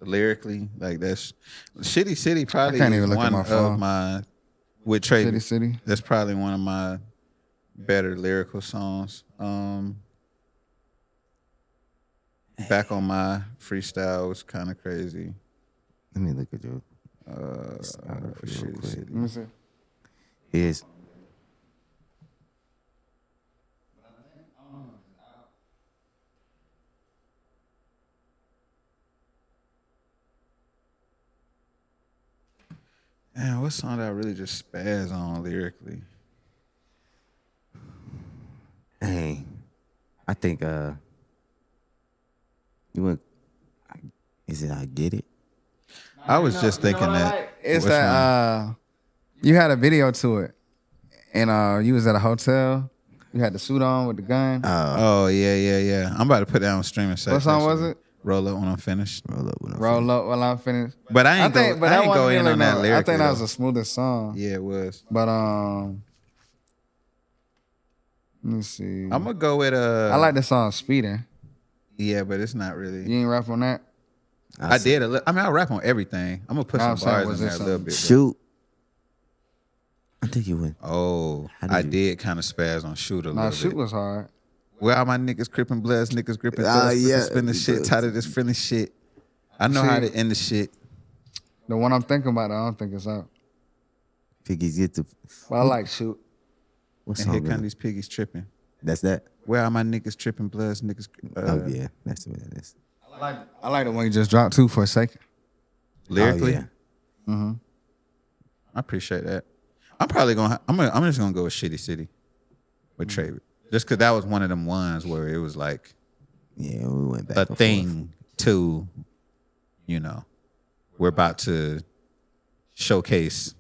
Lyrically, like that's Shitty City probably I can't even is look at one my of phone. my with Trayvick. City City. That's probably one of my better lyrical songs. Back on my freestyle was kind of crazy. Let me look at you. For Shitty quick. City. Let me see. Here's Man, what song did I really just spaz on lyrically? Hey, I think you went. Is it I Get It? I was just thinking that. It's Which that you had a video to it, and you was at a hotel. You had the suit on with the gun. Oh yeah. I'm about to put that on streaming site. What song was it? Roll up when I'm finished. Roll up when I Roll up while I'm finished. But I ain't think, go. I ain't one go in really on that no- lyrically. I think that was though. the smoothest song. Yeah, it was. But let me see. I'm gonna go with I like the song Speeding. Yeah, but it's not really. You ain't rap on that? I did. I mean, I rap on everything. I'm gonna put I'm some saying, bars was in there this a little some- bit. though. Shoot. I think you went. Oh, How did I you- did kind of spaz on shoot a Nah, little shoot bit. was hard. Where are my niggas crippin' bloods, niggas gripping thugs, yeah. spin the shit, tired of this friendly shit. I know how See- to end the shit. The one I'm thinking about, I don't think it's out. Piggies get the. But I like shoot. What And song? here is come it? these piggies tripping. That's that. Where are my niggas tripping bloods, niggas? Oh yeah, that's the way that is. I like the one you just dropped too for a second. Lyrically, Oh, yeah. I appreciate that. I'm probably gonna. I'm just gonna go with Shitty City with Trayvick, just because that was one of them ones where it was like Yeah, we went back. a and forth. thing to, we're about to showcase.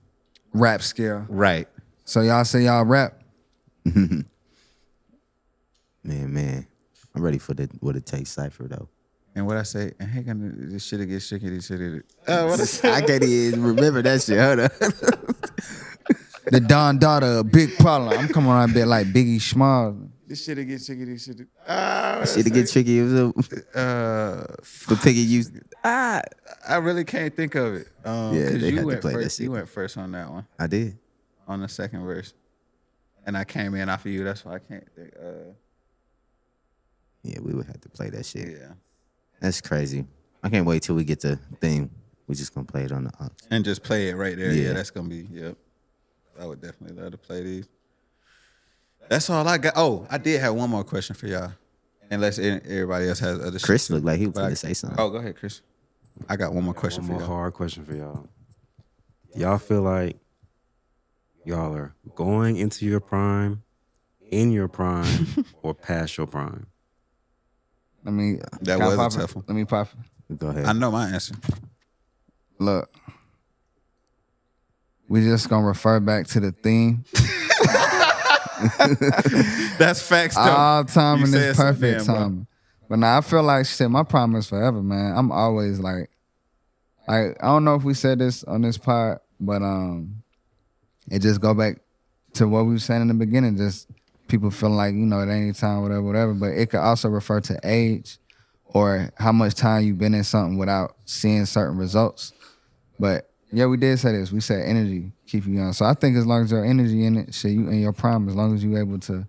Rap skill. Right. So y'all say y'all rap. Man, I'm ready for what it takes cipher though. And what I say, and hey, this shit get shaky, this shit. I can't even remember that shit. Hold up. The Don daughter, a big problem. I'm coming on a bit like Biggie Smalls. This shit get shaky, this shit. Shit get tricky. It was the Piggy used. I really can't think of it. Yeah, 'Cause they you had to went play that first. shit. You went first on that one, I did. on the second verse, and I came in after you. That's why I can't think. Yeah, we would have to play that shit. Yeah, That's crazy. I can't wait till we get the thing. We just gonna play it on the. and just play it right there. Yeah, Yeah. that's gonna be. Yep, I would definitely love to play these. That's all I got. Oh, I did have one more question for y'all, unless everybody else has other. Chris shit too. looked like he was But gonna I- say something. Oh, go ahead, Chris. I got one more question One for more y'all. hard question for y'all. Y'all feel like y'all are going into your prime, in your prime, or past your prime? Let me. That can I was a pop it? tough one. Let me pop it. Go ahead. I know my answer. Look. We just gonna refer back to the theme. That's facts. Though. All timing You said is something, perfect bro. timing. But now I feel like shit, my prime is forever, man. I'm always like I don't know if we said this on this part, but it just go back to what we were saying in the beginning, just people feeling like, at any time, whatever. But it could also refer to age or how much time you've been in something without seeing certain results. But yeah, we did say this. We said energy keep you young. So I think as long as your energy in it, shit, you in your prime, as long as you able to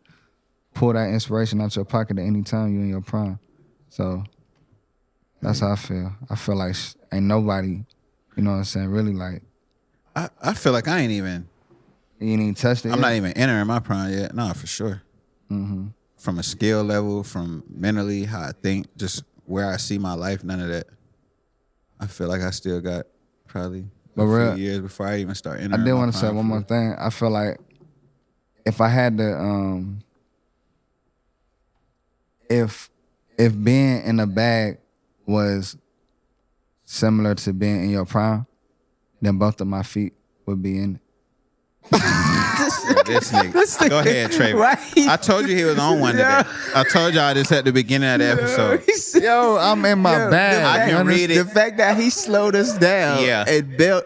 pull that inspiration out your pocket at any time, you in your prime. So that's how I feel. I feel like ain't nobody, you know what I'm saying, really like, I feel like I ain't even. you ain't even touched it I'm yet. not even entering my prime yet. No, for sure. From a skill level, from mentally, how I think, just where I see my life, none of that. I feel like I still got probably But a real- few years before I even start I entering. did my want to say prime one for more real. thing. I feel like if I had to, if being in a bag was similar to being in your prime, then both of my feet would be in it. This nigga. Go ahead, Trayvick. Right. I told you he was on one today. I told y'all this at the beginning of the episode. Yo, I'm in my bag. I can read The it. fact that he slowed us down Yeah. and built.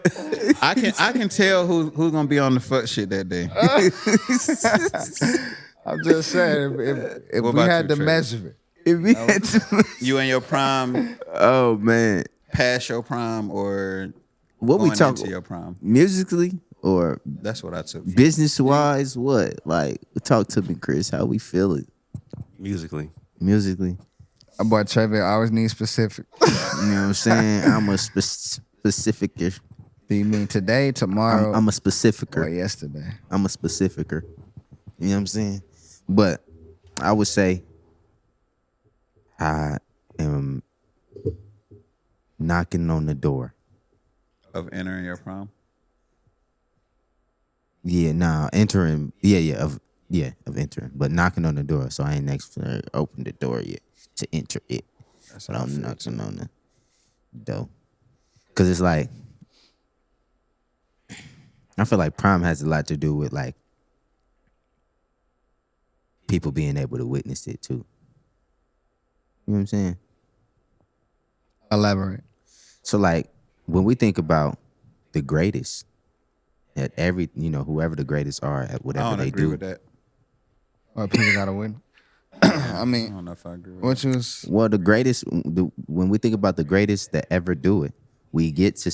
I can tell who's gonna be on the fuck shit that day. I'm just saying, if What we about had you, to Trayvick? measure it, If we had to- You in your prime, oh man, past your prime, or what we going talk into your prime? musically or That's what I took. business wise? What like talk to me, Chris? How we feel it Musically. musically? my boy Trayvick always needs specific. You know what I'm saying? I'm a specificer. Do you mean today, tomorrow, I'm a or specificer. yesterday? I'm a specificer. You know what I'm saying? But I would say I am knocking on the door. Of entering your prime. Yeah, nah, entering. Of entering, but knocking on the door. So I ain't actually opened the door yet to enter it. That's But how I I'm feel, knocking on the door. Cause it's like I feel like prime has a lot to do with like people being able to witness it too. You know what I'm saying? Elaborate. So like when we think about the greatest at every, whoever the greatest are at I whatever don't they agree do. with that. Or people gotta win. I I mean, don't know if I agree with what you was Well, the greatest, when we think about the greatest that ever do it, we get to,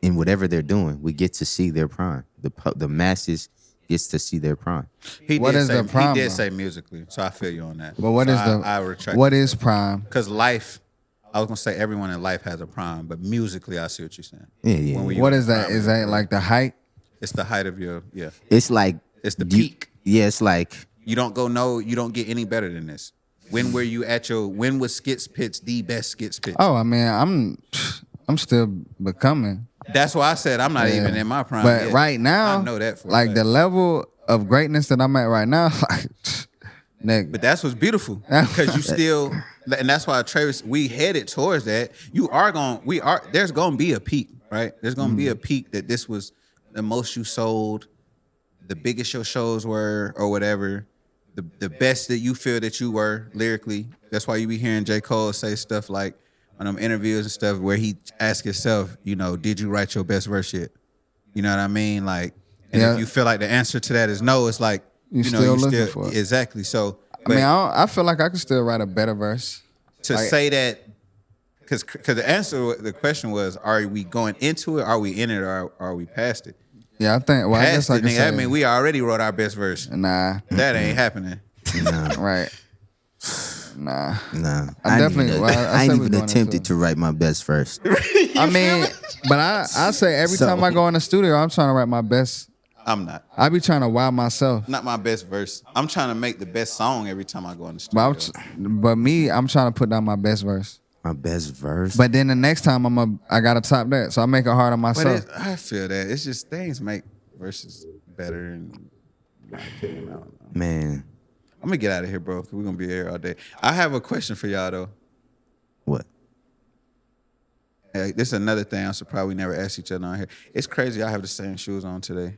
in whatever they're doing, we get to see their prime. The masses gets to see their prime. He What did is say, the prime, He did though? say musically, so I feel you on that. But what So is I retract what is prime? Because life, I was gonna say everyone in life has a prime, but musically, I see what you're saying. Yeah. When we- What is that? Is that like the height? It's the height of your It's like It's the you- peak. Yeah, it's like You don't get any better than this. When were you when was Skitz Pittz the best Skitz Pittz? Oh, I mean, I'm still becoming. That's why I said I'm not Yeah. even in my prime. But yet. right now, I know that for a like fact. the level of greatness that I'm at right now, like, nigga. But that's what's beautiful because you still, and that's why Travis, we headed towards that. There's gonna be a peak, right? There's gonna be a peak that this was the most you sold, the biggest your shows were, or whatever, the best that you feel that you were lyrically. That's why you be hearing J. Cole say stuff like on them interviews and stuff where he asks himself, did you write your best verse yet? You know what I mean? Like, and Yeah. if you feel like the answer to that is no, it's like, You still looking for it. Exactly. So, I mean, I feel like I could still write a better verse. to Like- say that, because the answer, the question was, are we going into it? Are we in it? Or are we past it? Yeah, I think. Well, I guess Past I it, can nigga. say. I mean, we already wrote our best verse. Nah, That ain't happening. right. Nah. nah. I definitely- Ain't well, I even said we going attempted into to write my best verse. I mean, but I say every So- time I go in the studio, I'm trying to write my best. I'm not. I be trying to wow myself. Not my best verse. I'm trying to make the best song every time I go in the But studio. I'm trying to put down my best verse. My best verse. But then the next time I gotta top that, so I make it hard on But myself. I feel that it's just things make verses better. And in my opinion, I don't know. Man, I'm gonna get out of here, bro. Cause we're gonna be here all day. I have a question for y'all though. what? Hey, this is another thing I'm surprised we never asked each other on here. It's crazy. I have the same shoes on today.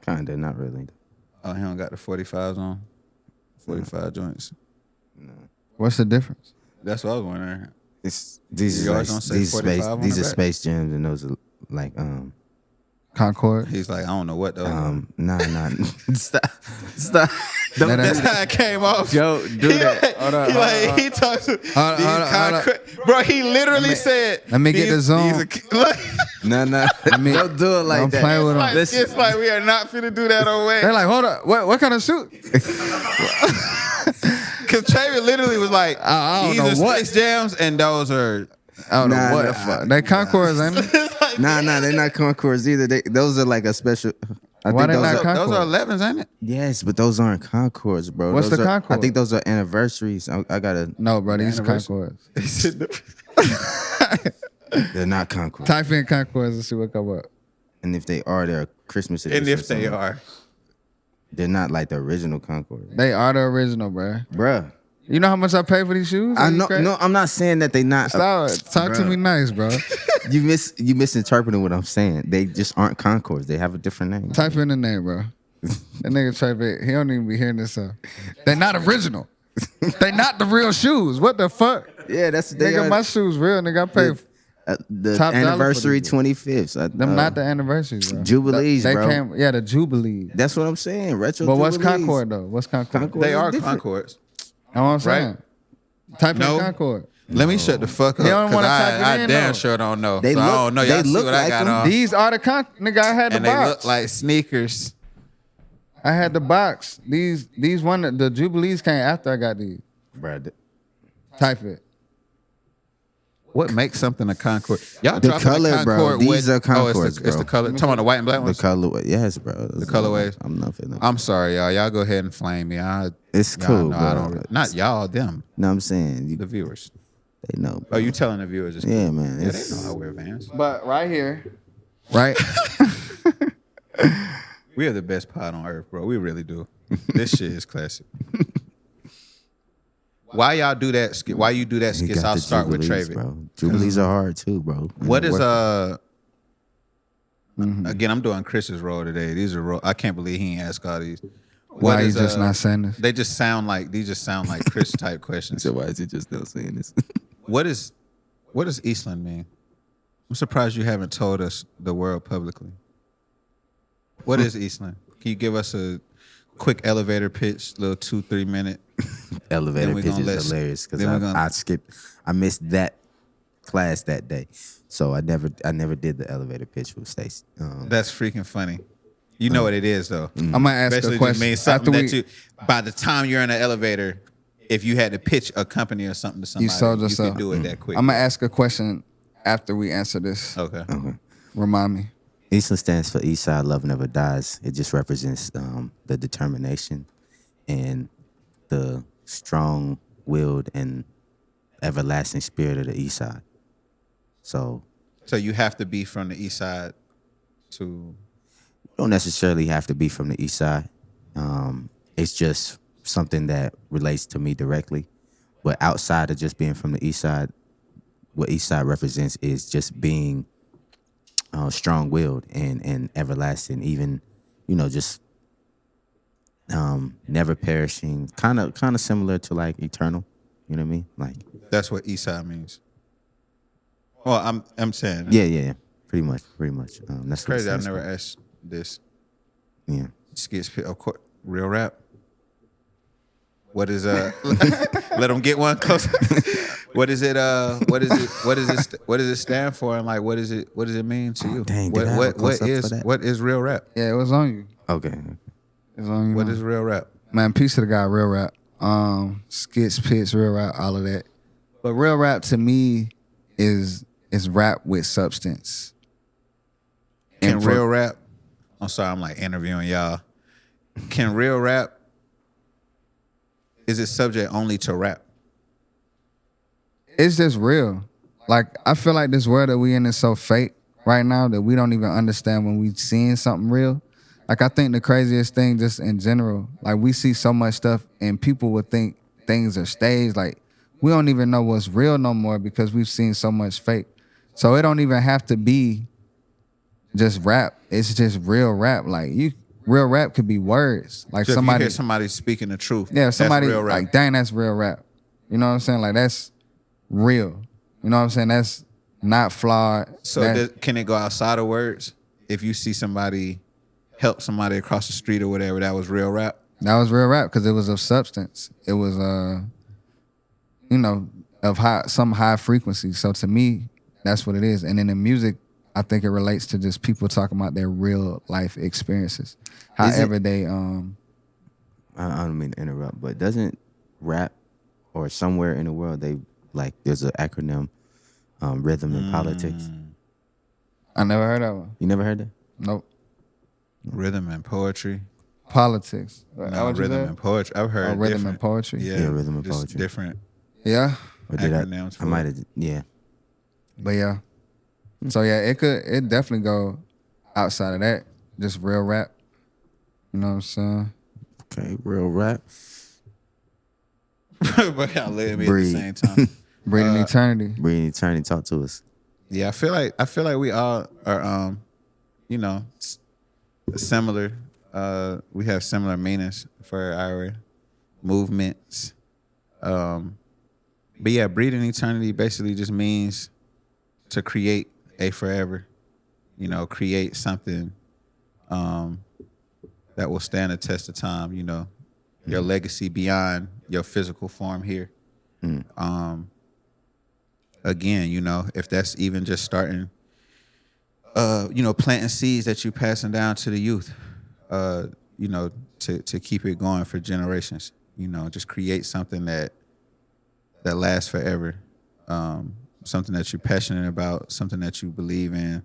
Kinda, not really. Oh, he don't got the 45s on. 45 joints. What's the difference? That's what I was wondering. These Yours are don't say these 45 space on these the are back? Space Jams, and those are like Concord. He's like, I don't know what though. nah. Stop. Don't That That's ain't- how it came off. Joe, do that. Hold on, He talks to these hold on. concrete. Bro, he literally said. let me get the zone. Like, No. mean, Don't do it like don't that. play with like, them. it's like we are not finna do that on They're way. like, hold up, what kind of shoot? Because Trayvick literally was like, I don't these know are what. Space Jams and those are. I don't Nah, know what nah, the fuck. They Concords, ain't it? Nah, they're not Concords either. Those are like a special. I Why think they those not are, Those are Concord? 11s, ain't it? yes, but those aren't Concords, bro. What's Those the are, Concord? I think those are anniversaries. I gotta. No, bro, these Anniversary. Concords. He said the- They're not Concords. Type in Concords and see what come up. And if they are, they're Christmas edition. And if they are. They're not like the original Concord. They are the original, bruh. Bruh. You know how much I pay for these shoes? I Are you know. crazy? No, I'm not saying that they not. Stop. Talk to Bruh. me nice, bro. You misinterpreting what I'm saying. They just aren't Concords. They have a different name. Type in the name, bro. That nigga Trayvick, he don't even be hearing this stuff. They not original. They not the real shoes. What the fuck? Yeah, that's Nigga, my shoes real. Nigga, I paid the top dollar for anniversary these. 25th. them not the anniversaries, bro. Jubilees, they bro. Came, yeah, the Jubilee. That's what I'm saying. Retro. But what's Jubilees. Concord though? What's Concord? Concord. They is are different. Concords. Know what I'm saying? Type No. in Concord. Let me shut the fuck up. He don't 'Cause wanna type it I in, damn though. sure don't know. They so I look- don't know. they Y'all see look what I like got them. on. These are the nigga. I had the And they box. look like sneakers. I had the box. These the Jubilees came after I got these. Bruh, Type it. What makes something a Concord? Y'all The dropping color, a bro. Concord These with, are Concords, Oh, it's the bro. color. Talking about the white and black the ones? colorway. Yes, bro. The colorways. I'm not feeling. I'm sorry, y'all. Y'all go ahead and flame me. It's y'all cool, know bro. I don't really, not y'all, them, No, I'm saying the viewers. they know. Oh, you telling the viewers? It's cool. Yeah, man. Yeah, It's- they know I wear Vans. But right here, right? We are the best pod on earth, bro. We really do. This shit is classic. Why y'all do that? Why you do that He skits? got I'll the start with Jubilees, Trayvick. bro. Jubilees are hard too, bro. What is Work- Again, I'm doing Chris's role today. These are I can't believe he ain't asked all these. Why you just not saying this? They just sound like Chris type questions. So why is he just not saying this? What does Eastland mean? I'm surprised you haven't told us the world publicly. What is Eastland? Can you give us a quick elevator pitch, little 2-3 minute? Elevator Then we pitch gonna is let- hilarious because then we're gonna- I missed that class that day, so I never did the elevator pitch with Stacey. That's freaking funny. You know what it is though. I'm gonna ask Basically a just question. means something After that you by the time you're in the elevator, if you had to pitch a company or something to somebody, you sold you yourself. could do it that quick. I'm gonna ask a question after we answer this. Okay. Remind me. Eastland stands for Eastside Love Never Dies. It just represents the determination and the strong-willed and everlasting spirit of the East Side. So So you have to be from the east side to you don't necessarily have to be from the East Side. It's just something that relates to me directly. But outside of just being from the East Side, what East Side represents is just being strong-willed and everlasting. Even, just never perishing. Kind of similar to like eternal. You know what I mean? Like that's what east side means. Well, I'm saying yeah. Pretty much. That's crazy. what I it stands never for. asked this. Yeah. Skitz Pittz, of course, real rap. What is let them get one close. What is it? What does it stand for? And like, what does it mean to you? Dang, did I have a close-up for that? what is real rap? Yeah, it was on you. Okay. It's on you. What man. is real rap? Man, peace to the guy, real rap. Skitz Pittz, real rap, all of that. But real rap to me is rap with substance. Can And for- real rap? I'm sorry, I'm like interviewing y'all. Can real rap? Is it subject only to rap? It's just real. Like, I feel like this world that we in is so fake right now that we don't even understand when we seeing something real. Like, I think the craziest thing just in general, like, we see so much stuff and people would think things are staged. Like, we don't even know what's real no more because we've seen so much fake. So it don't even have to be just rap. It's just real rap. Like, real rap could be words. Like, So if you somebody, hear somebody speaking the truth, yeah, somebody that's real rap. like, dang, that's real rap. You know what I'm saying? Like, that's real. You know what I'm saying? That's not flawed. So That- can it go outside of words? If you see somebody help somebody across the street or whatever, that was real rap. that was real rap because it was of substance. It was, of some high frequency. So to me, that's what it is. And in the music, I think it relates to just people talking about their real life experiences. However they I don't mean to interrupt, but doesn't rap or somewhere in the world there's an acronym, rhythm and politics? I never heard that one. You never heard that? Nope. Rhythm and poetry. Politics. No, rhythm and poetry. I've heard rhythm different. and poetry. Yeah, Yeah, rhythm and just poetry. Different. Yeah. Or did Acronyms I for might it. have. Yeah. But yeah. So yeah, it definitely go outside of that. Just real rap. You know what I'm saying? Okay, real rap. But y'all let me Breathe. at the same time. Breeding eternity. Breathing eternity, talk to us. Yeah, I feel like we all are similar. We have similar meanings for our movements. But yeah, breeding eternity basically just means to create a forever. Create something that will stand the test of time, your legacy beyond your physical form here. Again, if that's even just starting, planting seeds that you're passing down to the youth, to keep it going for generations, just create something that lasts forever, something that you're passionate about, something that you believe in,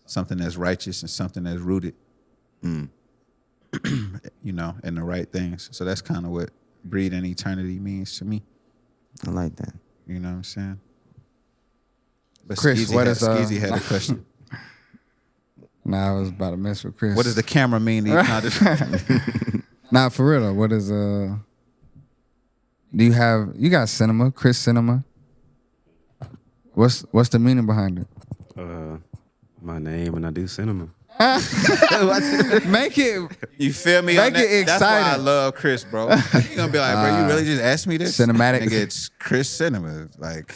something that's righteous and something that's rooted, in the right things. So that's kind of what breeding eternity means to me. I like that. You know what I'm saying? But Chris, Skeezy had a question. Nah, I was about to mess with Chris. What does the camera mean? Nah, for real though. What is do you got cinema, Chris Cinema? What's the meaning behind it? My name and I do cinema. Make it You feel me? Make it That's why I exciting. love Chris, bro. You gonna be like, bro, you really just asked me this? Cinematic. Nigga, it's Chris Cinema. Like,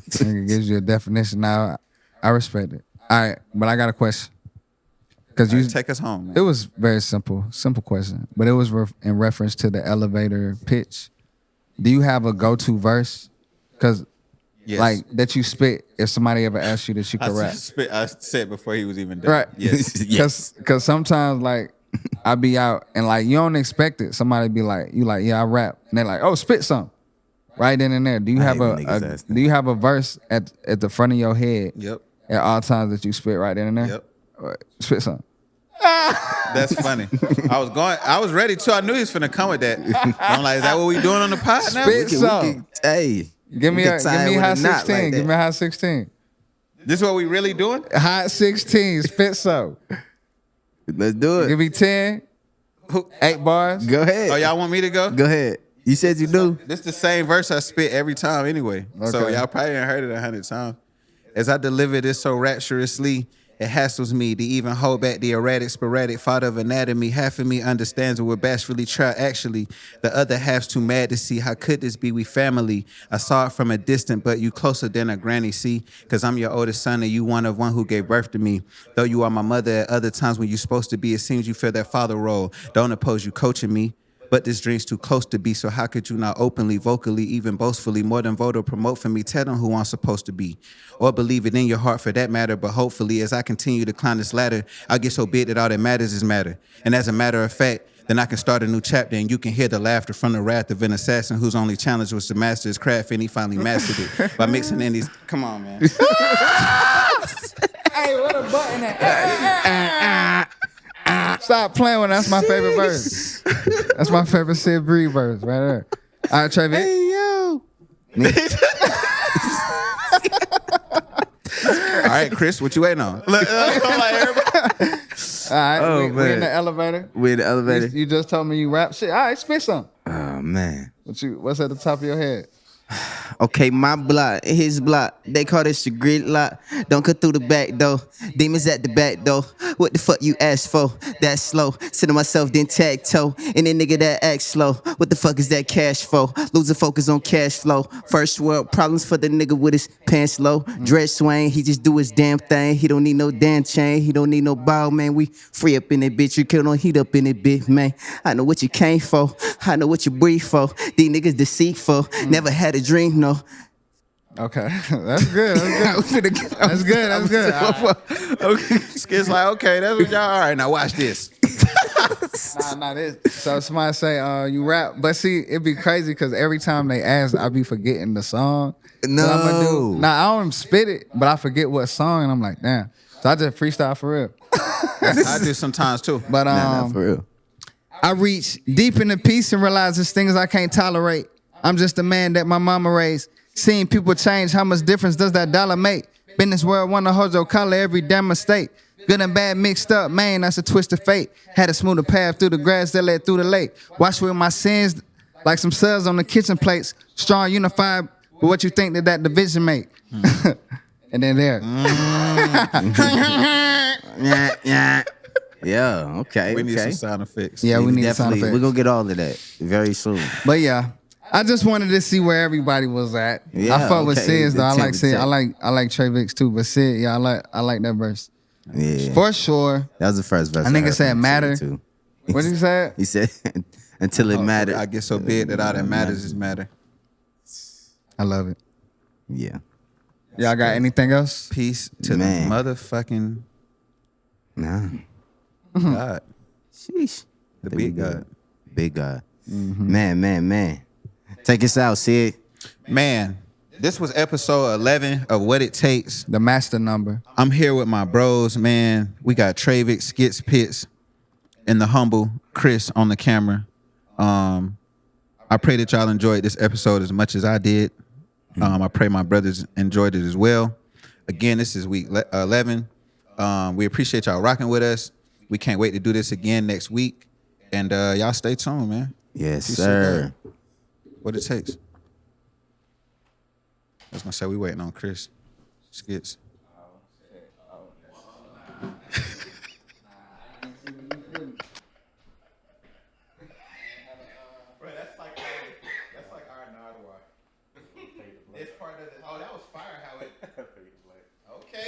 Nigga gives you a definition. Now I respect it. All right, but I got a question. Because you take us home, man. it was very simple question, but it was in reference to the elevator pitch. Do you have a go-to verse? Because Yes. like that you spit if somebody ever asked you that you could rap, I said before he was even done. right? Yes. Because sometimes like I be out and like you don't expect it. Somebody be like, you like, yeah, I rap, and they're like, oh, spit some, right then and there. Do you I have hate when niggas ask that. do you have a verse at the front of your head Yep. at all times that you spit right then and there? Yep. Spit some. That's funny. I was ready too. I knew he was finna come with that. I'm like, is that what we doing on the pod now? Spit some. Hey, Give me we can tie it with hot a knot 16. like Give that. me a hot 16. This is what we really doing? Hot 16. Spit some. Let's do it. Give me 10. 8 bars. Go ahead. Oh, y'all want me to go? Go ahead. You said you do. This the same verse I spit every time anyway. So Okay. y'all probably ain't heard it 100 times. As I deliver this so rapturously, it hassles me to even hold back the erratic, sporadic thought of anatomy. Half of me understands and would bashfully try actually. The other half's too mad to see. How could this be? We family. I saw it from a distance, but you closer than a granny, see? Because I'm your oldest son and you one who gave birth to me. Though you are my mother at other times when you're supposed to be, it seems you feel that father role. Don't oppose you coaching me. But this dream's too close to be, so how could you not openly, vocally, even boastfully, more than vote or promote for me, tell them who I'm supposed to be? Or believe it in your heart for that matter, but hopefully as I continue to climb this ladder, I'll get so big that all that matters is matter. And as a matter of fact, then I can start a new chapter and you can hear the laughter from the wrath of an assassin whose only challenge was to master his craft, and he finally mastered it by mixing in these. Come on, man. Hey, what a button at? Stop playing when that's my favorite verse. That's my favorite Sid Breed verse right there. All right, Trayvick. Hey yo. All right, Chris, what you waiting on? Like, everybody. All right, Oh, we in man. the elevator. We in the elevator. You just told me you rap shit. All right, spit some. Oh man. What's at the top of your head? Okay, my block, his block. They call this the grid lock. Don't cut through the back door. Demons at the back door. What the fuck you ask for? That's slow. Sitting myself, then tag toe. And then nigga that act slow. What the fuck is that cash for? Losing focus on cash flow. First world problems for the nigga with his pants low. Dress swing, he just do his damn thing. He don't need no damn chain. He don't need no ball, man. We free up in it, bitch. You kill no heat up in it, bitch, man. I know what you came for. I know what you breathe for. These niggas deceitful. Never had a dream, no. Okay, that's good. That's good. That's good. All right. Okay. Skit's like, okay, that's what y'all. All right, now watch this. Nah, this. So somebody say, you rap, but see, it'd be crazy because every time they ask, I be forgetting the song. No. that I'ma do. Nah, I don't spit it, but I forget what song, and I'm like, damn. So I just freestyle for real. I do sometimes too. But Nah, for real. I reach deep into peace and realize there's things I can't tolerate. I'm just a man that my mama raised. Seeing people change, how much difference does that dollar make? Business world wanna hold your collar every damn mistake. Good and bad mixed up, man, that's a twist of fate. Had a smoother path through the grass that led through the lake. Wash away my sins like some suds on the kitchen plates. Strong, unified with what you think that division make. And then there. Yeah, okay. We need okay. some sound effects. Yeah, we need a sound Definitely. effect. We're going to get all of that very soon. But yeah, I just wanted to see where everybody was at. Yeah, I fuck with okay. Sid's though. I like Sid. Check. I like Trayvick's too. But Sid, yeah, I like that verse. Yeah. For sure. That was the first verse. I think it heard said from matter. Sid, too. What did he say? He said, until it mattered. I get so big that all that matters is matter. I love it. Yeah. Y'all got anything else? Peace to Man. the motherfucking Nah. God. Sheesh. The There we big go. God. Big God. Man. Take us out, Sid. Man, this was episode 11 of What It Takes. The master number. I'm here with my bros, man. We got Trayvick, Skitz Pittz, and the humble Chris on the camera. I pray that y'all enjoyed this episode as much as I did. I pray my brothers enjoyed it as well. Again, this is week 11. We appreciate y'all rocking with us. We can't wait to do this again next week. And y'all stay tuned, man. Yes, Peace sir. out. What it takes. I was gonna say we waiting on Chris. Skits. Bro, that's like our nod. This part of it. Oh, that was fire. How it. Okay.